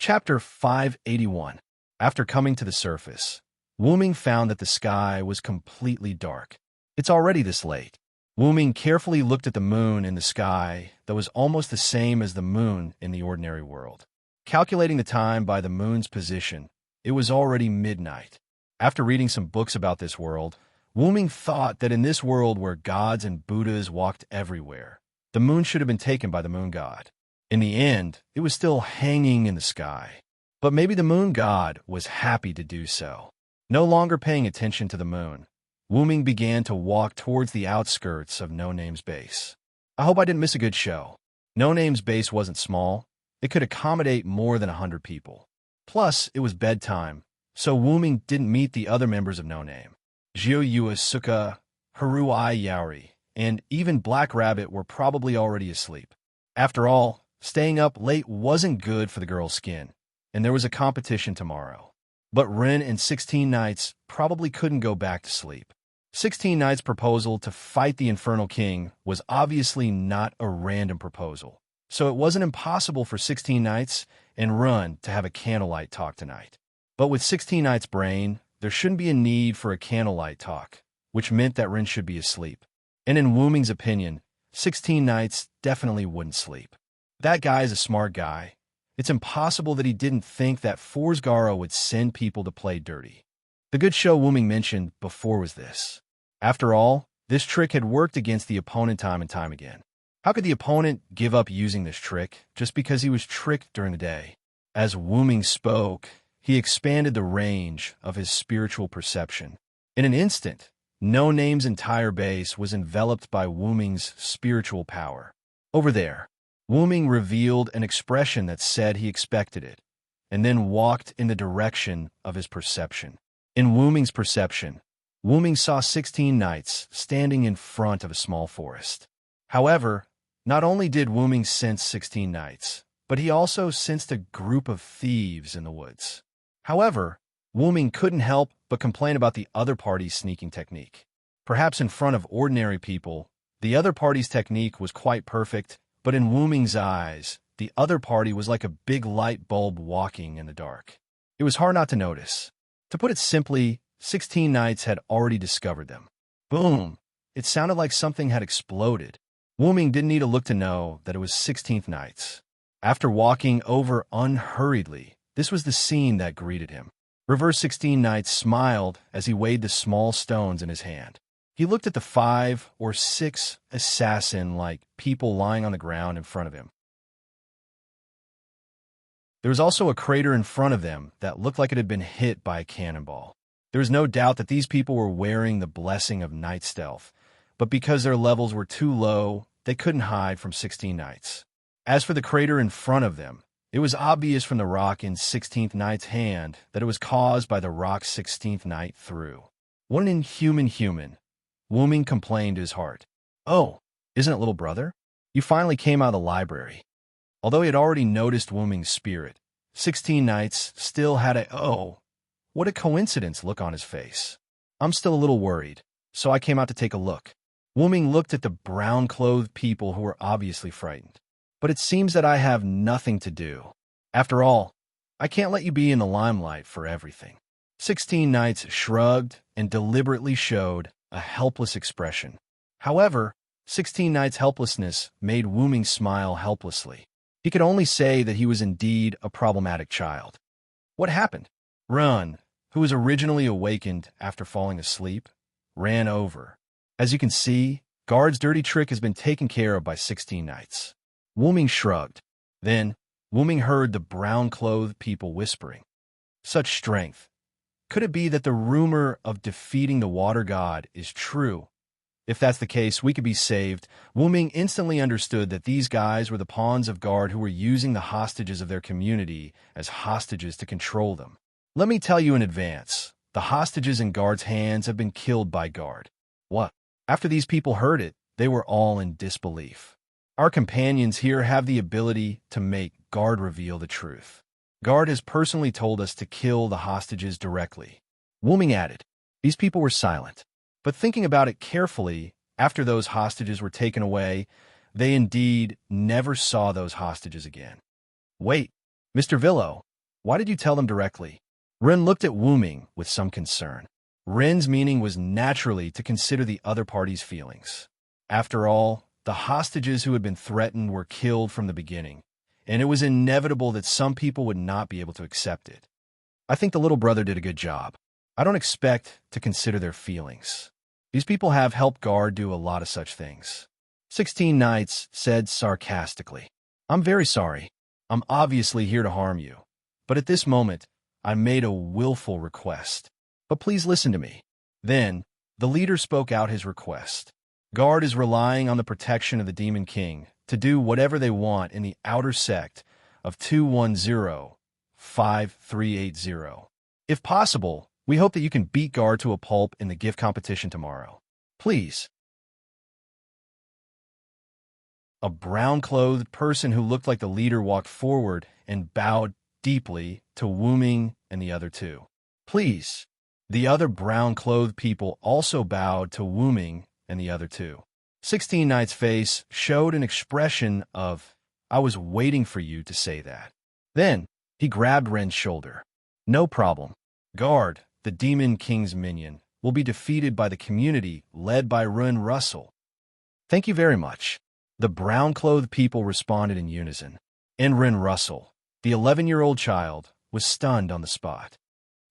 Chapter 581. After coming to the surface, Wu Ming found that the sky was completely dark. It's already this late. Wu Ming carefully looked at the moon in the sky that was almost the same as the moon in the ordinary world. Calculating the time by the moon's position, it was already midnight. After reading some books about this world, Wu Ming thought that in this world where gods and Buddhas walked everywhere, the moon should have been taken by the moon god. In the end, it was still hanging in the sky. But maybe the moon god was happy to do so. No longer paying attention to the moon, Wu Ming began to walk towards the outskirts of No Name's base. I hope I didn't miss a good show. No Name's base wasn't small. It could accommodate more than 100 people. Plus, it was bedtime, so Wu Ming didn't meet the other members of No Name. Jiu Yua Suka, Haruai Yaori, and even Black Rabbit were probably already asleep. After all, staying up late wasn't good for the girl's skin, and there was a competition tomorrow. But Ren and 16 Knights probably couldn't go back to sleep. 16 Knights' proposal to fight the Infernal King was obviously not a random proposal, so it wasn't impossible for 16 Knights and Run to have a candlelight talk tonight. But with 16 Knights' brain, there shouldn't be a need for a candlelight talk, which meant that Ren should be asleep. And in Wu Ming's opinion, 16 Knights definitely wouldn't sleep. That guy is a smart guy. It's impossible that he didn't think that Forsgaro would send people to play dirty. The good show Wu Ming mentioned before was this. After all, this trick had worked against the opponent time and time again. How could the opponent give up using this trick just because he was tricked during the day? As Wu Ming spoke, he expanded the range of his spiritual perception. In an instant, No Name's entire base was enveloped by Wu Ming's spiritual power. Over there, Wu Ming revealed an expression that said he expected it, and then walked in the direction of his perception. In Wu Ming's perception, Wu Ming saw 16 knights standing in front of a small forest. However, not only did Wu Ming sense 16 knights, but he also sensed a group of thieves in the woods. However, Wu Ming couldn't help but complain about the other party's sneaking technique. Perhaps in front of ordinary people, the other party's technique was quite perfect, but in Wu Ming's eyes, the other party was like a big light bulb walking in the dark. It was hard not to notice. To put it simply, 16 knights had already discovered them. Boom! It sounded like something had exploded. Wu Ming didn't need a look to know that it was 16th knights. After walking over unhurriedly, this was the scene that greeted him. Reverse 16 knights smiled as he weighed the small stones in his hand. He looked at the 5 or 6 assassin-like people lying on the ground in front of him. There was also a crater in front of them that looked like it had been hit by a cannonball. There was no doubt that these people were wearing the blessing of night stealth, but because their levels were too low, they couldn't hide from 16 knights. As for the crater in front of them, it was obvious from the rock in 16th Knight's hand that it was caused by the rock 16th Knight threw. What an inhuman human, Wu Ming complained to his heart. Oh, isn't it little brother? You finally came out of the library. Although he had already noticed Wu Ming's spirit, 16 Knights still had a, oh, what a coincidence look on his face. I'm still a little worried, so I came out to take a look. Wu Ming looked at the brown-clothed people who were obviously frightened. But it seems that I have nothing to do. After all, I can't let you be in the limelight for everything. 16 Knights shrugged and deliberately showed a helpless expression. However, 16 Knight's helplessness made Wu Ming smile helplessly. He could only say that he was indeed a problematic child. What happened? Run, who was originally awakened after falling asleep, ran over. As you can see, Guard's dirty trick has been taken care of by 16 Knights. Wu Ming shrugged. Then, Wu Ming heard the brown-clothed people whispering. Such strength. Could it be that the rumor of defeating the water god is true? If that's the case, we could be saved. Wu Ming instantly understood that these guys were the pawns of Guard who were using the hostages of their community as hostages to control them. Let me tell you in advance, the hostages in Guard's hands have been killed by Guard. What? After these people heard it, they were all in disbelief. Our companions here have the ability to make Guard reveal the truth. Guard has personally told us to kill the hostages directly. Wu Ming added. These people were silent. But thinking about it carefully, after those hostages were taken away, they indeed never saw those hostages again. Wait, Mr. Villo, why did you tell them directly? Ren looked at Wu Ming with some concern. Ren's meaning was naturally to consider the other party's feelings. After all, the hostages who had been threatened were killed from the beginning, and it was inevitable that some people would not be able to accept it. I think the little brother did a good job. I don't expect to consider their feelings. These people have helped Guard do a lot of such things. 16 Knights said sarcastically. I'm very sorry. I'm obviously here to harm you. But at this moment, I made a willful request. But please listen to me. Then, the leader spoke out his request. Guard is relying on the protection of the Demon King to do whatever they want in the outer sect of 210-5380. If possible, we hope that you can beat Guard to a pulp in the gift competition tomorrow. Please. A brown-clothed person who looked like the leader walked forward and bowed deeply to Wu Ming and the other two. Please. The other brown-clothed people also bowed to Wu Ming and the other two. 16 Knight's face showed an expression of, I was waiting for you to say that. Then, he grabbed Ren's shoulder. No problem. Guard, the Demon King's minion, will be defeated by the community led by Ren Russell. Thank you very much. The brown-clothed people responded in unison. And Ren Russell, the 11-year-old child, was stunned on the spot.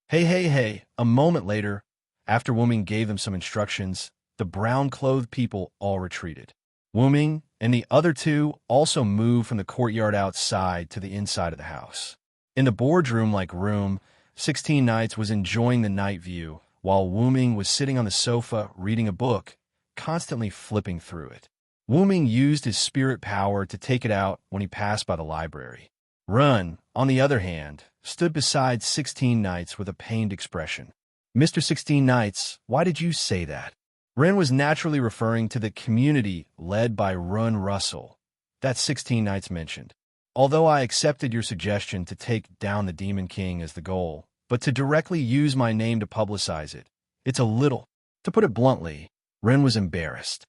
Hey, a moment later, after Wu Ming gave them some instructions, the brown-clothed people all retreated. Wu Ming and the other two also moved from the courtyard outside to the inside of the house. In the boardroom-like room, 16 Knights was enjoying the night view, while Wu Ming was sitting on the sofa reading a book, constantly flipping through it. Wu Ming used his spirit power to take it out when he passed by the library. Ren, on the other hand, stood beside 16 Knights with a pained expression. Mr. 16 Knights, why did you say that? Ren was naturally referring to the community led by Ren Russell, that 16 Knights mentioned. Although I accepted your suggestion to take down the Demon King as the goal, but to directly use my name to publicize it, it's a little. To put it bluntly, Ren was embarrassed.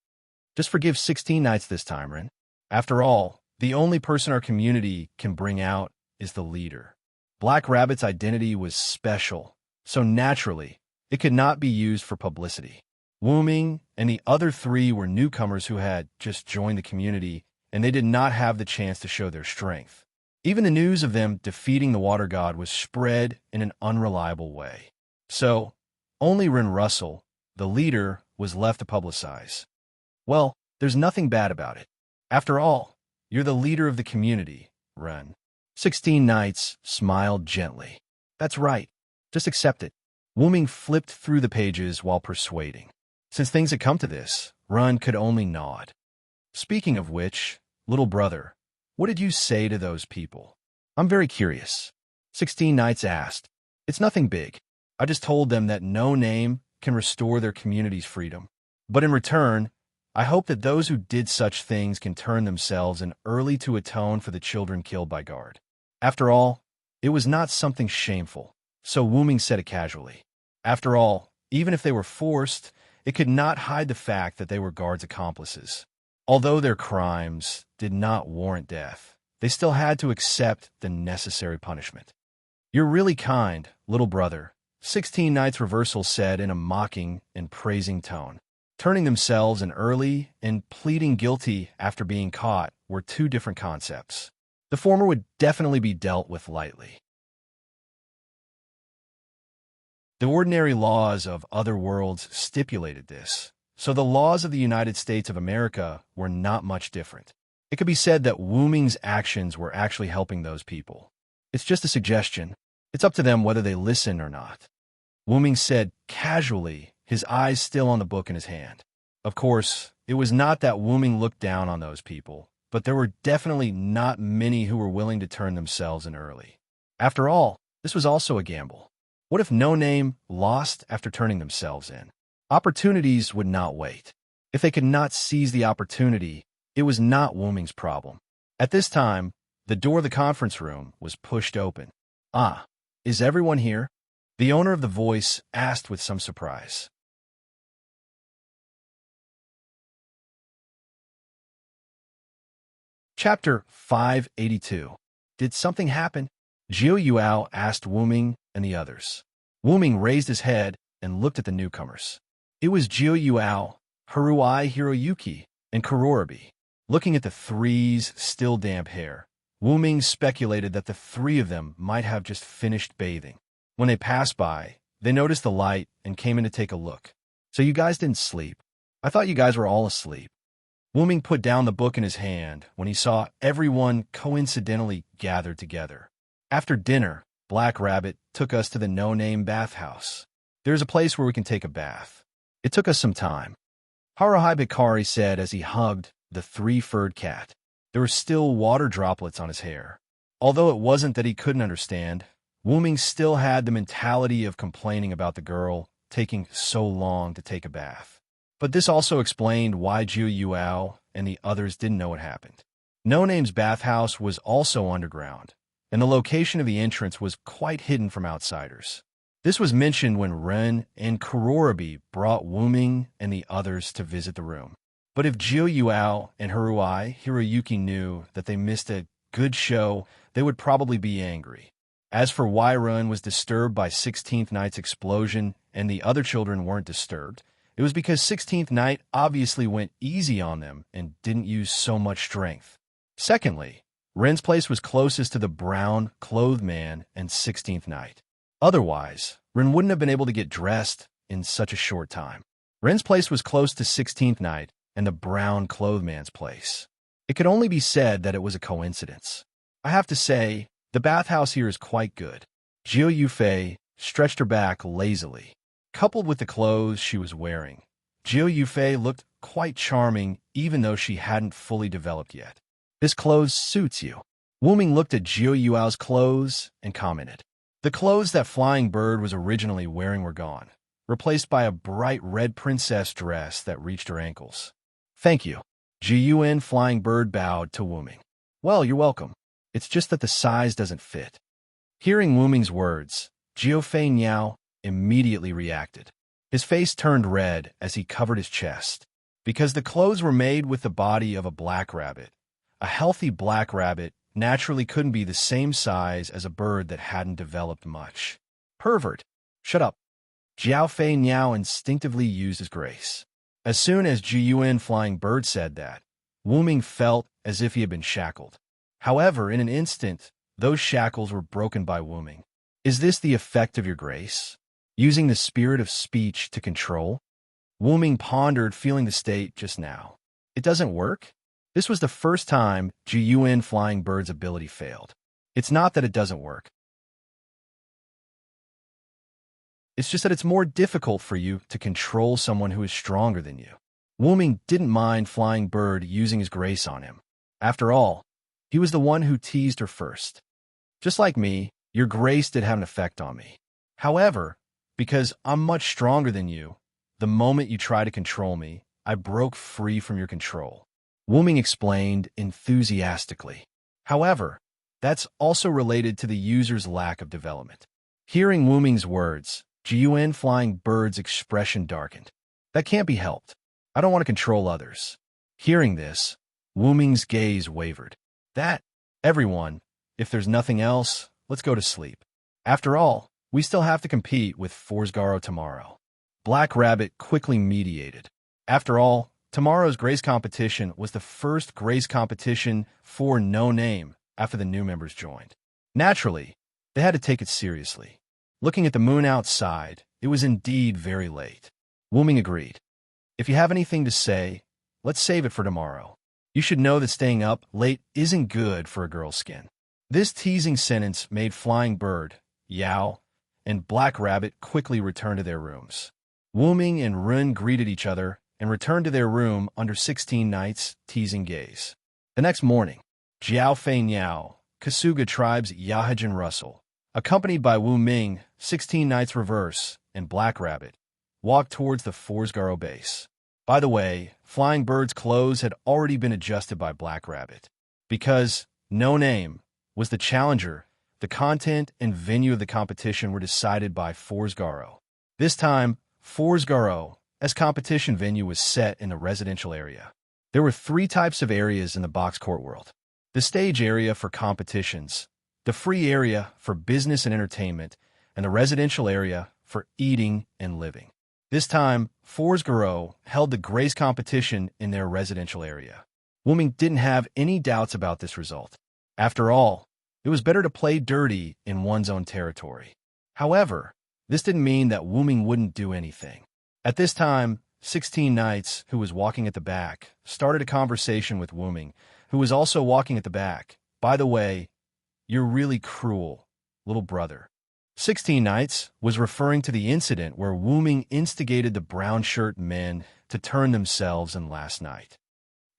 Just forgive 16 Knights this time, Ren. After all, the only person our community can bring out is the leader. Black Rabbit's identity was special, so naturally, it could not be used for publicity. Wu Ming and the other three were newcomers who had just joined the community, and they did not have the chance to show their strength. Even the news of them defeating the water god was spread in an unreliable way. So, only Ren Russell, the leader, was left to publicize. Well, there's nothing bad about it. After all, you're the leader of the community, Ren. 16 Knights smiled gently. That's right. Just accept it. Wu Ming flipped through the pages while persuading. Since things had come to this, Ren could only nod. Speaking of which, little brother, what did you say to those people? I'm very curious. 16 Knights asked. It's nothing big. I just told them that no name can restore their community's freedom. But in return, I hope that those who did such things can turn themselves in early to atone for the children killed by Guard. After all, it was not something shameful, so Wu Ming said it casually. After all, even if they were forced, it could not hide the fact that they were Guard's accomplices. Although their crimes did not warrant death, they still had to accept the necessary punishment. You're really kind, little brother, 16 Knights Reversal said in a mocking and praising tone. Turning themselves in early and pleading guilty after being caught were two different concepts. The former would definitely be dealt with lightly. The ordinary laws of other worlds stipulated this, so the laws of the United States of America were not much different. It could be said that Wu Ming's actions were actually helping those people. It's just a suggestion. It's up to them whether they listen or not. Wu Ming said casually, his eyes still on the book in his hand. Of course, it was not that Wu Ming looked down on those people, but there were definitely not many who were willing to turn themselves in early. After all, this was also a gamble. What if No Name lost after turning themselves in? Opportunities would not wait. If they could not seize the opportunity, it was not Wu Ming's problem. At this time, the door of the conference room was pushed open. "Ah, is everyone here?" The owner of the voice asked with some surprise. Chapter 582. Did something happen? Jiu Yuao asked Wu Ming and the others. Wu Ming raised his head and looked at the newcomers. It was Jiu Yuao, Haruai Hiroyuki, and Kurorabi. Looking at the three's still damp hair, Wu Ming speculated that the three of them might have just finished bathing. When they passed by, they noticed the light and came in to take a look. "So you guys didn't sleep? I thought you guys were all asleep." Wu Ming put down the book in his hand when he saw everyone coincidentally gathered together. After dinner, Black Rabbit took us to the no-name bathhouse. There's a place where we can take a bath. It took us some time. Haruhi Bikari said as he hugged the three-furred cat. There were still water droplets on his hair. Although it wasn't that he couldn't understand, Wu Ming still had the mentality of complaining about the girl taking so long to take a bath. But this also explained why Jiu Yuao and the others didn't know what happened. No Name's bathhouse was also underground, and the location of the entrance was quite hidden from outsiders. This was mentioned when Ren and Kurorabi brought Wu Ming and the others to visit the room. But if Jiu Yuao and Haruai Hiroyuki knew that they missed a good show, they would probably be angry. As for why Ren was disturbed by 16th Night's explosion and the other children weren't disturbed, it was because 16th Night obviously went easy on them and didn't use so much strength. Secondly, Ren's place was closest to the brown-clothed man and 16th Night. Otherwise, Ren wouldn't have been able to get dressed in such a short time. Ren's place was close to 16th Night and the brown-clothed man's place. It could only be said that it was a coincidence. I have to say, the bathhouse here is quite good. Jiu Yufei stretched her back lazily. Coupled with the clothes she was wearing, Jiu Yufei looked quite charming even though she hadn't fully developed yet. "This clothes suits you." Wu Ming looked at Jiu Yuao's clothes and commented. The clothes that Flying Bird was originally wearing were gone, replaced by a bright red princess dress that reached her ankles. "Thank you." Jiu Flying Bird bowed to Wu Ming. "Well, you're welcome. It's just that the size doesn't fit." Hearing Wu Ming's words, Jiu Fei Niao immediately reacted. His face turned red as he covered his chest. Because the clothes were made with the body of a black rabbit, a healthy black rabbit naturally couldn't be the same size as a bird that hadn't developed much. "Pervert! Shut up." Jiao Fei Niao instinctively used his grace. As soon as Jiu Flying Bird said that, Wu Ming felt as if he had been shackled. However, in an instant, those shackles were broken by Wu Ming. "Is this the effect of your grace? Using the spirit of speech to control?" Wu Ming pondered, feeling the state just now. It doesn't work? This was the first time Jiu Flying Bird's ability failed. It's not that it doesn't work. It's just that it's more difficult for you to control someone who is stronger than you. Wu Ming didn't mind Flying Bird using his grace on him. After all, he was the one who teased her first. "Just like me, your grace did have an effect on me. However, because I'm much stronger than you, the moment you try to control me, I broke free from your control." Wu Ming explained enthusiastically. However, that's also related to the user's lack of development. Hearing Wu Ming's words, Jiu Flying Bird's expression darkened. "That can't be helped. I don't want to control others." Hearing this, Wu Ming's gaze wavered. Everyone, if there's nothing else, let's go to sleep. After all, we still have to compete with Forsgaro tomorrow." Black Rabbit quickly mediated. After all, tomorrow's Grace competition was the first Grace competition for No Name after the new members joined. Naturally, they had to take it seriously. Looking at the moon outside, it was indeed very late. Wuming agreed. If you have anything to say, let's save it for tomorrow. You should know that staying up late isn't good for a girl's skin. This teasing sentence made Flying Bird, Yao, and Black Rabbit quickly return to their rooms. Wuming and Ren greeted each other and returned to their room under 16 Nights' teasing gaze. The next morning, Jiao Fei Niao, Kasuga Tribe's Yahajin Russell, accompanied by Wu Ming, 16 Nights Reverse, and Black Rabbit, walked towards the Forsgaro base. By the way, Flying Bird's clothes had already been adjusted by Black Rabbit. Because No Name was the challenger, the content and venue of the competition were decided by Forsgaro. This time, Forsgaro, as competition venue, was set in the residential area. There were 3 types of areas in the box court world. The stage area for competitions, the free area for business and entertainment, and the residential area for eating and living. This time, Forsgaro held the Grace competition in their residential area. Wuming didn't have any doubts about this result. After all, it was better to play dirty in one's own territory. However, this didn't mean that Wuming wouldn't do anything. At this time, 16 Nights, who was walking at the back, started a conversation with Wuming, who was also walking at the back. By the way, you're really cruel, little brother. 16 Nights was referring to the incident where Wuming instigated the brown shirt men to turn themselves in last night.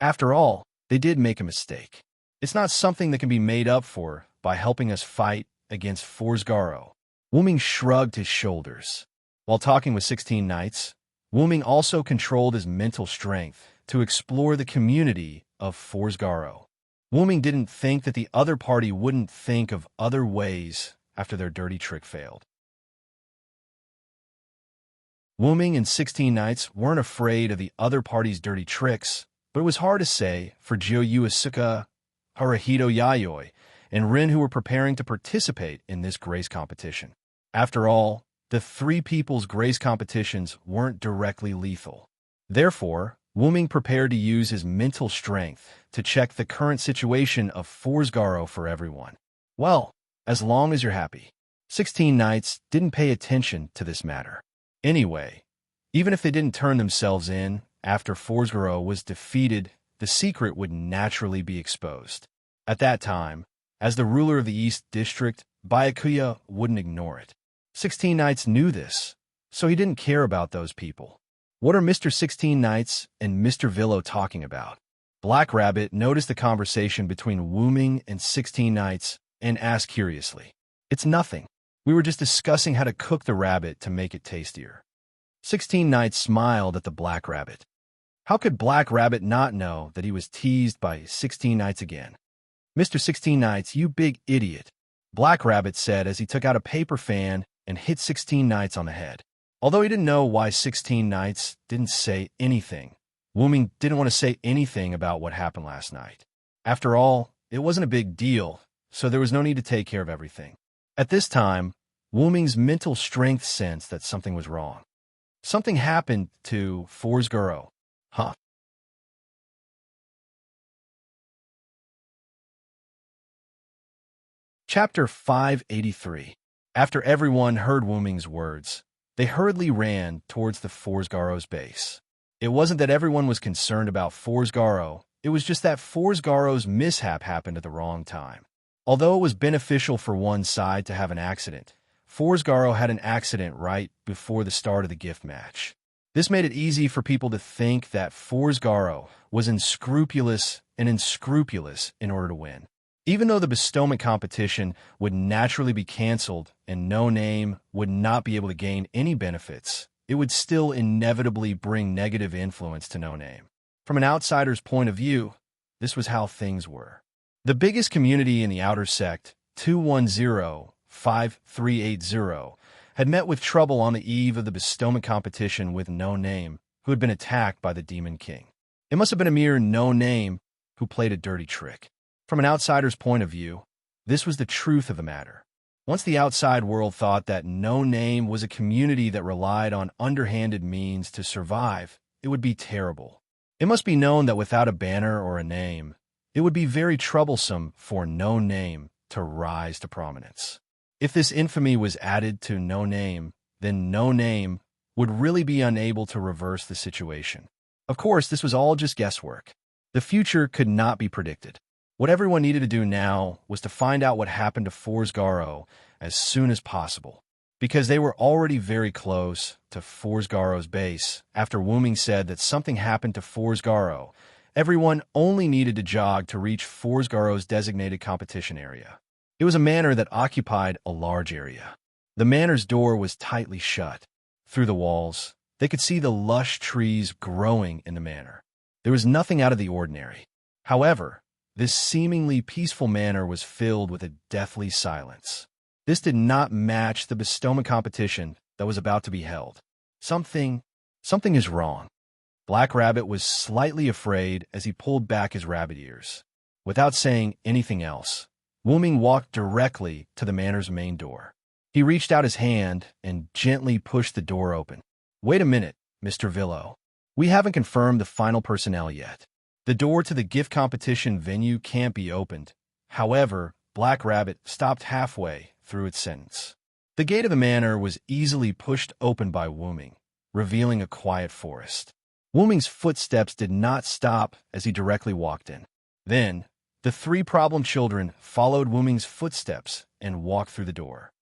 After all, they did make a mistake. It's not something that can be made up for by helping us fight against Forsgaro. Wuming shrugged his shoulders. While talking with 16 Nights, Wuming also controlled his mental strength to explore the community of Forsgaro. Wuming didn't think that the other party wouldn't think of other ways after their dirty trick failed. Wuming and 16 Nights weren't afraid of the other party's dirty tricks, but it was hard to say for Jiu Asuka, Haruhito Yayoi, and Rin, who were preparing to participate in this Grace competition. After all, the 3 people's Grace competitions weren't directly lethal. Therefore, Wuming prepared to use his mental strength to check the current situation of Forsgaro for everyone. Well, as long as you're happy. 16 Nights didn't pay attention to this matter. Anyway, even if they didn't turn themselves in after Forsgaro was defeated, the secret would naturally be exposed. At that time, as the ruler of the East District, Byakuya wouldn't ignore it. 16 Nights knew this, so he didn't care about those people. What are Mr. 16 Nights and Mr. Villo talking about? Black Rabbit noticed the conversation between Wuming and 16 Nights and asked curiously. It's nothing. We were just discussing how to cook the rabbit to make it tastier. 16 Nights smiled at the Black Rabbit. How could Black Rabbit not know that he was teased by 16 Nights again? Mr. 16 Nights, you big idiot, Black Rabbit said as he took out a paper fan and hit 16 Nights on the head. Although he didn't know why 16 Nights didn't say anything, Wuming didn't want to say anything about what happened last night. After all, it wasn't a big deal, so there was no need to take care of everything. At this time, Wuming's mental strength sensed that something was wrong. Something happened to Forsgaro. Huh. Chapter 583. After everyone heard Wuming's words, they hurriedly ran towards the Forsgaro's base. It wasn't that everyone was concerned about Forsgaro, it was just that Forsgaro's mishap happened at the wrong time. Although it was beneficial for one side to have an accident, Forsgaro had an accident right before the start of the gift match. This made it easy for people to think that Forsgaro was unscrupulous in order to win. Even though the bestowment competition would naturally be canceled and No Name would not be able to gain any benefits, it would still inevitably bring negative influence to No Name. From an outsider's point of view, this was how things were. The biggest community in the outer sect, 210-5380, had met with trouble on the eve of the bestowment competition with No Name, who had been attacked by the Demon King. It must have been a mere No Name who played a dirty trick. From an outsider's point of view, this was the truth of the matter. Once the outside world thought that No Name was a community that relied on underhanded means to survive, it would be terrible. It must be known that without a banner or a name, it would be very troublesome for no name to rise to prominence. If this infamy was added to no name, then no name would really be unable to reverse the situation. Of course, this was all just guesswork. The future could not be predicted. What everyone needed to do now was to find out what happened to Forsgaro as soon as possible, because they were already very close to Forsgaro's base. After Wuming said that something happened to Forsgaro, everyone only needed to jog to reach Forsgaro's designated competition area. It was a manor that occupied a large area. The manor's door was tightly shut. Through the walls, they could see the lush trees growing in the manor. There was nothing out of the ordinary. However, this seemingly peaceful manor was filled with a deathly silence. This did not match the bestowment competition that was about to be held. Something is wrong. Black Rabbit was slightly afraid as he pulled back his rabbit ears. Without saying anything else, Wuming walked directly to the manor's main door. He reached out his hand and gently pushed the door open. "Wait a minute, Mr. Villo. We haven't confirmed the final personnel yet. The door to the gift competition venue can't be opened." However, Black Rabbit stopped halfway through its sentence. The gate of the manor was easily pushed open by Wuming, revealing a quiet forest. Wuming's footsteps did not stop as he directly walked in. Then, the three problem children followed Wuming's footsteps and walked through the door.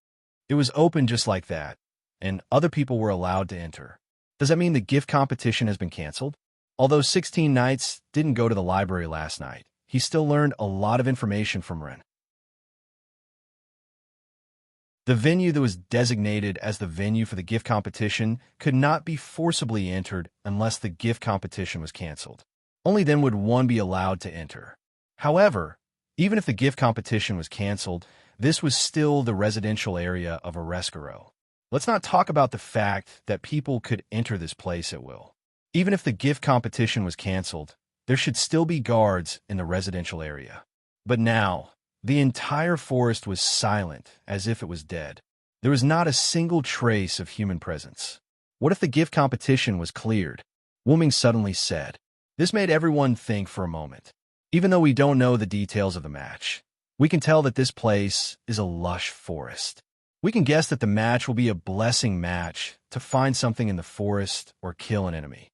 It was open just like that, and other people were allowed to enter. Does that mean the gift competition has been canceled? Although 16 Knights didn't go to the library last night, he still learned a lot of information from Ren. The venue that was designated as the venue for the gift competition could not be forcibly entered unless the gift competition was canceled. Only then would one be allowed to enter. However, even if the gift competition was canceled, this was still the residential area of Orescaro. Let's not talk about the fact that people could enter this place at will. Even if the gift competition was canceled, there should still be guards in the residential area. But now, the entire forest was silent, as if it was dead. There was not a single trace of human presence. What if the gift competition was cleared? Wuming suddenly said. This made everyone think for a moment. Even though we don't know the details of the match, we can tell that this place is a lush forest. We can guess that the match will be a blessing match to find something in the forest or kill an enemy.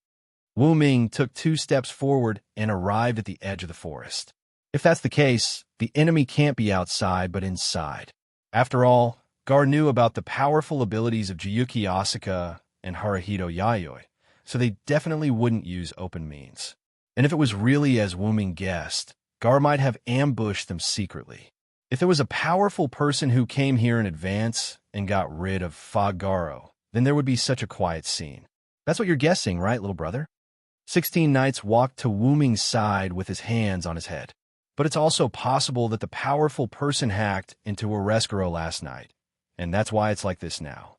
Wuming took 2 steps forward and arrived at the edge of the forest. If that's the case, the enemy can't be outside but inside. After all, Gar knew about the powerful abilities of Jiyuki Asuka and Haruhito Yayoi, so they definitely wouldn't use open means. And if it was really as Wuming guessed, Gar might have ambushed them secretly. If there was a powerful person who came here in advance and got rid of Fogaro, then there would be such a quiet scene. That's what you're guessing, right, little brother? 16 Knights walked to Wuming's side with his hands on his head. But it's also possible that the powerful person hacked into Orescaro last night, and that's why it's like this now.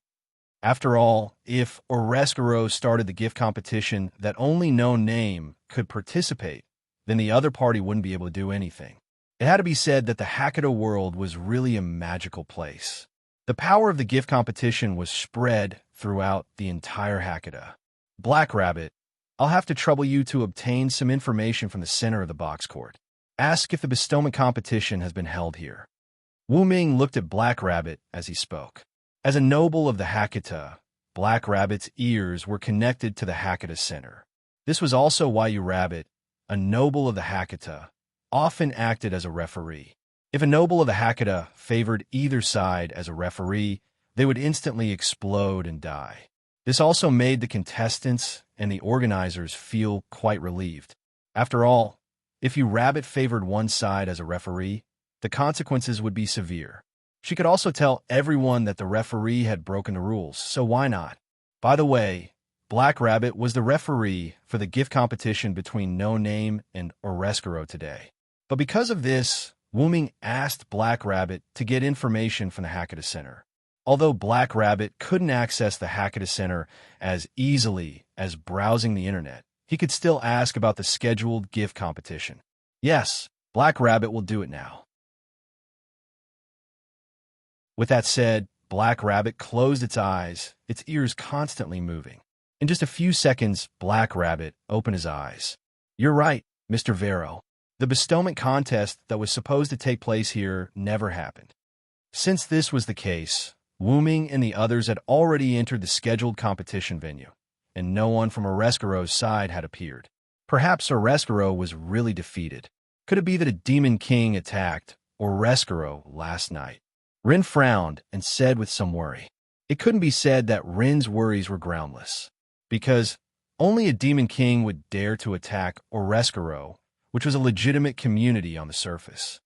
After all, if Orescaro started the gift competition that only no name could participate, then the other party wouldn't be able to do anything. It had to be said that the Hakata world was really a magical place. The power of the gift competition was spread throughout the entire Hakata. Black Rabbit, I'll have to trouble you to obtain some information from the center of the box court. Ask if the bestowment competition has been held here. Wuming looked at Black Rabbit as he spoke. As a noble of the Hakata, Black Rabbit's ears were connected to the Hakata Center. This was also why Rabbit, a noble of the Hakata, often acted as a referee. If a noble of the Hakata favored either side as a referee, they would instantly explode and die. This also made the contestants and the organizers feel quite relieved. After all, if Rabbit favored one side as a referee, the consequences would be severe. She could also tell everyone that the referee had broken the rules, so why not? By the way, Black Rabbit was the referee for the gift competition between No Name and Orescaro today. But because of this, Wuming asked Black Rabbit to get information from the Hakata Center. Although Black Rabbit couldn't access the Hakata Center as easily as browsing the internet, he could still ask about the scheduled gift competition. Yes, Black Rabbit will do it now. With that said, Black Rabbit closed its eyes, its ears constantly moving. In just a few seconds, Black Rabbit opened his eyes. "You're right, Mr. Vero. The bestowment contest that was supposed to take place here never happened." Since this was the case, Wu Ming and the others had already entered the scheduled competition venue, and no one from Orescaro's side had appeared. Perhaps Orescaro was really defeated. Could it be that a demon king attacked Orescaro last night? Rin frowned and said with some worry. It couldn't be said that Rin's worries were groundless, because only a demon king would dare to attack Orescaro, which was a legitimate community on the surface.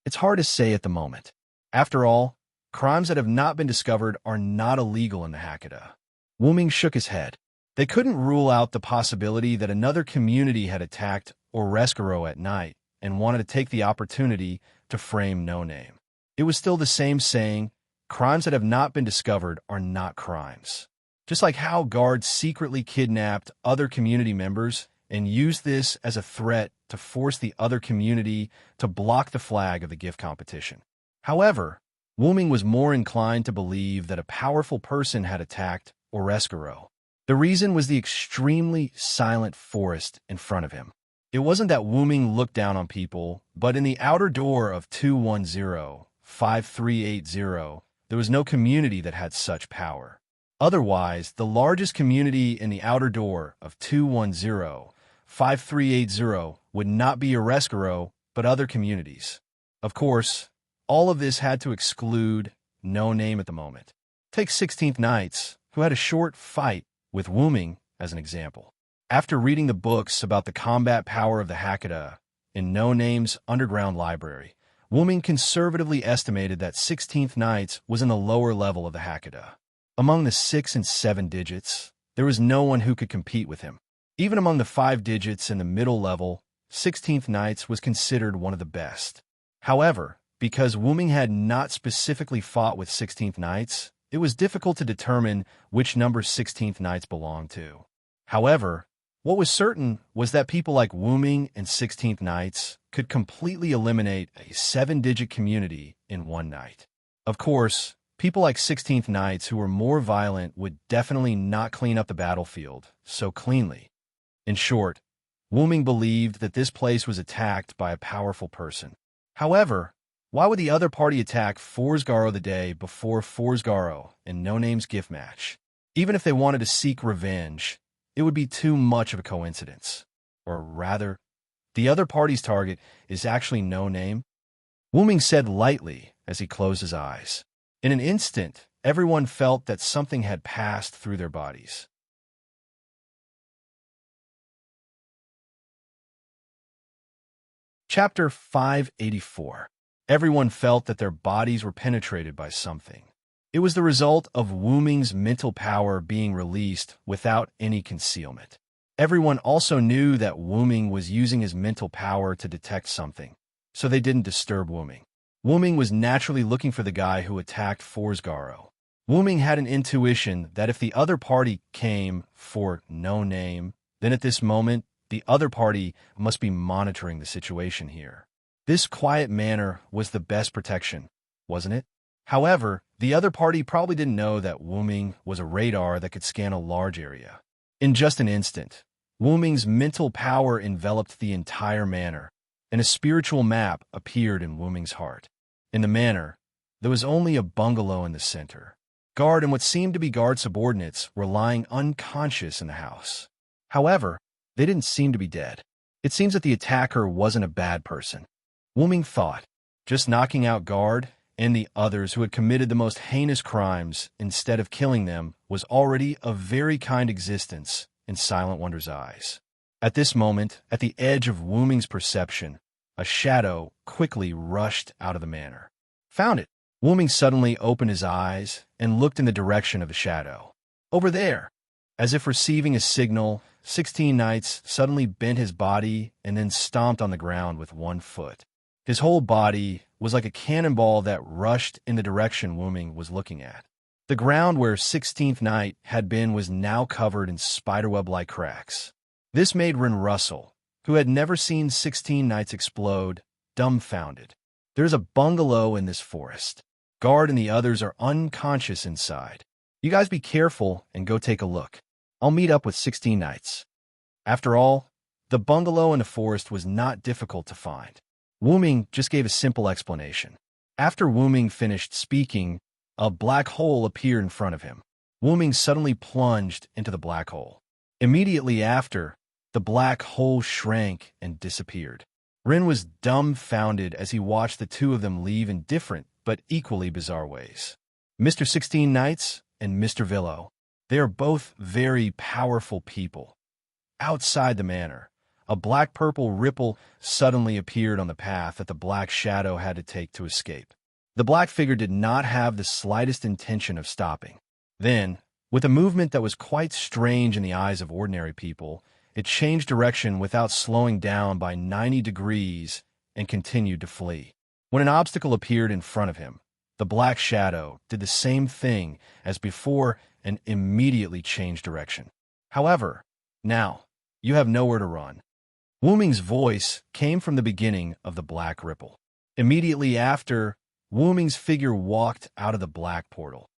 It's hard to say at the moment. After all, crimes that have not been discovered are not illegal in the Hakata. Wu Ming shook his head. They couldn't rule out the possibility that another community had attacked Orescaro at night and wanted to take the opportunity to frame No Name. It was still the same saying, crimes that have not been discovered are not crimes. Just like how guards secretly kidnapped other community members and used this as a threat to force the other community to block the flag of the gift competition. However, Wu Ming was more inclined to believe that a powerful person had attacked Orescaro. The reason was the extremely silent forest in front of him. It wasn't that Wu Ming looked down on people, but in the outer door of 210-5380, there was no community that had such power. Otherwise, the largest community in the outer door of 210-5380 would not be Orescaro, but other communities. Of course, all of this had to exclude No Name at the moment. Take 16th Knights, who had a short fight with Wu Ming as an example. After reading the books about the combat power of the Hakata in No Name's underground library, Wu Ming conservatively estimated that 16th Knights was in the lower level of the Hakata. Among the 6 and 7 digits, there was no one who could compete with him. Even among the 5 digits in the middle level, 16th Knights was considered one of the best. However, because Wu Ming had not specifically fought with 16th Knights, it was difficult to determine which number 16th Knights belonged to. However, what was certain was that people like Wu Ming and 16th Knights could completely eliminate a 7-digit community in one night. Of course, people like 16th Knights who were more violent would definitely not clean up the battlefield so cleanly. In short, Wu Ming believed that this place was attacked by a powerful person. However, why would the other party attack Forsgaro the day before Forsgaro in No Name's gift match? Even if they wanted to seek revenge, it would be too much of a coincidence. Or rather, the other party's target is actually No Name. Wu Ming said lightly as he closed his eyes. In an instant, everyone felt that something had passed through their bodies. Chapter 584. Everyone felt that their bodies were penetrated by something. It was the result of Wu Ming's mental power being released without any concealment. Everyone also knew that Wu Ming was using his mental power to detect something, so they didn't disturb Wu Ming. Wu Ming was naturally looking for the guy who attacked Forsgaro. Wu Ming had an intuition that if the other party came for No Name, then at this moment, the other party must be monitoring the situation here. This quiet manner was the best protection, wasn't it? However, the other party probably didn't know that Wu Ming was a radar that could scan a large area. In just an instant, Wu Ming's mental power enveloped the entire manor, and a spiritual map appeared in Wu Ming's heart. In the manor, there was only a bungalow in the center. Guard and what seemed to be guard subordinates were lying unconscious in the house. However, they didn't seem to be dead. It seems that the attacker wasn't a bad person. Wu Ming thought, just knocking out guard and the others who had committed the most heinous crimes instead of killing them was already a very kind existence in Silent Wonder's eyes. At this moment, at the edge of Wu Ming's perception, a shadow quickly rushed out of the manor. Found it! Wu Ming suddenly opened his eyes and looked in the direction of the shadow. Over there! As if receiving a signal, 16 Knights suddenly bent his body and then stomped on the ground with one foot. His whole body was like a cannonball that rushed in the direction Wu Ming was looking at. The ground where 16th Knight had been was now covered in spiderweb-like cracks. This made Rin Russell, who had never seen 16 Knights explode, dumbfounded. There's a bungalow in this forest. Guard and the others are unconscious inside. You guys be careful and go take a look. I'll meet up with 16 Knights. After all, the bungalow in the forest was not difficult to find. Wu Ming just gave a simple explanation. After Wu Ming finished speaking, a black hole appeared in front of him. Wu Ming suddenly plunged into the black hole. Immediately after, the black hole shrank and disappeared. Rin was dumbfounded as he watched the two of them leave in different but equally bizarre ways. Mr. 16 Knights and Mr. Villo. They are both very powerful people. Outside the manor, a black-purple ripple suddenly appeared on the path that the black shadow had to take to escape. The black figure did not have the slightest intention of stopping. Then, with a movement that was quite strange in the eyes of ordinary people, it changed direction without slowing down by 90 degrees and continued to flee. When an obstacle appeared in front of him, the black shadow did the same thing as before and immediately changed direction. However, now, you have nowhere to run. Wu Ming's voice came from the beginning of the black ripple. Immediately after, Wu Ming's figure walked out of the black portal.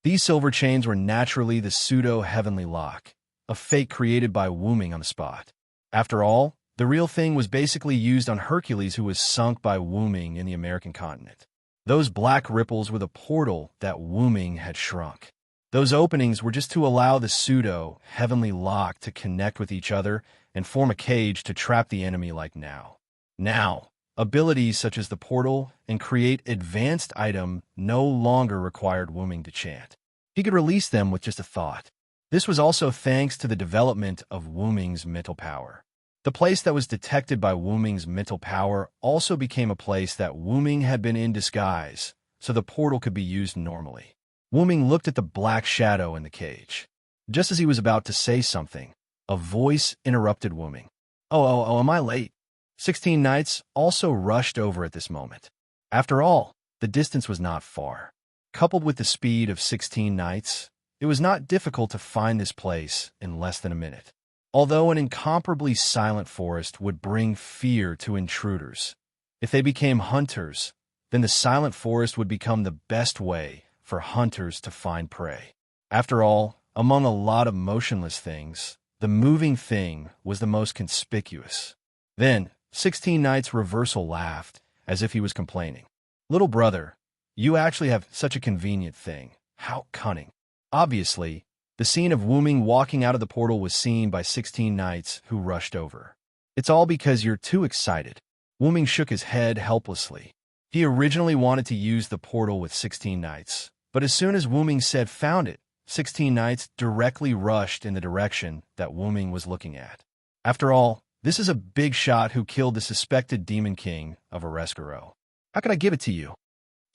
These silver chains were naturally the pseudo-heavenly lock, a fake created by Wu Ming on the spot. After all, the real thing was basically used on Hercules, who was sunk by Wu Ming in the American continent. Those black ripples were the portal that Wu Ming had shrunk. Those openings were just to allow the pseudo-heavenly lock to connect with each other and form a cage to trap the enemy like now. Now, abilities such as the portal and create advanced item no longer required Wu Ming to chant. He could release them with just a thought. This was also thanks to the development of Wu Ming's mental power. The place that was detected by Wu Ming's mental power also became a place that Wu Ming had been in disguise, so the portal could be used normally. Wu Ming looked at the black shadow in the cage. Just as he was about to say something, a voice interrupted Wu Ming. Oh, am I late? 16 Knights also rushed over at this moment. After all, the distance was not far. Coupled with the speed of 16 Knights, it was not difficult to find this place in less than a minute. Although an incomparably silent forest would bring fear to intruders, if they became hunters, then the silent forest would become the best way for hunters to find prey. After all, among a lot of motionless things, the moving thing was the most conspicuous. Then, 16 Knights Reversal laughed, as if he was complaining. Little brother, you actually have such a convenient thing. How cunning. Obviously, the scene of Wu Ming walking out of the portal was seen by 16 Knights who rushed over. It's all because you're too excited. Wu Ming shook his head helplessly. He originally wanted to use the portal with 16 Knights, but as soon as Wu Ming said found it, 16 Knights directly rushed in the direction that Wu Ming was looking at. After all, this is a big shot who killed the suspected Demon King of Areskuro. How could I give it to you?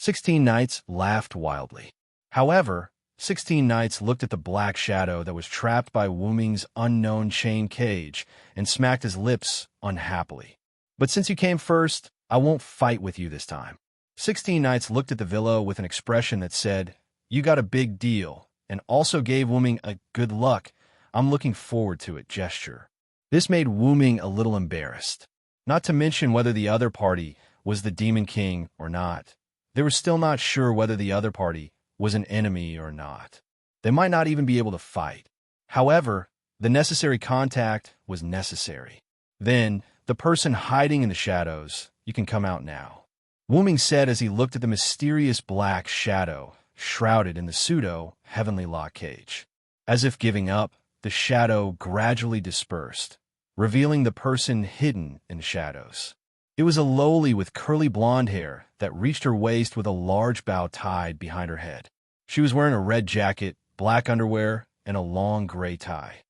16 Knights laughed wildly. However, 16 Knights looked at the black shadow that was trapped by Wu Ming's unknown chain cage and smacked his lips unhappily. But since you came first, I won't fight with you this time. 16 Knights looked at the villa with an expression that said, you got a big deal, and also gave Wu Ming a good luck, I'm looking forward to it gesture. This made Wu Ming a little embarrassed. Not to mention whether the other party was the Demon King or not. They were still not sure whether the other party was an enemy or not. They might not even be able to fight. However, the necessary contact was necessary. Then, the person hiding in the shadows, you can come out now. Wu Ming said as he looked at the mysterious black shadow shrouded in the pseudo-heavenly lock cage. As if giving up, the shadow gradually dispersed, revealing the person hidden in the shadows. It was a lowly with curly blonde hair that reached her waist with a large bow tied behind her head. She was wearing a red jacket, black underwear, and a long gray tie.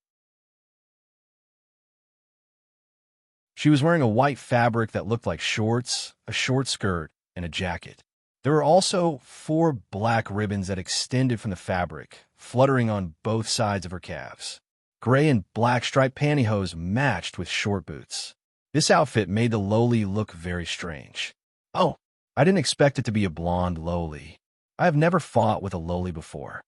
She was wearing a white fabric that looked like shorts, a short skirt, and a jacket. There were also 4 black ribbons that extended from the fabric, fluttering on both sides of her calves. Gray and black striped pantyhose matched with short boots. This outfit made the lowly look very strange. Oh, I didn't expect it to be a blonde lowly. I have never fought with a lowly before.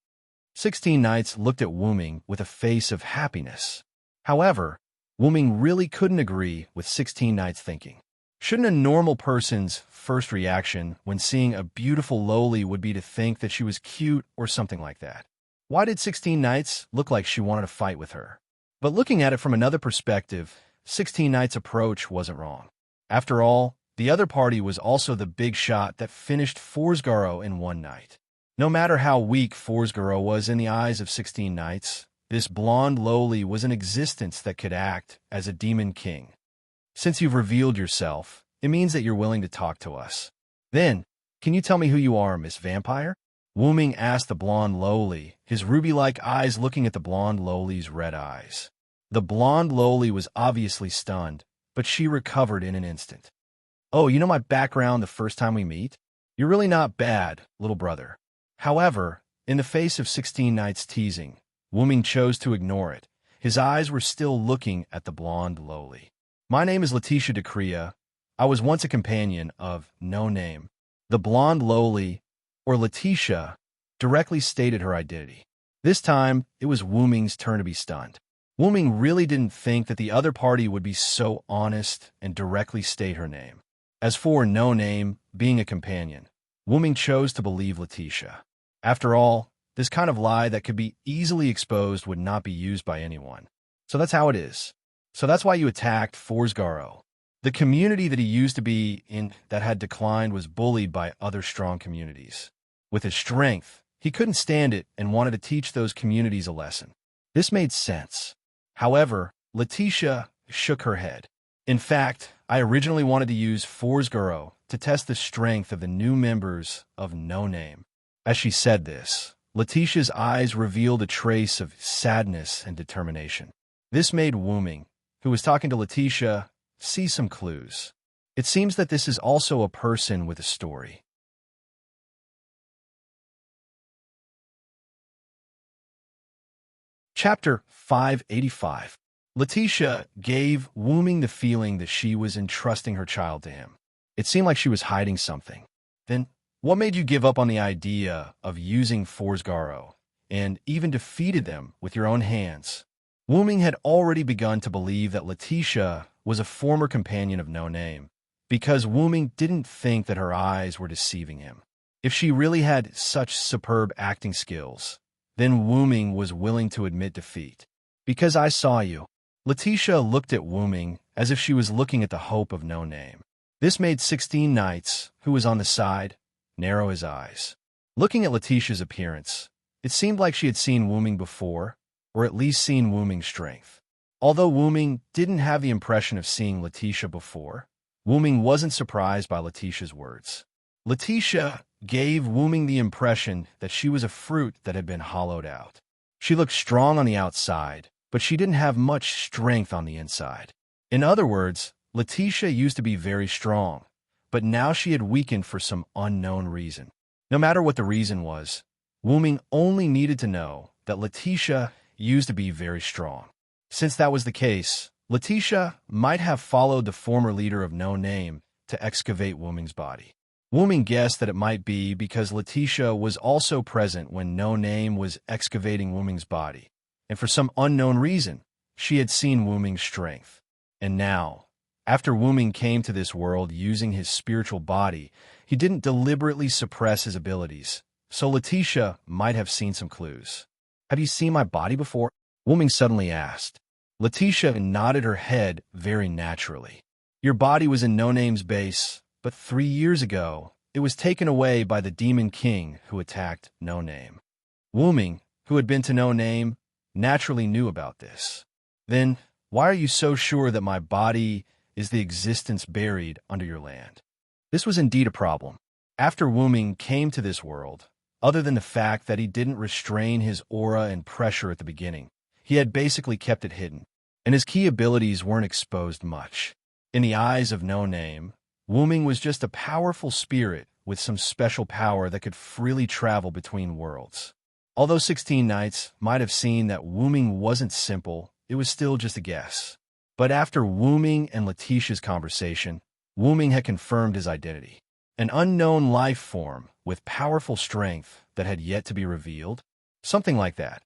16 Knights looked at Wu Ming with a face of happiness. However, Wu Ming really couldn't agree with 16 Knights' thinking. Shouldn't a normal person's first reaction when seeing a beautiful lowly would be to think that she was cute or something like that? Why did 16 Nights look like she wanted to fight with her? But looking at it from another perspective, 16 Nights' approach wasn't wrong. After all, the other party was also the big shot that finished Forsgaro in one night. No matter how weak Forsgaro was in the eyes of 16 Nights, this blonde lowly was an existence that could act as a demon king. Since you've revealed yourself, it means that you're willing to talk to us. Then, can you tell me who you are, Miss Vampire? Wu Ming asked the blonde lowly, his ruby-like eyes looking at the blonde lowly's red eyes. The blonde lowly was obviously stunned, but she recovered in an instant. Oh, you know my background the first time we meet? You're really not bad, little brother. However, in the face of 16 Nights' teasing, Wu Ming chose to ignore it. His eyes were still looking at the blonde lowly. My name is Letitia DeCrea. I was once a companion of No Name. The blonde lowly, or Letitia, directly stated her identity. This time, it was Wu Ming's turn to be stunned. Wu Ming really didn't think that the other party would be so honest and directly state her name. As for No Name being a companion, Wu Ming chose to believe Letitia. After all, this kind of lie that could be easily exposed would not be used by anyone. So that's how it is. So that's why you attacked Forsgaro. The community that he used to be in that had declined was bullied by other strong communities. With his strength, he couldn't stand it and wanted to teach those communities a lesson. This made sense. However, Letitia shook her head. In fact, I originally wanted to use Forsgaro to test the strength of the new members of No Name. As she said this, Letitia's eyes revealed a trace of sadness and determination. This made Wu Ming, who was talking to Letitia, see some clues. It seems that this is also a person with a story. Chapter 585. Letitia gave Wu Ming the feeling that she was entrusting her child to him. It seemed like she was hiding something. Then, what made you give up on the idea of using Forsgaro and even defeated them with your own hands? Wu Ming had already begun to believe that Letitia was a former companion of No Name, because Wu Ming didn't think that her eyes were deceiving him. If she really had such superb acting skills, then Wu Ming was willing to admit defeat. Because I saw you. Letitia looked at Wu Ming as if she was looking at the hope of No Name. This made 16 Nights, who was on the side, narrow his eyes. Looking at Letitia's appearance, it seemed like she had seen Wu Ming before, or at least seen Wu Ming's strength. Although Wu Ming didn't have the impression of seeing Letitia before, Wu Ming wasn't surprised by Letitia's words. Letitia gave Wu Ming the impression that she was a fruit that had been hollowed out. She looked strong on the outside, but she didn't have much strength on the inside. In other words, Letitia used to be very strong, but now she had weakened for some unknown reason. No matter what the reason was, Wu Ming only needed to know that Letitia used to be very strong. Since that was the case, Letitia might have followed the former leader of No Name to excavate Wu Ming's body. Wu Ming guessed that it might be because Letitia was also present when No Name was excavating Wu Ming's body, and for some unknown reason, she had seen Wu Ming's strength. And now, after Wu Ming came to this world using his spiritual body, he didn't deliberately suppress his abilities, so Letitia might have seen some clues. Have you seen my body before? Wu Ming suddenly asked. Letitia nodded her head very naturally. Your body was in No Name's base, but 3 years ago, it was taken away by the Demon King who attacked No Name. Wu Ming, who had been to No Name, naturally knew about this. Then, why are you so sure that my body is the existence buried under your land? This was indeed a problem. After Wu Ming came to this world, other than the fact that he didn't restrain his aura and pressure at the beginning, he had basically kept it hidden, and his key abilities weren't exposed much. In the eyes of No Name, Wu Ming was just a powerful spirit with some special power that could freely travel between worlds. Although 16 Nights might have seen that Wu Ming wasn't simple, it was still just a guess. But after Wu Ming and Letitia's conversation, Wu Ming had confirmed his identity. An unknown life form with powerful strength that had yet to be revealed? Something like that.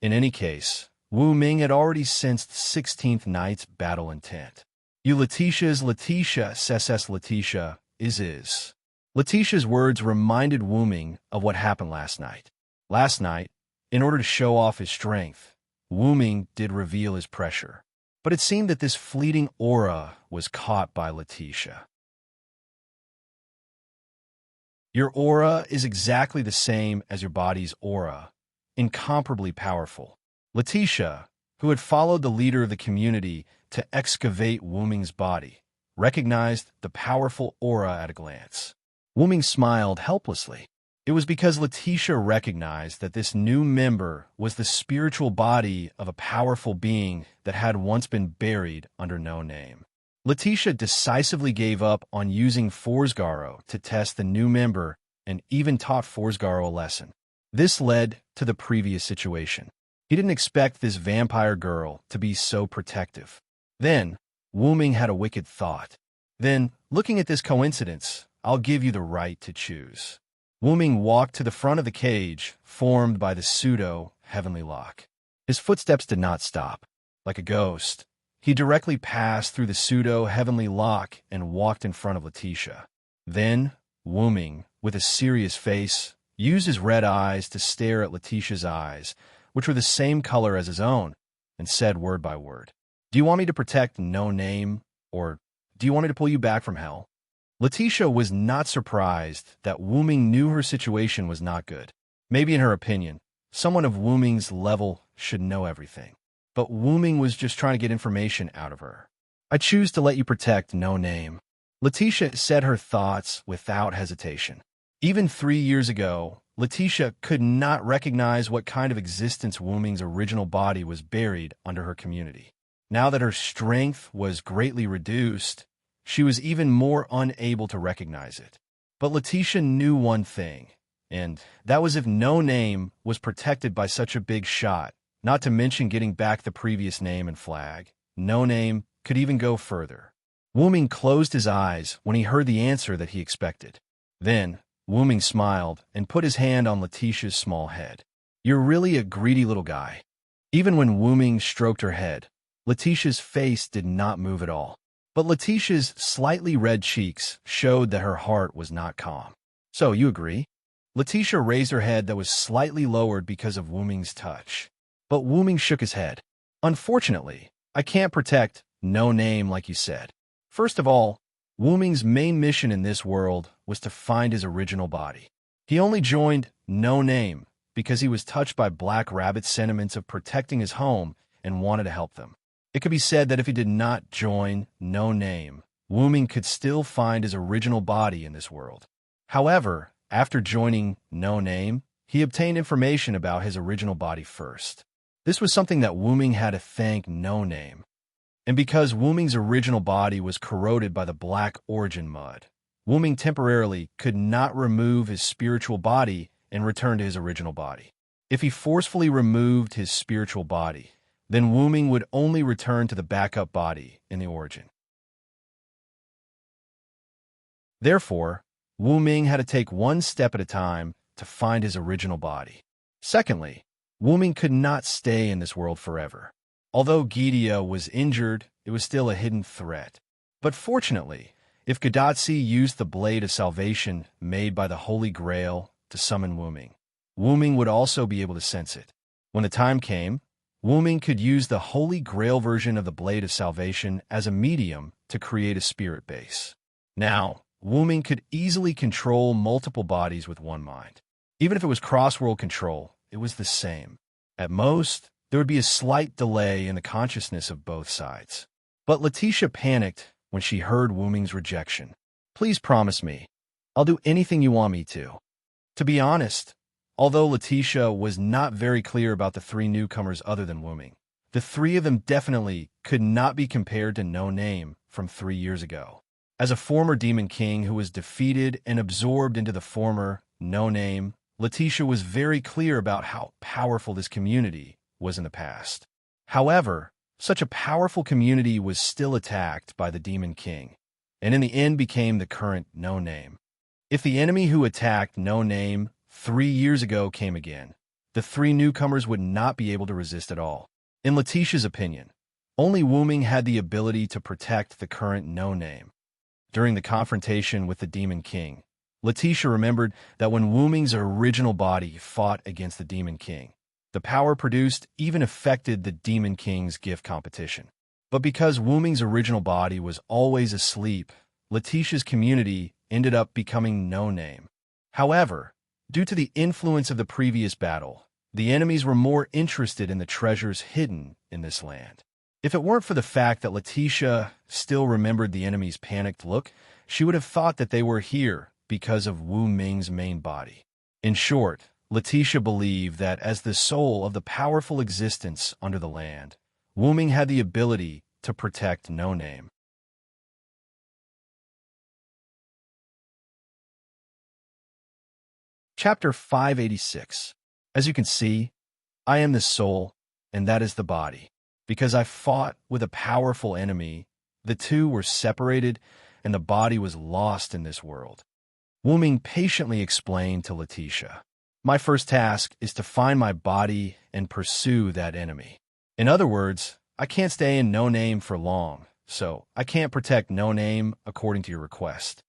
In any case, Wu Ming had already sensed 16th Night's battle intent. You Letitia's Letitia, SS Letitia, is. Letitia's words reminded Wu Ming of what happened last night. Last night, in order to show off his strength, Wu Ming did reveal his pressure. But it seemed that this fleeting aura was caught by Letitia. Your aura is exactly the same as your body's aura, incomparably powerful. Letitia, who had followed the leader of the community to excavate Wu Ming's body, recognized the powerful aura at a glance. Wu Ming smiled helplessly. It was because Letitia recognized that this new member was the spiritual body of a powerful being that had once been buried under no name. Letitia decisively gave up on using Forsgaro to test the new member and even taught Forsgaro a lesson. This led to the previous situation. He didn't expect this vampire girl to be so protective. Then, Wu Ming had a wicked thought. Then, looking at this coincidence, I'll give you the right to choose. Wu Ming walked to the front of the cage formed by the pseudo-heavenly lock. His footsteps did not stop. Like a ghost, he directly passed through the pseudo-heavenly lock and walked in front of Letitia. Then, Wu Ming, with a serious face, used his red eyes to stare at Letitia's eyes, which were the same color as his own, and said word by word, "Do you want me to protect No Name, or do you want me to pull you back from hell?" Letitia was not surprised that Wu Ming knew her situation was not good. Maybe in her opinion, someone of Wu Ming's level should know everything. But Wu Ming was just trying to get information out of her. "I choose to let you protect No Name." Letitia said her thoughts without hesitation. Even 3 years ago, Letitia could not recognize what kind of existence Wu Ming's original body was buried under her community. Now that her strength was greatly reduced, she was even more unable to recognize it. But Letitia knew one thing, and that was if No Name was protected by such a big shot, not to mention getting back the previous name and flag, No Name could even go further. Wu Ming closed his eyes when he heard the answer that he expected. Then, Wu Ming smiled and put his hand on Letitia's small head. "You're really a greedy little guy." Even when Wu Ming stroked her head, Letitia's face did not move at all. But Letitia's slightly red cheeks showed that her heart was not calm. "So, you agree?" Letitia raised her head that was slightly lowered because of Wu Ming's touch. But Wu Ming shook his head. "Unfortunately, I can't protect No Name like you said. First of all, Wu Ming's main mission in this world was to find his original body. He only joined No Name because he was touched by Black Rabbit's sentiments of protecting his home and wanted to help them. It could be said that if he did not join No Name, Wu Ming could still find his original body in this world. However, after joining No Name, he obtained information about his original body first. This was something that Wu Ming had to thank No Name. And because Wu Ming's original body was corroded by the Black Origin mud, Wu Ming temporarily could not remove his spiritual body and return to his original body. If he forcefully removed his spiritual body, then Wu Ming would only return to the backup body in the origin. Therefore, Wu Ming had to take one step at a time to find his original body. Secondly, Wu Ming could not stay in this world forever. Although Gidia was injured, it was still a hidden threat. But fortunately, if Gadatsi used the Blade of Salvation made by the Holy Grail to summon Wu Ming would also be able to sense it. When the time came, Wu Ming could use the Holy Grail version of the Blade of Salvation as a medium to create a spirit base. Now, Wu Ming could easily control multiple bodies with one mind. Even if it was cross-world control, it was the same. At most, there would be a slight delay in the consciousness of both sides. But Letitia panicked when she heard Wu Ming's rejection. "Please promise me. I'll do anything you want me to." To be honest, although Letitia was not very clear about the 3 newcomers other than Wu Ming, the 3 of them definitely could not be compared to No Name from 3 years ago. As a former Demon King who was defeated and absorbed into the former No Name, Letitia was very clear about how powerful this community was in the past. However, such a powerful community was still attacked by the Demon King, and in the end became the current No Name. If the enemy who attacked No Name 3 years ago came again, the 3 newcomers would not be able to resist at all. In Letitia's opinion, Only Wu Ming had the ability to protect the current no-name. During the confrontation with the Demon King, Letitia remembered that when Wu Ming's original body fought against the Demon King, the power produced even affected the Demon King's gift competition. But because Wu Ming's original body was always asleep, Letitia's community ended up becoming no-name. However, due to the influence of the previous battle, the enemies were more interested in the treasures hidden in this land. If it weren't for the fact that Letitia still remembered the enemy's panicked look, she would have thought that they were here because of Wu Ming's main body. In short, Letitia believed that as the soul of the powerful existence under the land, Wu Ming had the ability to protect no-name. Chapter 586. As you can see, I am the soul, and that is the body. Because I fought with a powerful enemy, the two were separated, and the body was lost in this world. Wu Ming patiently explained to Letitia, "My first task is to find my body and pursue that enemy. In other words, I can't stay in no-name for long, so I can't protect no-name according to your request."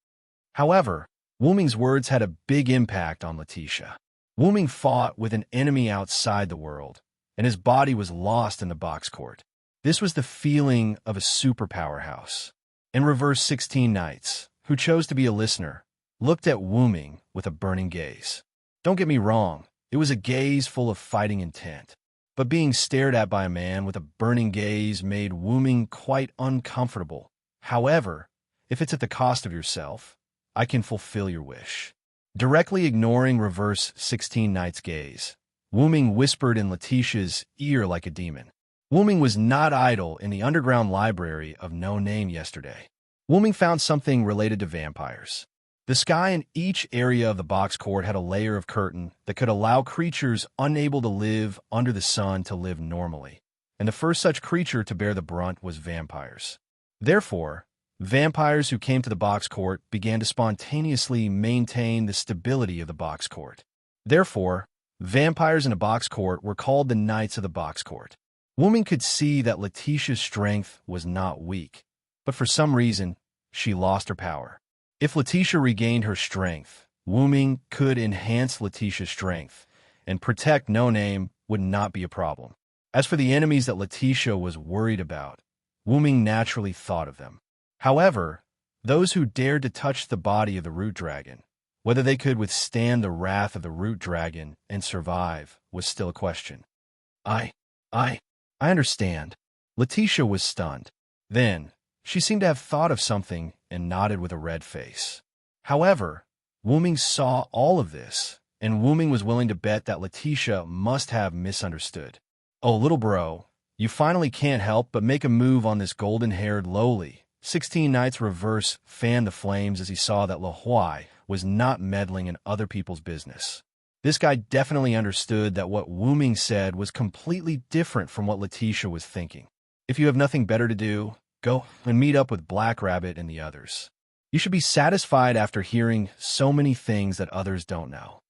However, Wu Ming's words had a big impact on Letitia. Wu Ming fought with an enemy outside the world, and his body was lost in the box court. This was the feeling of a superpower house. In reverse, 16 knights, who chose to be a listener, looked at Wu Ming with a burning gaze. Don't get me wrong, it was a gaze full of fighting intent. But being stared at by a man with a burning gaze made Wu Ming quite uncomfortable. However, if it's at the cost of yourself, I can fulfill your wish. Directly ignoring reverse 16 knights' gaze, Wu Ming whispered in Letitia's ear like a demon. Wu Ming was not idle in the underground library of no name yesterday. Wu Ming found something related to vampires. The sky in each area of the box court had a layer of curtain that could allow creatures unable to live under the sun to live normally, and the first such creature to bear the brunt was vampires. Therefore, vampires who came to the box court began to spontaneously maintain the stability of the box court. Therefore, vampires in a box court were called the Knights of the Box Court. Wu Ming could see that Letitia's strength was not weak, but for some reason, she lost her power. If Letitia regained her strength, Wu Ming could enhance Letitia's strength, and protect no-name would not be a problem. As for the enemies that Letitia was worried about, Wu Ming naturally thought of them. However, those who dared to touch the body of the root dragon, whether they could withstand the wrath of the root dragon and survive, was still a question. I understand. Letitia was stunned. Then, she seemed to have thought of something and nodded with a red face. However, Wu Ming saw all of this, and Wu Ming was willing to bet that Letitia must have misunderstood. "Oh, little bro, you finally can't help but make a move on this golden-haired lowly." 16 Knights Reverse fanned the flames as he saw that Le Huai was not meddling in other people's business. This guy definitely understood that what Wu Ming said was completely different from what Letitia was thinking. If you have nothing better to do, go and meet up with Black Rabbit and the others. You should be satisfied after hearing so many things that others don't know.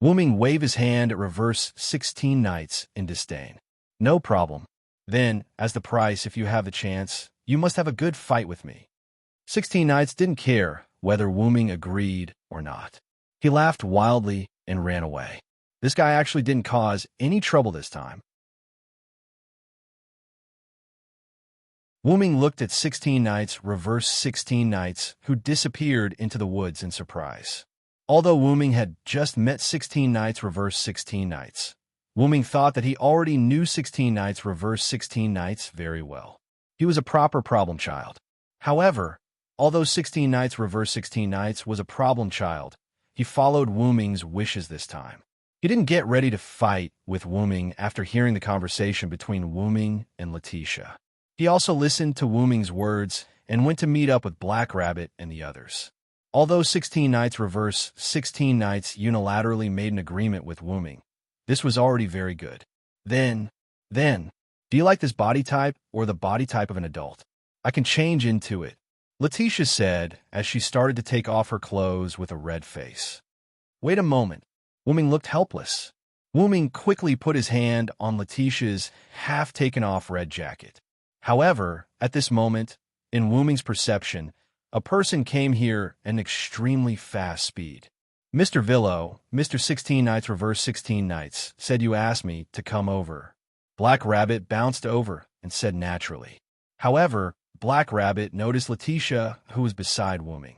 Wu Ming waved his hand at Reverse 16 Knights in disdain. "No problem. Then, as the price, if you have the chance, you must have a good fight with me." 16 Knights didn't care whether Wu Ming agreed or not. He laughed wildly and ran away. This guy actually didn't cause any trouble this time. Wu Ming looked at 16 Knights Reverse 16 Knights who disappeared into the woods in surprise. Although Wu Ming had just met 16 Knights Reverse 16 Knights, Wu Ming thought that he already knew 16 Knights Reverse 16 Knights very well. He was a proper problem child. However, although 16 Knights Reverse 16 Knights was a problem child, he followed Wu Ming's wishes this time. He didn't get ready to fight with Wu Ming after hearing the conversation between Wu Ming and Letitia. He also listened to Wu Ming's words and went to meet up with Black Rabbit and the others. Although 16 Knights Reverse 16 Knights unilaterally made an agreement with Wu Ming, this was already very good. Then, do you like this body type or the body type of an adult? I can change into it, Letitia said as she started to take off her clothes with a red face. Wait a moment. Wu Ming looked helpless. Wu Ming quickly put his hand on Letitia's half-taken-off red jacket. However, at this moment, in Wuming's perception, a person came here at an extremely fast speed. Mr. Villo, Mr. 16 Nights Reverse 16 Nights, said you asked me to come over. Black Rabbit bounced over and said naturally. However, Black Rabbit noticed Letitia, who was beside Wuming.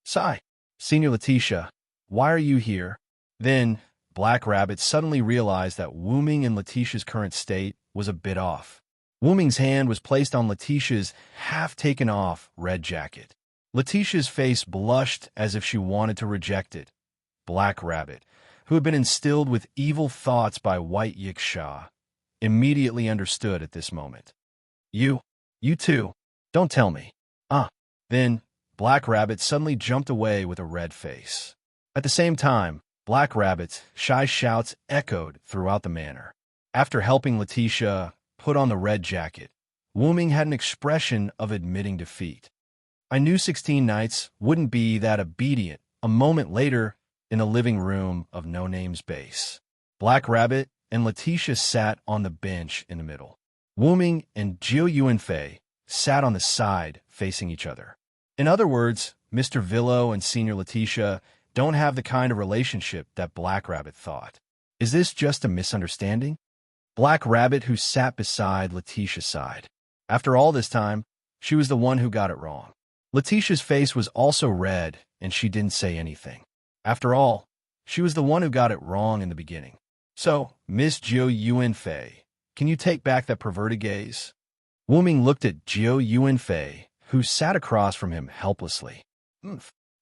Sigh. Senior Letitia, why are you here? Then, Black Rabbit suddenly realized that Wuming in Letitia's current state was a bit off. Wuming's hand was placed on Letitia's half-taken-off red jacket. Letitia's face blushed as if she wanted to reject it. Black Rabbit, who had been instilled with evil thoughts by White Yiksha, immediately understood at this moment. You too. Don't tell me. Then, Black Rabbit suddenly jumped away with a red face. At the same time, Black Rabbit's shy shouts echoed throughout the manor. After helping Letitia put on the red jacket, Wuming had an expression of admitting defeat. I knew 16 Nights wouldn't be that obedient. A moment later, in the living room of No Name's base, Black Rabbit and Letitia sat on the bench in the middle. Wuming and Jiu Yuanfei sat on the side, facing each other. In other words, Mr. Villo and Senior Letitia don't have the kind of relationship that Black Rabbit thought. Is this just a misunderstanding? Black Rabbit, who sat beside Letitia, sighed. After all this time, she was the one who got it wrong. Letitia's face was also red, and she didn't say anything. After all, she was the one who got it wrong in the beginning. So, Miss Jiu Yuanfei, can you take back that perverted gaze? Wuming looked at Jiu Yuanfei, who sat across from him helplessly.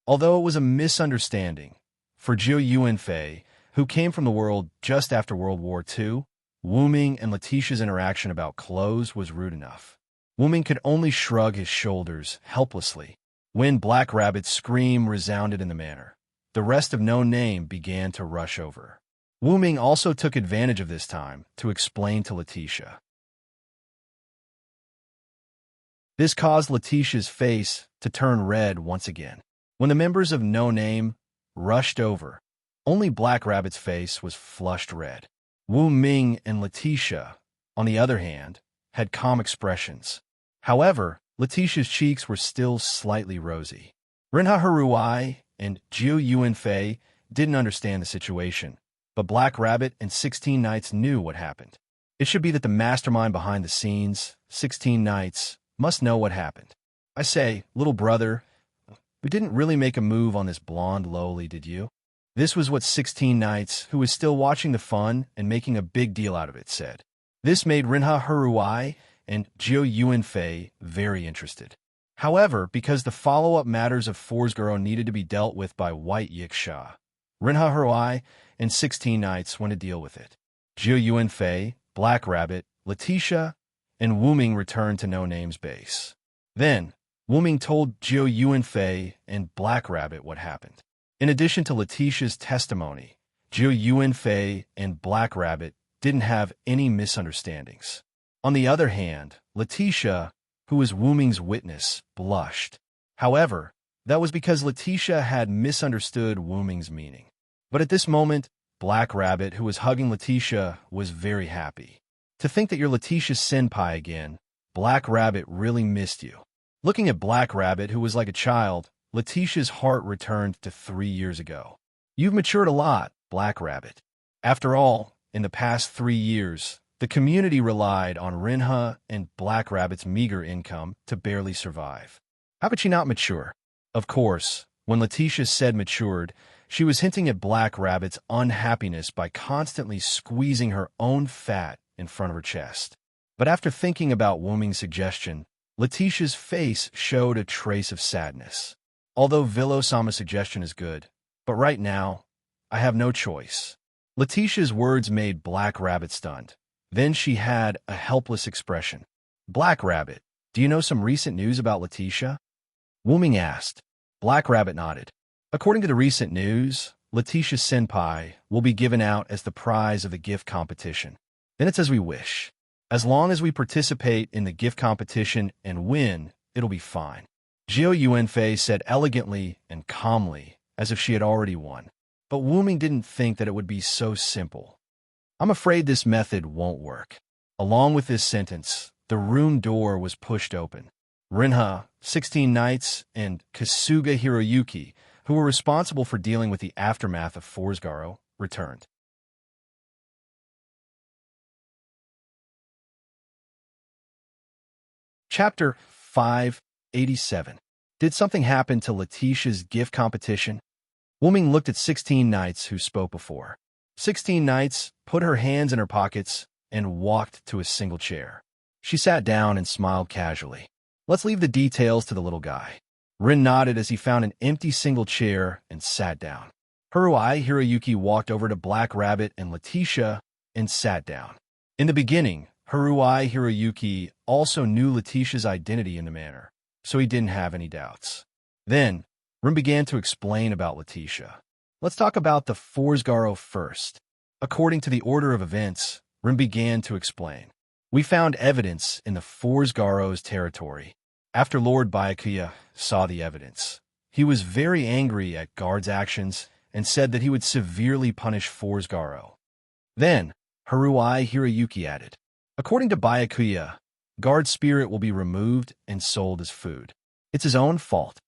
Although it was a misunderstanding, for Jiu Yuanfei, who came from the world just after World War II, Wuming and Letitia's interaction about clothes was rude enough. Wuming could only shrug his shoulders helplessly. When Black Rabbit's scream resounded in the manor, the rest of No Name began to rush over. Wuming also took advantage of this time to explain to Letitia. This caused Letitia's face to turn red once again. When the members of No Name rushed over, only Black Rabbit's face was flushed red. Wu Ming and Letitia, on the other hand, had calm expressions. However, Letitia's cheeks were still slightly rosy. Rinha Haruai and Jiu Yuanfei didn't understand the situation, but Black Rabbit and 16 Nights knew what happened. It should be that the mastermind behind the scenes, 16 Nights, must know what happened. I say, little brother, we didn't really make a move on this blonde lowly, did you? This was what 16 Nights, who was still watching the fun and making a big deal out of it, said. This made Rinha Haruai and Jiu Yuanfei very interested. However, because the follow-up matters of Forsguro needed to be dealt with by White Yiksha, Rinha Haruai and 16 Nights went to deal with it. Jiu Yuanfei, Black Rabbit, Letitia, and Wuming returned to No Name's base. Then, Wuming told Jiu Yuanfei and Black Rabbit what happened. In addition to Letitia's testimony, Jiu Yuanfei and Black Rabbit didn't have any misunderstandings. On the other hand, Letitia, who was Wuming's witness, blushed. However, that was because Letitia had misunderstood Wuming's meaning. But at this moment, Black Rabbit, who was hugging Letitia, was very happy. To think that you're Letitia's senpai again, Black Rabbit really missed you. Looking at Black Rabbit, who was like a child, Letitia's heart returned to 3 years ago. You've matured a lot, Black Rabbit. After all, in the past 3 years, the community relied on Rinha and Black Rabbit's meager income to barely survive. How could she not mature? Of course, when Letitia said matured, she was hinting at Black Rabbit's unhappiness by constantly squeezing her own fat in front of her chest. But after thinking about Wuming's suggestion, Letitia's face showed a trace of sadness. Although Villo-sama's suggestion is good, but right now, I have no choice. Letitia's words made Black Rabbit stunned. Then she had a helpless expression. Black Rabbit, do you know some recent news about Letitia? Wuming asked. Black Rabbit nodded. According to the recent news, Letitia's senpai will be given out as the prize of the gift competition. Then it's as we wish. As long as we participate in the gift competition and win, it'll be fine. Jiu Yuanfei said elegantly and calmly, as if she had already won. But Wuming didn't think that it would be so simple. I'm afraid this method won't work. Along with this sentence, the room door was pushed open. Rinha, 16 knights, and Kasuga Hiroyuki, who were responsible for dealing with the aftermath of Forsgaro, returned. Chapter 587. Did something happen to Letitia's gift competition? Wuming looked at 16 knights who spoke before. 16 knights put her hands in her pockets and walked to a single chair. She sat down and smiled casually. Let's leave the details to the little guy. Rin nodded as he found an empty single chair and sat down. Haruai Hiroyuki walked over to Black Rabbit and Letitia and sat down. In the beginning, Haruai Hiroyuki also knew Letitia's identity in the manor, so he didn't have any doubts. Then, Rin began to explain about Letitia. Let's talk about the Forsgaro first. According to the order of events, Rin began to explain. We found evidence in the Forsgaro's territory. After Lord Byakuya saw the evidence, he was very angry at Guard's actions and said that he would severely punish Forsgaro. Then, Haruai Hiroyuki added, according to Byakuya, Guard's spirit will be removed and sold as food. It's his own fault.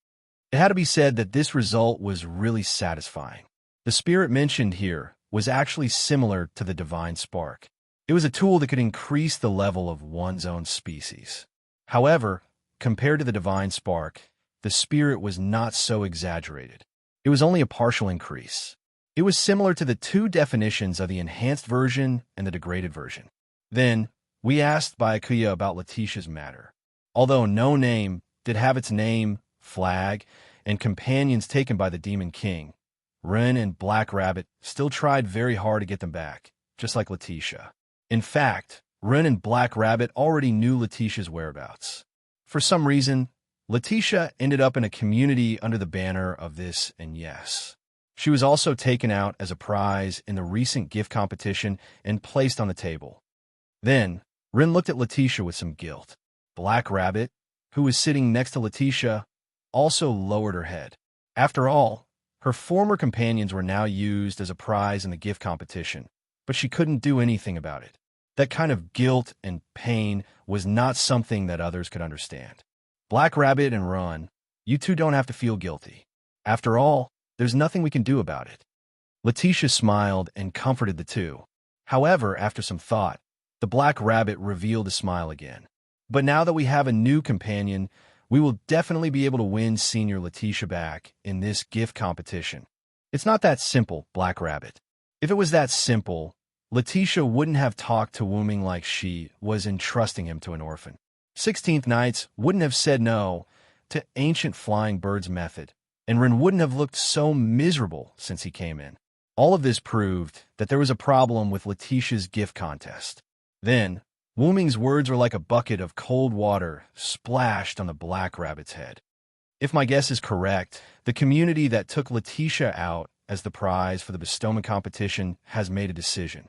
It had to be said that this result was really satisfying. The spirit mentioned here was actually similar to the divine spark. It was a tool that could increase the level of one's own species. However, compared to the divine spark, the spirit was not so exaggerated. It was only a partial increase. It was similar to the two definitions of the enhanced version and the degraded version. Then, we asked Byakuya about Letitia's matter. Although no name did have its name, flag, and companions taken by the Demon King, Rin and Black Rabbit still tried very hard to get them back, just like Letitia. In fact, Rin and Black Rabbit already knew Letitia's whereabouts. For some reason, Letitia ended up in a community under the banner of this and yes. She was also taken out as a prize in the recent gift competition and placed on the table. Then, Rin looked at Letitia with some guilt. Black Rabbit, who was sitting next to Letitia, also lowered her head. After all, her former companions were now used as a prize in the gift competition, but she couldn't do anything about it. That kind of guilt and pain was not something that others could understand. Black Rabbit and Ron, you two don't have to feel guilty. After all, there's nothing we can do about it. Letitia smiled and comforted the two. However, after some thought, the Black Rabbit revealed a smile again. But now that we have a new companion, we will definitely be able to win Senior Letitia back in this gift competition. It's not that simple, Black Rabbit. If it was that simple, Letitia wouldn't have talked to Wuming like she was entrusting him to an orphan. 16th Knights wouldn't have said no to Ancient Flying Bird's method, and Rin wouldn't have looked so miserable since he came in. All of this proved that there was a problem with Letitia's gift contest. Then, Wuming's words were like a bucket of cold water splashed on the Black Rabbit's head. If my guess is correct, the community that took Letitia out as the prize for the bestowment competition has made a decision.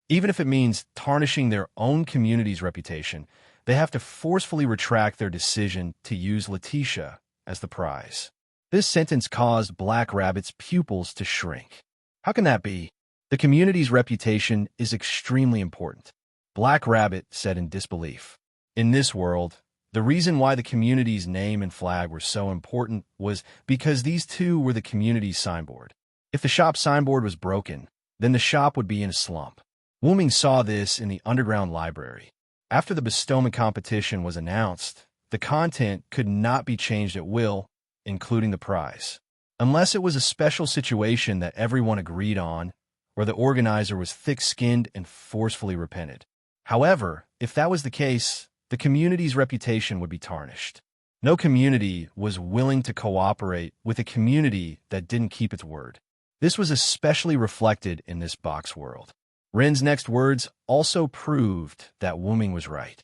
Even if it means tarnishing their own community's reputation, they have to forcefully retract their decision to use Letitia as the prize. This sentence caused Black Rabbit's pupils to shrink. How can that be? The community's reputation is extremely important, Black Rabbit said in disbelief. In this world, the reason why the community's name and flag were so important was because these two were the community's signboard. If the shop signboard was broken, then the shop would be in a slump. Wuming saw this in the underground library. After the bestowment competition was announced, the content could not be changed at will, including the prize. Unless it was a special situation that everyone agreed on, or the organizer was thick-skinned and forcefully repented. However, if that was the case, the community's reputation would be tarnished. No community was willing to cooperate with a community that didn't keep its word. This was especially reflected in this box world. Rin's next words also proved that Wuming was right.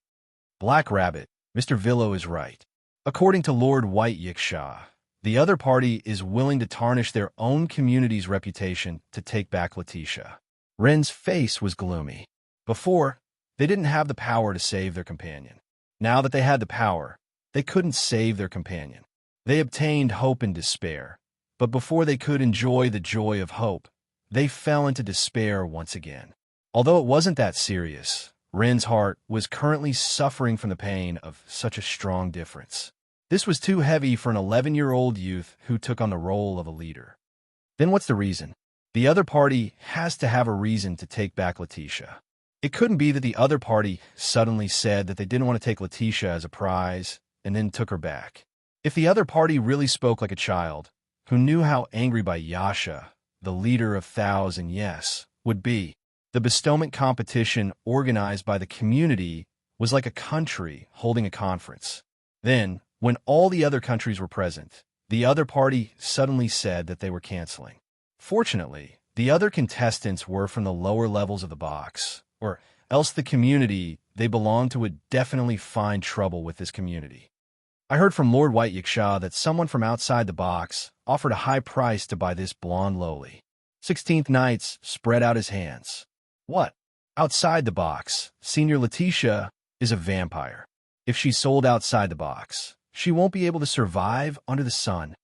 Black Rabbit, Mr. Villo is right. According to Lord White Yiksha, the other party is willing to tarnish their own community's reputation to take back Letitia. Rin's face was gloomy. Before, they didn't have the power to save their companion. Now that they had the power, they couldn't save their companion. They obtained hope in despair, but before they could enjoy the joy of hope, they fell into despair once again. Although it wasn't that serious, Ren's heart was currently suffering from the pain of such a strong difference. This was too heavy for an 11-year-old youth who took on the role of a leader. Then what's the reason? The other party has to have a reason to take back Letitia. It couldn't be that the other party suddenly said that they didn't want to take Letitia as a prize and then took her back. If the other party really spoke like a child, who knew how angry by Yasha, the leader of Thousand Yes, would be, the bestowment competition organized by the community was like a country holding a conference. Then, when all the other countries were present, the other party suddenly said that they were canceling. Fortunately, the other contestants were from the lower levels of the box, or else the community they belonged to would definitely find trouble with this community. I heard from Lord White Yiksha that someone from outside the box offered a high price to buy this blonde lowly. 16th Knights spread out his hands. What? Outside the box, Senior Letitia is a vampire. If she's sold outside the box, she won't be able to survive under the sun.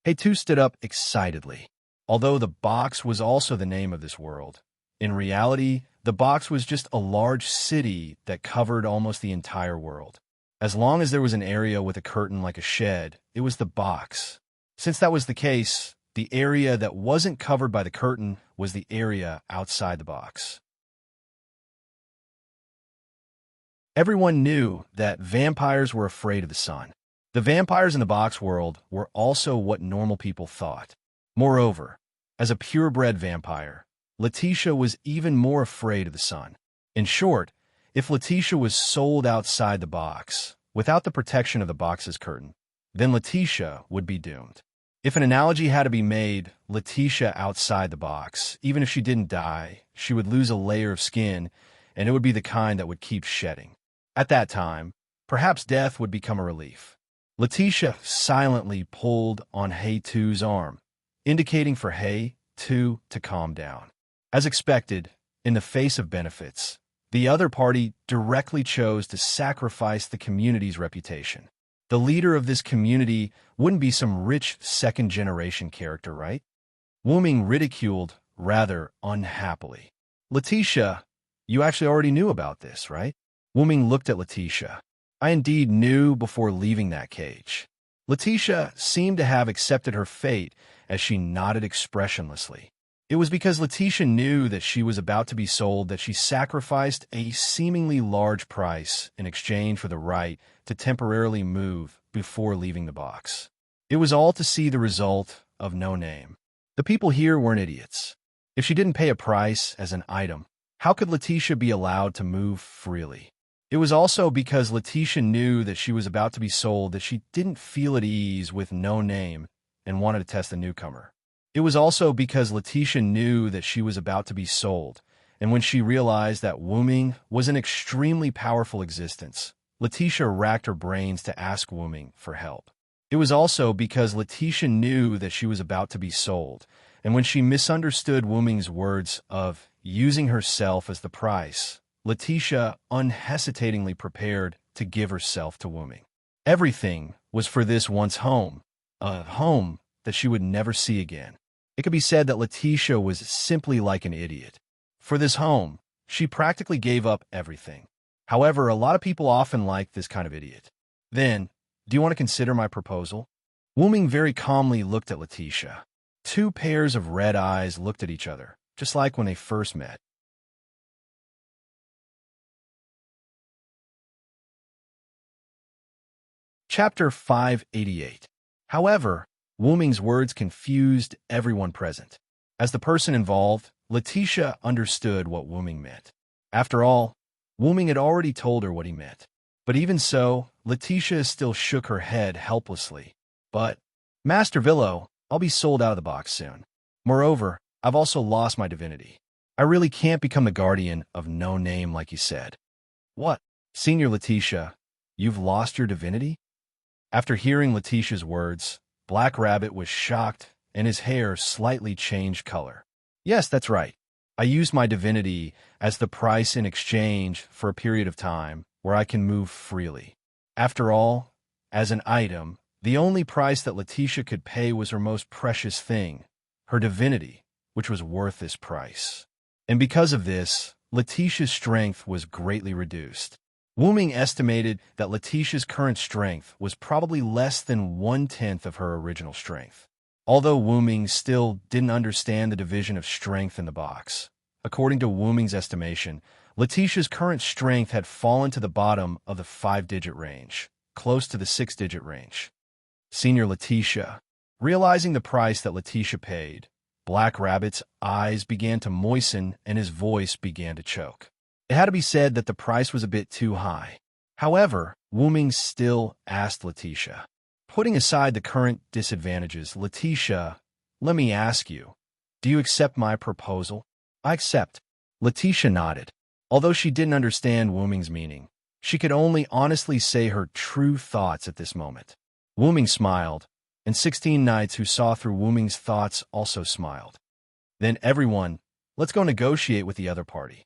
Hey2 stood up excitedly. Although the box was also the name of this world, in reality, the box was just a large city that covered almost the entire world. As long as there was an area with a curtain like a shed, it was the box. Since that was the case, the area that wasn't covered by the curtain was the area outside the box. Everyone knew that vampires were afraid of the sun. The vampires in the box world were also what normal people thought. Moreover, as a purebred vampire, Letitia was even more afraid of the sun. In short, if Letitia was sold outside the box, without the protection of the box's curtain, then Letitia would be doomed. If an analogy had to be made, Letitia outside the box, even if she didn't die, she would lose a layer of skin, and it would be the kind that would keep shedding. At that time, perhaps death would become a relief. Letitia silently pulled on Hey2's arm, indicating for Hey2 to calm down. As expected, in the face of benefits, the other party directly chose to sacrifice the community's reputation. The leader of this community wouldn't be some rich second-generation character, right? Wuming ridiculed rather unhappily. Letitia, you actually already knew about this, right? Wuming looked at Letitia. I indeed knew before leaving that cage. Letitia seemed to have accepted her fate as she nodded expressionlessly. It was because Letitia knew that she was about to be sold that she sacrificed a seemingly large price in exchange for the right to temporarily move before leaving the box. It was all to see the result of no name. The people here weren't idiots. If she didn't pay a price as an item, how could Letitia be allowed to move freely? It was also because Letitia knew that she was about to be sold that she didn't feel at ease with no name and wanted to test the newcomer. It was also because Letitia knew that she was about to be sold, and when she realized that Wuming was an extremely powerful existence, Letitia racked her brains to ask Wuming for help. It was also because Letitia knew that she was about to be sold, and when she misunderstood Wuming's words of using herself as the price, Letitia unhesitatingly prepared to give herself to Wuming. Everything was for this once home, a home that she would never see again. It could be said that Letitia was simply like an idiot. For this home, she practically gave up everything. However, a lot of people often like this kind of idiot. Then, do you want to consider my proposal? Wuming very calmly looked at Letitia. Two pairs of red eyes looked at each other, just like when they first met. Chapter 588. However, Wuming's words confused everyone present. As the person involved, Letitia understood what Wuming meant. After all, Wuming had already told her what he meant. But even so, Letitia still shook her head helplessly. But, Master Villo, I'll be sold out of the box soon. Moreover, I've also lost my divinity. I really can't become the guardian of no name like you said. What? Senior Letitia, you've lost your divinity? After hearing Letitia's words, Black Rabbit was shocked and his hair slightly changed color. Yes, that's right. I used my divinity as the price in exchange for a period of time where I can move freely. After all, as an item, the only price that Letitia could pay was her most precious thing, her divinity, which was worth this price. And because of this, Letitia's strength was greatly reduced. Wu Ming estimated that Letitia's current strength was probably less than 1/10 of her original strength. Although Wu Ming still didn't understand the division of strength in the box. According to Wu Ming's estimation, Letitia's current strength had fallen to the bottom of the 5-digit range, close to the 6-digit range. Senior Letitia. Realizing the price that Letitia paid, Black Rabbit's eyes began to moisten and his voice began to choke. It had to be said that the price was a bit too high. However, Wu Ming still asked Letitia. Putting aside the current disadvantages, Letitia, let me ask you, do you accept my proposal? I accept. Letitia nodded. Although she didn't understand Wu Ming's meaning, she could only honestly say her true thoughts at this moment. Wu Ming smiled, and 16 knights who saw through Wu Ming's thoughts also smiled. Then everyone, let's go negotiate with the other party.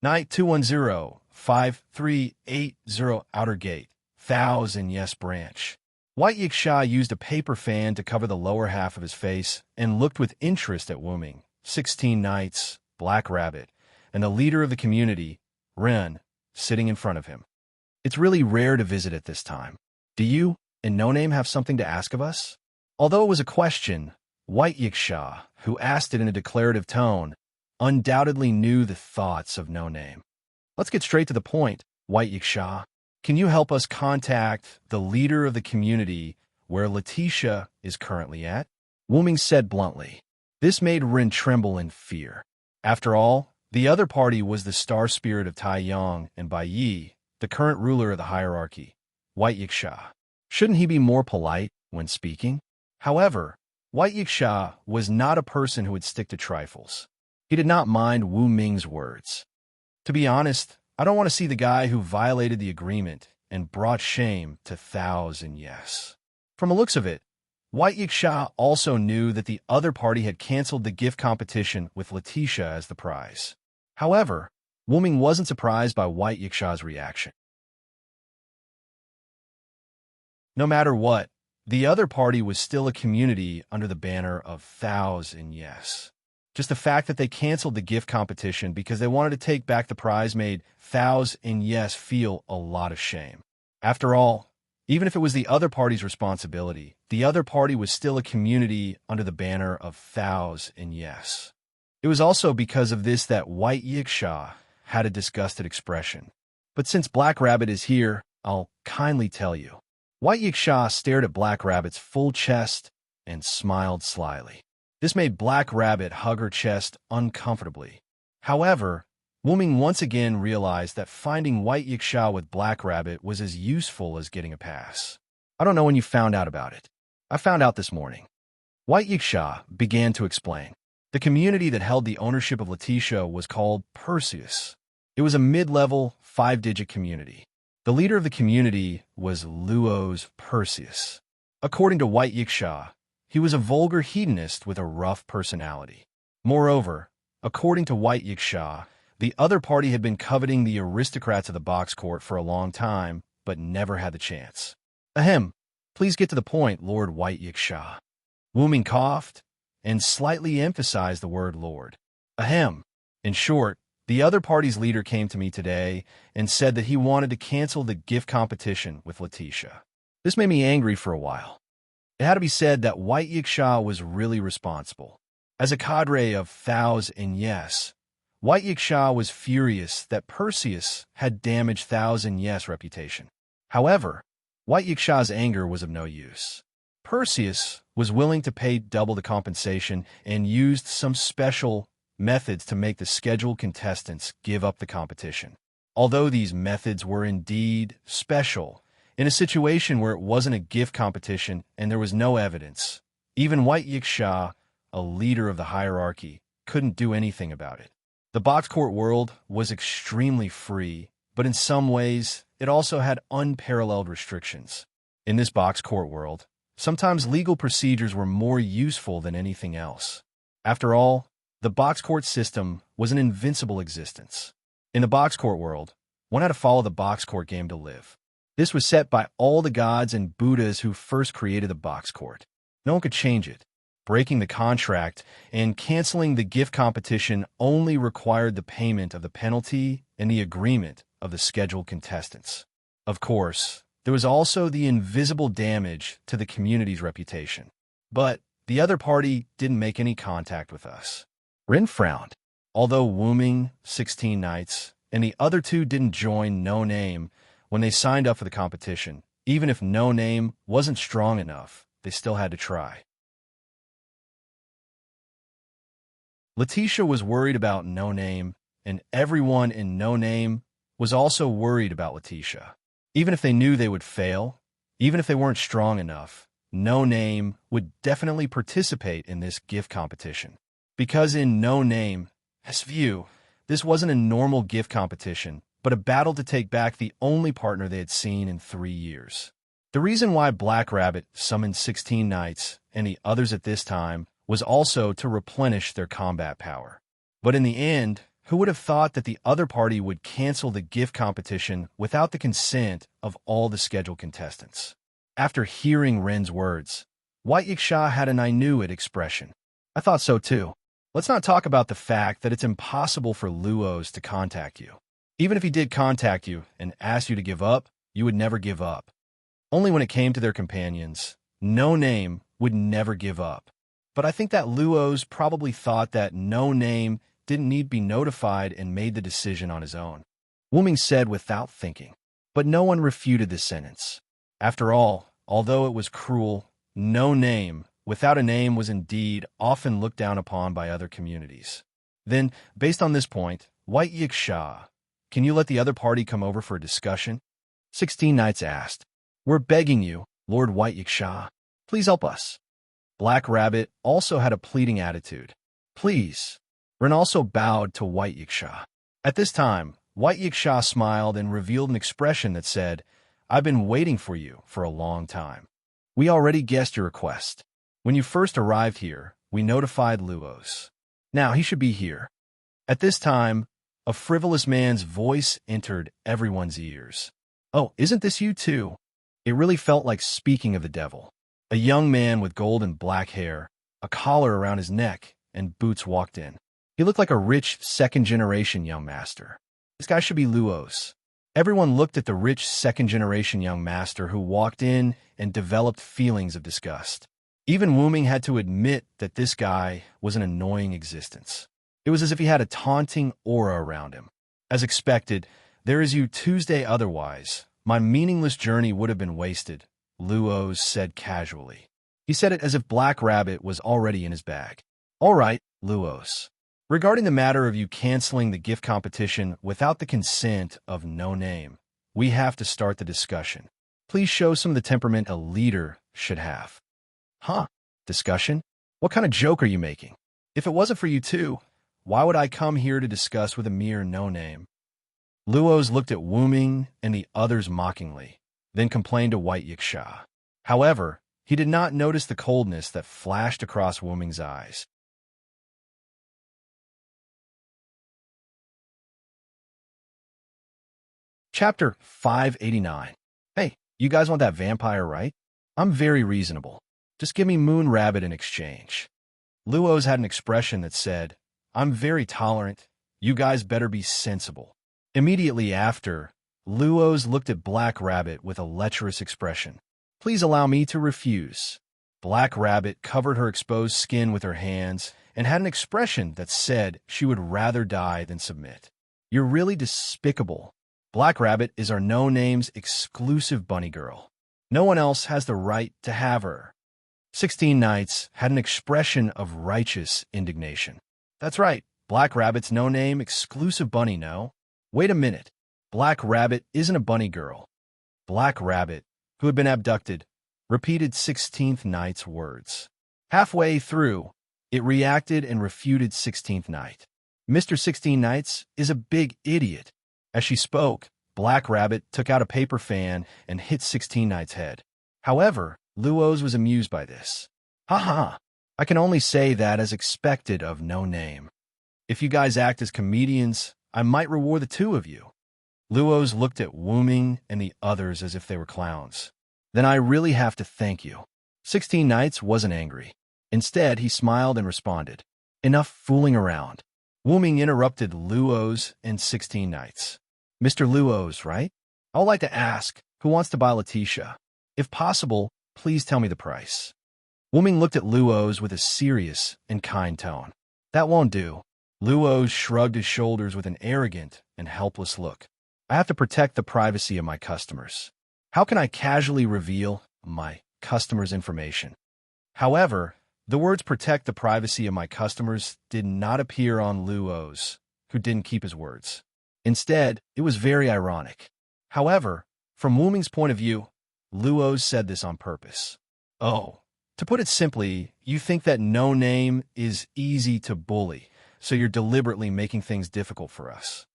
Knight 210-5380 Outer Gate, 1000 Yes Branch. White Yiksha used a paper fan to cover the lower half of his face and looked with interest at Wu Ming, 16 knights, Black Rabbit, and the leader of the community, Ren, sitting in front of him. It's really rare to visit at this time. Do you and No Name have something to ask of us? Although it was a question, White Yiksha, who asked it in a declarative tone, undoubtedly knew the thoughts of No Name. Let's get straight to the point, White Yiksha. Can you help us contact the leader of the community where Letitia is currently at? Wu Ming said bluntly. This made Ren tremble in fear. After all, the other party was the star spirit of Tai Yong and Bai Yi, the current ruler of the hierarchy, White Yiksha. Shouldn't he be more polite when speaking? However, White Yiksha was not a person who would stick to trifles. He did not mind Wu Ming's words. To be honest, I don't want to see the guy who violated the agreement and brought shame to 1000 Yes. From the looks of it, White Yiksha also knew that the other party had canceled the gift competition with Letitia as the prize. However, Wu Ming wasn't surprised by White Yiksha's reaction. No matter what, the other party was still a community under the banner of 1000 Yes. Just the fact that they canceled the gift competition because they wanted to take back the prize made 1000 Yes feel a lot of shame. After all, even if it was the other party's responsibility, the other party was still a community under the banner of 1000 Yes. It was also because of this that White Yiksha had a disgusted expression. But since Black Rabbit is here, I'll kindly tell you. White Yiksha stared at Black Rabbit's full chest and smiled slyly. This made Black Rabbit hug her chest uncomfortably. However, Wu Ming once again realized that finding White Yiksha with Black Rabbit was as useful as getting a pass. I don't know when you found out about it. I found out this morning. White Yiksha began to explain. The community that held the ownership of Letitia was called Perseus. It was a mid-level, 5-digit community. The leader of the community was Luo's Perseus. According to White Yiksha, he was a vulgar hedonist with a rough personality. Moreover, according to White Yiksha, the other party had been coveting the aristocrats of the box court for a long time, but never had the chance. Ahem, please get to the point, Lord White Yiksha. Wu Ming coughed and slightly emphasized the word Lord. Ahem. In short, the other party's leader came to me today and said that he wanted to cancel the gift competition with Letitia. This made me angry for a while. It had to be said that White Yiksha was really responsible. As a cadre of 1000 Yes, White Yiksha was furious that Perseus had damaged 1000 Yes' reputation. However, White Yiksha's anger was of no use. Perseus was willing to pay double the compensation and used some special methods to make the scheduled contestants give up the competition. Although these methods were indeed special, in a situation where it wasn't a gift competition and there was no evidence, even White Yiksha, a leader of the hierarchy, couldn't do anything about it. The box court world was extremely free, but in some ways, it also had unparalleled restrictions. In this box court world, sometimes legal procedures were more useful than anything else. After all, the box court system was an invincible existence. In the box court world, one had to follow the box court game to live. This was set by all the gods and Buddhas who first created the box court. No one could change it. breaking the contract, and canceling the gift competition only required the payment of the penalty and the agreement of the scheduled contestants. Of course, there was also the invisible damage to the community's reputation. But the other party didn't make any contact with us. Rin frowned. Although Wuming, 16 Nights, and the other two didn't join No Name when they signed up for the competition, even if No Name wasn't strong enough, they still had to try. Letitia was worried about No Name, and everyone in No Name was also worried about Letitia. Even if they knew they would fail, even if they weren't strong enough, No Name would definitely participate in this gift competition. Because in No Name, as view, this wasn't a normal gift competition, but a battle to take back the only partner they had seen in 3 years. The reason why Black Rabbit summoned 16 Knights and the others at this time was also to replenish their combat power. But in the end, who would have thought that the other party would cancel the gift competition without the consent of all the scheduled contestants? After hearing Ren's words, White Yiksha had an I knew it expression. I thought so too. Let's not talk about the fact that it's impossible for Luos to contact you. Even if he did contact you and asked you to give up, you would never give up. Only when it came to their companions, No Name would never give up. But I think that Luos probably thought that No Name didn't need to be notified and made the decision on his own. Wuming said without thinking, but no one refuted this sentence. After all, although it was cruel, No Name without a name was indeed often looked down upon by other communities. Then, based on this point, White Yiksha, can you let the other party come over for a discussion? 16 Knights asked. We're begging you, Lord White Yiksha. Please help us. Black Rabbit also had a pleading attitude. Please. Ren also bowed to White Yiksha. At this time, White Yiksha smiled and revealed an expression that said, I've been waiting for you for a long time. We already guessed your request. When you first arrived here, we notified Luos. Now he should be here. At this time, a frivolous man's voice entered everyone's ears. Oh, isn't this you too? It really felt like speaking of the devil. A young man with gold and black hair, a collar around his neck, and boots walked in. He looked like a rich second-generation young master. This guy should be Luos. Everyone looked at the rich second-generation young master who walked in and developed feelings of disgust. Even Wuming had to admit that this guy was an annoying existence. It was as if he had a taunting aura around him. As expected, there is you Tuesday otherwise. My meaningless journey would have been wasted, Luos said casually. He said it as if Black Rabbit was already in his bag. All right, Luos. Regarding the matter of you canceling the gift competition without the consent of No Name, we have to start the discussion. Please show some of the temperament a leader should have. Huh? Discussion? What kind of joke are you making? If it wasn't for you two, why would I come here to discuss with a mere No Name? Luos looked at Wuming and the others mockingly, then complained to White Yiksha. However, he did not notice the coldness that flashed across Wuming's eyes. Chapter 589. Hey, you guys want that vampire, right? I'm very reasonable. Just give me Moon Rabbit in exchange. Luos had an expression that said, I'm very tolerant. You guys better be sensible. Immediately after, Luos looked at Black Rabbit with a lecherous expression. Please allow me to refuse. Black Rabbit covered her exposed skin with her hands and had an expression that said she would rather die than submit. You're really despicable. Black Rabbit is our No Name's exclusive bunny girl. No one else has the right to have her. 16 Knights had an expression of righteous indignation. That's right, Black Rabbit's No Name exclusive bunny, no? Wait a minute. Black Rabbit isn't a bunny girl. Black Rabbit, who had been abducted, repeated 16th Knight's words. Halfway through, it reacted and refuted 16th Knight. Mr. 16 Knights is a big idiot. As she spoke, Black Rabbit took out a paper fan and hit 16 Knight's head. However, Luos was amused by this. Ha ha! I can only say that as expected of No Name. If you guys act as comedians, I might reward the two of you. Luos looked at Wuming and the others as if they were clowns. Then I really have to thank you. 16 Knights wasn't angry. Instead, he smiled and responded, "Enough fooling around." Wu Ming interrupted Luo's and 16 Nights. "Mr. Luo's, right? I would like to ask, who wants to buy Letitia? If possible, please tell me the price." Wu Ming looked at Luo's with a serious and kind tone. "That won't do." Luo's shrugged his shoulders with an arrogant and helpless look. "I have to protect the privacy of my customers. How can I casually reveal my customers' information?" However, the words "protect the privacy of my customers" did not appear on Luo's, who didn't keep his words. Instead, it was very ironic. However, from Wu Ming's point of view, Luo's said this on purpose. "Oh, to put it simply, you think that no name is easy to bully, so you're deliberately making things difficult for us,"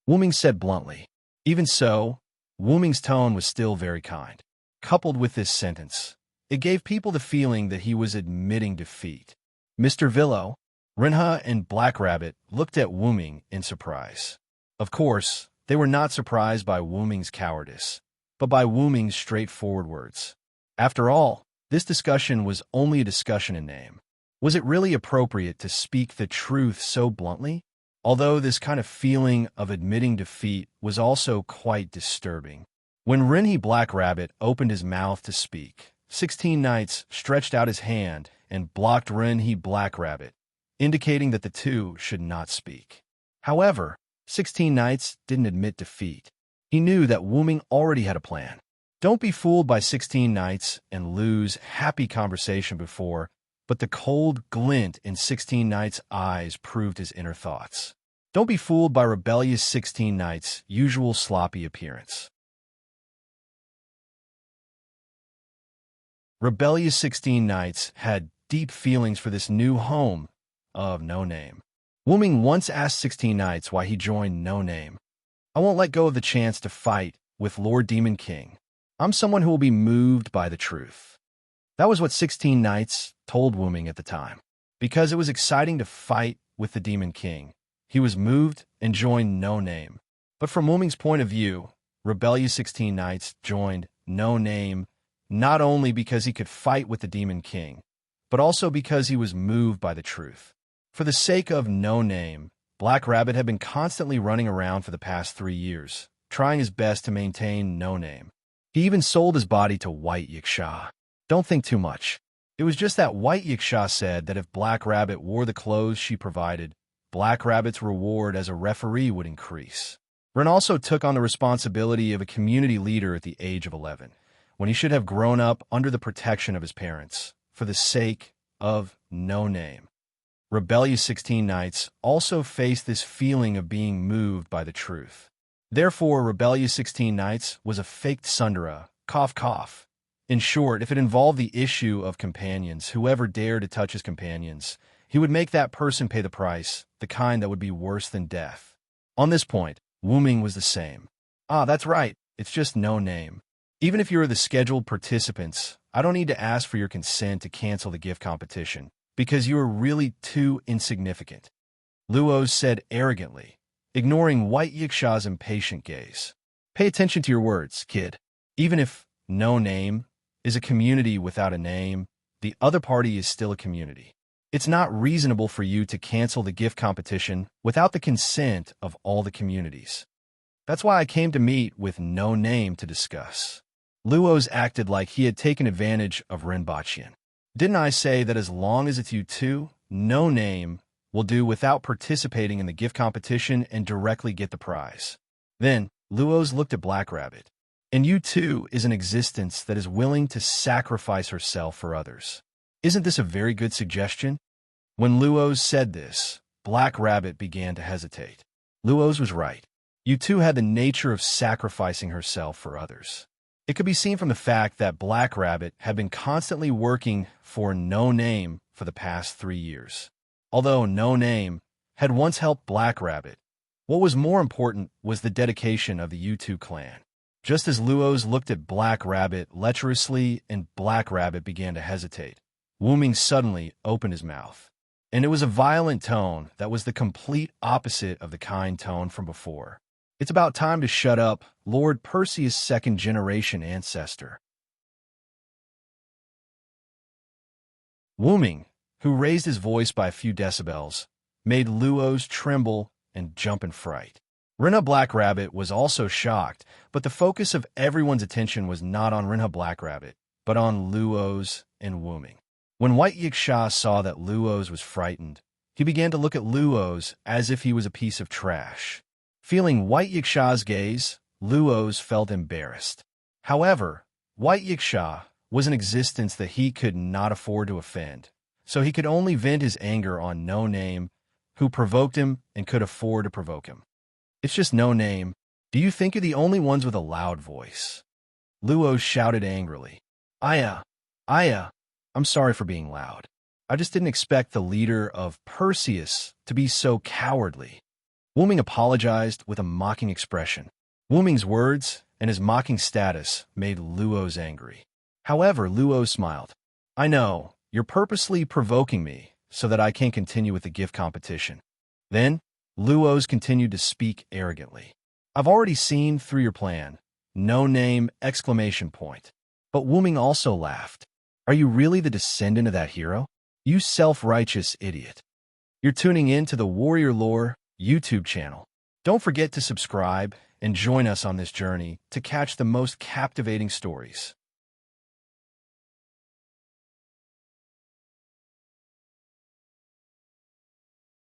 Wu Ming said bluntly. Even so, Wu Ming's tone was still very kind. Coupled with this sentence, it gave people the feeling that he was admitting defeat. Mr. Villo, Rinha, and Black Rabbit looked at Wu Ming in surprise. Of course, they were not surprised by Wu Ming's cowardice, but by Wu Ming's straightforward words. After all, this discussion was only a discussion in name. Was it really appropriate to speak the truth so bluntly? Although this kind of feeling of admitting defeat was also quite disturbing. When Rinhi Black Rabbit opened his mouth to speak, 16 Nights stretched out his hand and blocked Rinhi Black Rabbit, indicating that the two should not speak. However, 16 Nights didn't admit defeat. He knew that Wu Ming already had a plan. Don't be fooled by 16 Nights and Lu's happy conversation before, but the cold glint in 16 Nights' eyes proved his inner thoughts. Don't be fooled by rebellious 16 Nights' usual sloppy appearance. Rebellious 16 Nights had deep feelings for this new home of No Name. Wu Ming once asked 16 Nights why he joined No Name. "I won't let go of the chance to fight with Lord Demon King. I'm someone who will be moved by the truth." That was what 16 Nights told Wu Ming at the time. Because it was exciting to fight with the Demon King, he was moved and joined No Name. But from Wu Ming's point of view, rebellious 16 Nights joined No Name not only because he could fight with the Demon King, but also because he was moved by the truth. For the sake of No Name, Black Rabbit had been constantly running around for the past 3 years, trying his best to maintain No Name. He even sold his body to White Yiksha. Don't think too much. It was just that White Yiksha said that if Black Rabbit wore the clothes she provided, Black Rabbit's reward as a referee would increase. Ren also took on the responsibility of a community leader at the age of 11, when he should have grown up under the protection of his parents, for the sake of No Name. Rebellious 16 Nights also faced this feeling of being moved by the truth. Therefore, Rebellious 16 Nights was a faked Sundara, cough cough. In short, if it involved the issue of companions, whoever dared to touch his companions, he would make that person pay the price, the kind that would be worse than death. On this point, Wu Ming was the same. "Ah, that's right, it's just No Name. Even if you're the scheduled participants, I don't need to ask for your consent to cancel the gift competition, because you are really too insignificant," Luo said arrogantly, ignoring White Yiksha's impatient gaze. "Pay attention to your words, kid. Even if No Name is a community without a name, the other party is still a community. It's not reasonable for you to cancel the gift competition without the consent of all the communities. That's why I came to meet with No Name to discuss." Luo's acted like he had taken advantage of Renbachian. "Didn't I say that as long as it's you two, No Name will do without participating in the gift competition and directly get the prize?" Then, Luo's looked at Black Rabbit. "And you too is an existence that is willing to sacrifice herself for others. Isn't this a very good suggestion?" When Luo's said this, Black Rabbit began to hesitate. Luo's was right. You two had the nature of sacrificing herself for others. It could be seen from the fact that Black Rabbit had been constantly working for No Name for the past 3 years. Although No Name had once helped Black Rabbit, what was more important was the dedication of the U2 clan. Just as Luo's looked at Black Rabbit lecherously and Black Rabbit began to hesitate, Wu Ming suddenly opened his mouth. And it was a violent tone that was the complete opposite of the kind tone from before. "It's about time to shut up, Lord Perseus' second-generation ancestor." Wu Ming, who raised his voice by a few decibels, made Luo's tremble and jump in fright. Rinha Black Rabbit was also shocked, but the focus of everyone's attention was not on Rinha Black Rabbit, but on Luo's and Wooming. When White Yiksha saw that Luo's was frightened, he began to look at Luo's as if he was a piece of trash. Feeling White Yiksha's gaze, Luo's felt embarrassed. However, White Yiksha was an existence that he could not afford to offend, so he could only vent his anger on No Name, who provoked him and could afford to provoke him. It's just No Name. Do you think you're the only ones with a loud voice? Luo shouted angrily. Aya, I'm sorry for being loud. I just didn't expect the leader of Perseus to be so cowardly. Wooming apologized with a mocking expression. Wooming's words and his mocking status made Luo's angry. However, Luo smiled. I know, you're purposely provoking me so that I can't continue with the gift competition. Then, Luo's continued to speak arrogantly. I've already seen through your plan. No Name! But Wooming also laughed. Are you really the descendant of that hero? You self-righteous idiot. You're tuning in to the Warrior Lore YouTube channel. Don't forget to subscribe and join us on this journey to catch the most captivating stories.